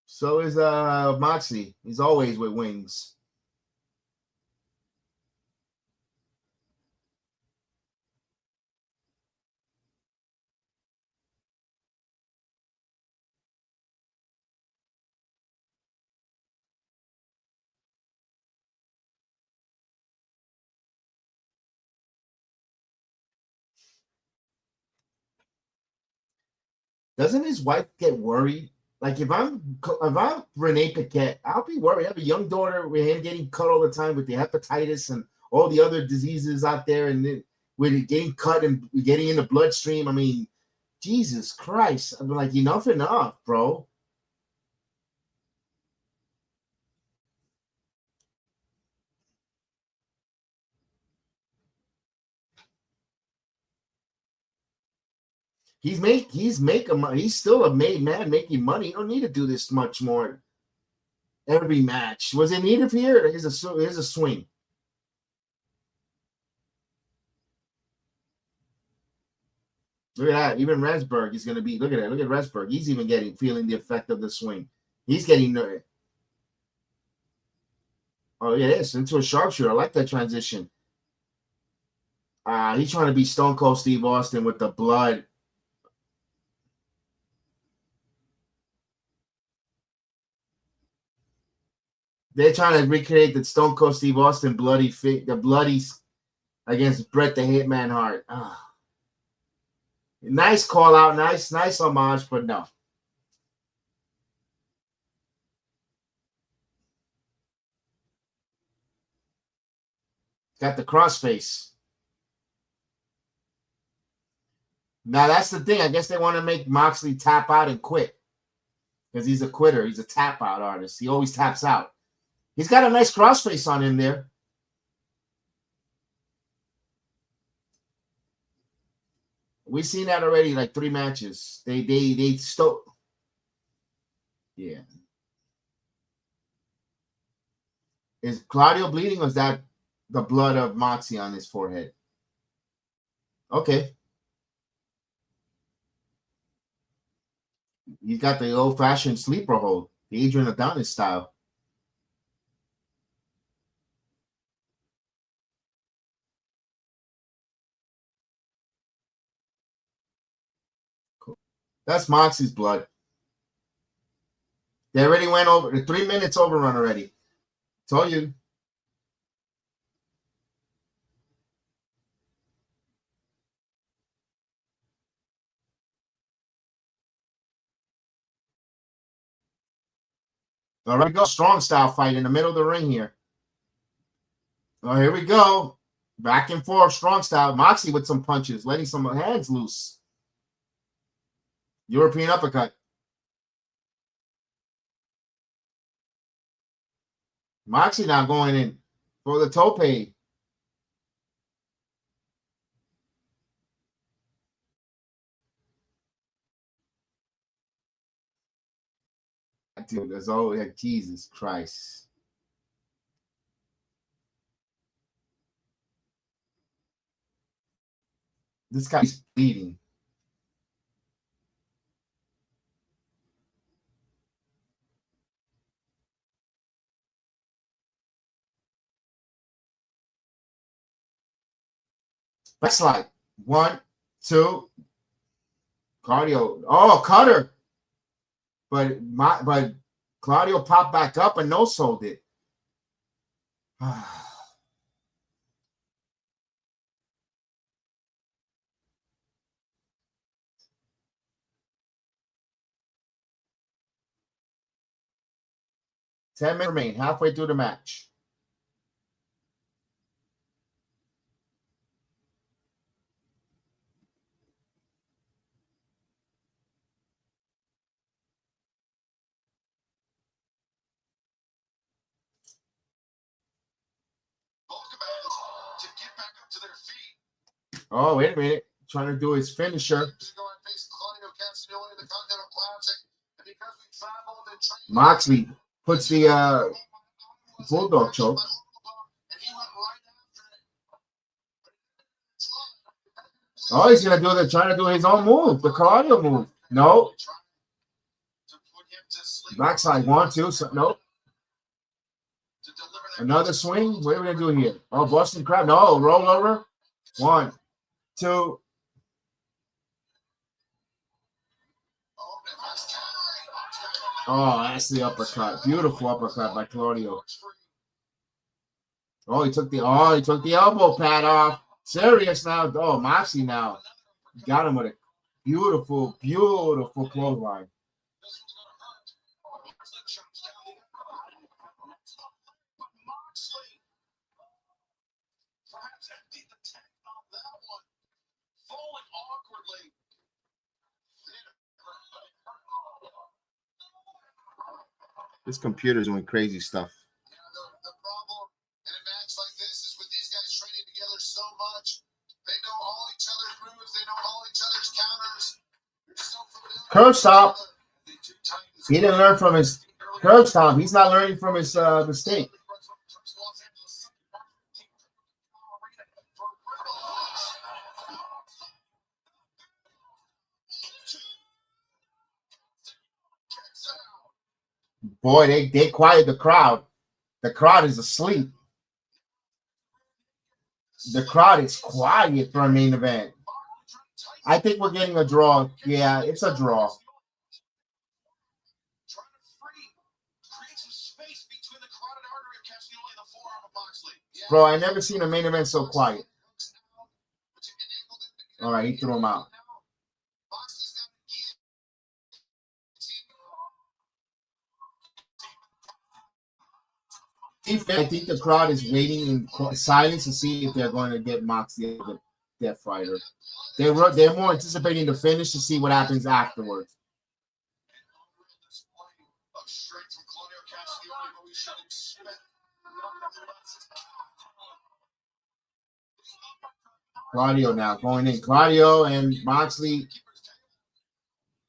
Speaker 2: So is Moxley. He's always with wings. Doesn't his wife get worried? Like if I'm Renee Paquette, I'll be worried. I have a young daughter with him getting cut all the time with the hepatitis and all the other diseases out there, and then with it getting cut and getting in the bloodstream. I mean, Jesus Christ! I'm like, enough, bro. He's still a made man making money. You don't need to do this much more every match. Was it needed here? Here's a swing. Look at that. Even Resberg is going to be. Look at that. Look at Resberg. He's even feeling the effect of the swing. He's getting. Oh yeah, it's into a sharpshooter. I like that transition. He's trying to be Stone Cold Steve Austin with the blood. They're trying to recreate the Stone Cold Steve Austin the bloody against Bret the Hitman Hart. Nice call out, nice homage, but no. Got the crossface. Now that's the thing. I guess they want to make Moxley tap out and quit because he's a quitter. He's a tap out artist. He always taps out. He's got a nice crossface on him there. We've seen that already, like 3 matches. They stole. Yeah. Is Claudio bleeding, or is that the blood of Moxie on his forehead? Okay. He's got the old-fashioned sleeper hold, the Adrian Adonis style. Cool. That's Moxie's blood. They already went over the 3 minutes overrun already. Told you. All right, go. Strong style fight in the middle of the ring here. Oh, here we go. Back and forth, strong style. Moxie with some punches, letting some hands loose. European uppercut. Moxie now going in for the tope. Dude, there's always like, Jesus Christ. This guy's bleeding. Backslide. 1, 2. Claudio. Oh, cutter. But Claudio popped back up and no-sold it. 10 minutes remain, halfway through the match.
Speaker 3: Both combatants to give back up to their feet.
Speaker 2: Oh, wait a minute. Trying to do his finisher. Moxley puts the bulldog choke. Oh, he's gonna do trying to do his own move, the cardio move. No. Backside 1, 2, so, nope. Another swing. What are we gonna do here? Oh, Boston Crab. No, roll over. 1, 2. Oh, that's the uppercut. Beautiful uppercut by Claudio. Oh, he took the elbow pad off. Serious now. Oh, Moxley now. Got him with a beautiful, beautiful clothesline. This computer's doing crazy stuff.
Speaker 3: The problem in a match like this is with these guys training together so much, they know all each other's moves, they know all each other's counters.
Speaker 2: Curve stop. He didn't learn from his curve stop. He's not learning from his mistake. Boy, they quiet the crowd. The crowd is asleep. The crowd is quiet for a main event. I think we're getting a draw. Yeah, it's a draw. Bro, I never seen a main event so quiet. All right, he threw him out. I think the crowd is waiting in silence to see if they're going to get Moxley the Death Rider. They're more anticipating the finish to see what happens afterwards. Claudio now going in. Claudio and Moxley.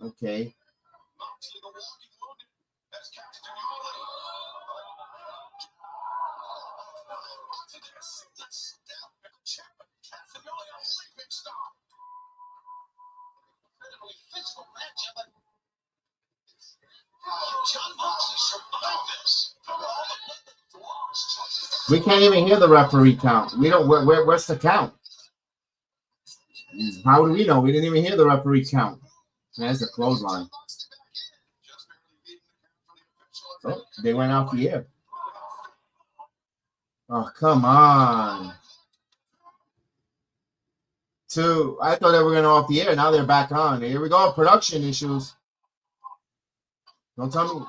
Speaker 2: Okay. We can't even hear the referee count. We don't. Where's the count? How do we know? We didn't even hear the referee count. That's a clothesline. Oh, they went off the air. Oh, come on. I thought they were going off the air. Now they're back on. Here we go. Production issues. Don't tell me.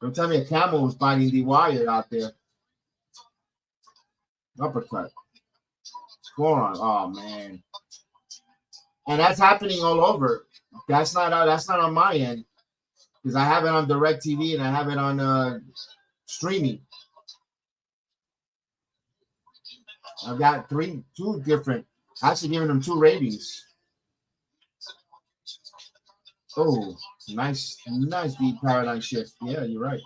Speaker 2: Don't tell me a camel was biting the wire out there. Uppercut. Forearm. Oh man. And that's happening all over. That's not on my end. Because I have it on DirecTV and I have it on streaming. I've got two different. Actually giving them 2 ratings. Oh, nice deep paradigm shift. Yeah, you're right.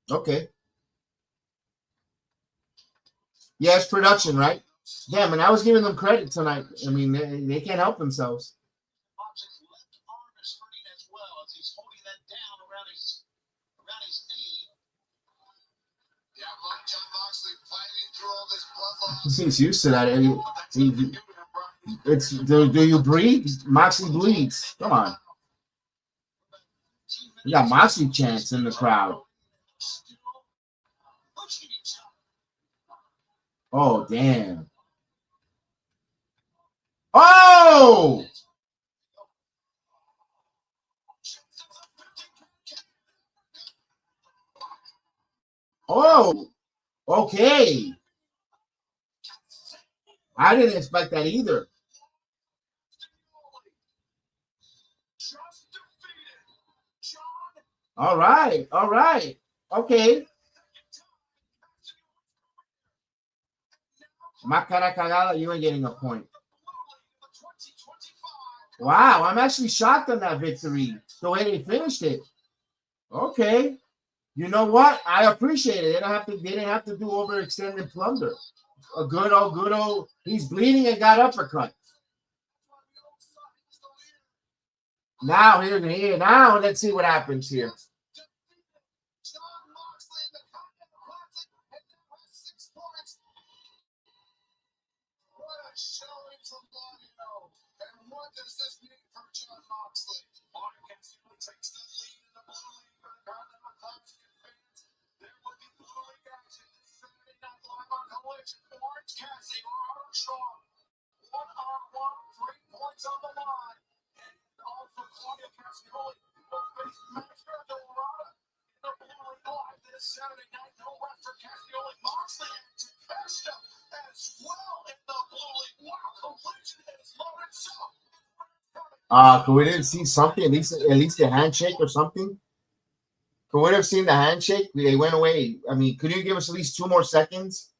Speaker 2: Okay. Yeah, it's production, right? Damn, and I was giving them credit tonight. I mean, they can't help themselves. He's used to that. Do you breathe? Moxley bleeds. Come on. You got Moxley chants in the crowd. Oh, damn. Oh! Oh, okay. I didn't expect that either. All right. All right. Okay. Macara cagada, you ain't getting a point. Wow, I'm actually shocked on that victory. The way they finished it. Okay. You know what? I appreciate it. They didn't have to do overextended plunder. A good old, he's bleeding and got uppercut. Now now let's see what happens here.
Speaker 3: What does this mean for Jon Moxley? Takes the lead in the Blue League for the Continental Classic fans. There will be Blue League action this Saturday night live on Collision. Orange Cassidy or Armstrong. 1-on-1, 3 points on the line. And also Claudia Cassioli will face Master Dorada in the Blue League live this Saturday night. No rest for Cassioli. Moxley and Tefesta as well in the Blue League. Wow, Collision is loaded so.
Speaker 2: Could we didn't see something, at least a handshake or something? Could we have seen the handshake? They went away. I mean, could you give us at least 2 more seconds?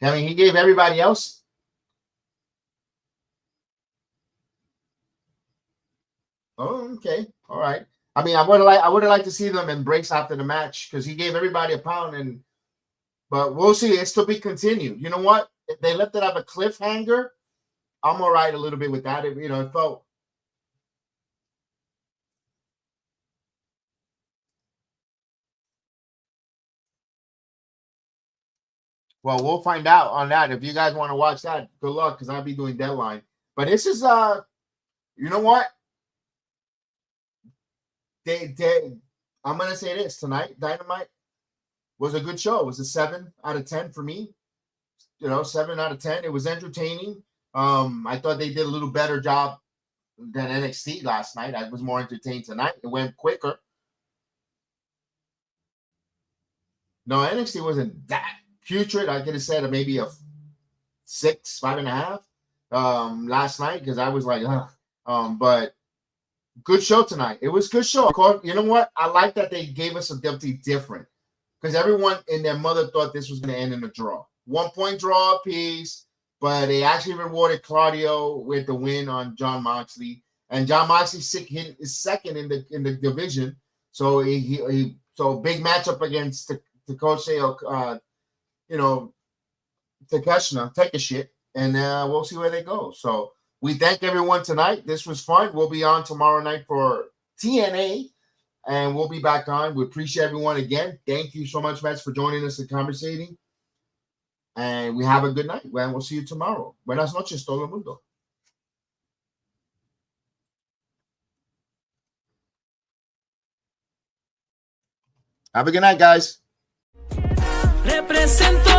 Speaker 2: I mean, he gave everybody else. Oh, okay. All right. I mean, I would have liked to see them embrace after the match because he gave everybody a pound, but we'll see. It's to be continued. You know what? If they left it up a cliffhanger, I'm all right a little bit with that. It felt. Well, we'll find out on that. If you guys want to watch that, good luck because I'll be doing Deadline. But this is you know what? I'm gonna say this tonight. Dynamite was a good show. It was a 7 out of 10 for me. 7 out of 10. It was entertaining. I thought they did a little better job than NXT last night. I was more entertained tonight. It went quicker. No, NXT wasn't that putrid. I could have said maybe a 6, 5.5 last night because I was like, but good show tonight. It was a good show. You know what? I like that they gave us something different because everyone and their mother thought this was going to end in a draw. 1-point draw piece, but they actually rewarded Claudio with the win on Jon Moxley, and Jon Moxley is second in the division. So so big matchup against ℜ𝔤𝔦𝔫, ℜ𝔤𝔦𝔫, take a shit, and we'll see where they go. So we thank everyone tonight. This was fun. We'll be on tomorrow night for TNA, and we'll be back on. We appreciate everyone again. Thank you so much, Matt, for joining us and conversating. And we have a good night. Well, we'll see you tomorrow. Buenas noches, todo el mundo. Have a good night, guys.
Speaker 1: Represento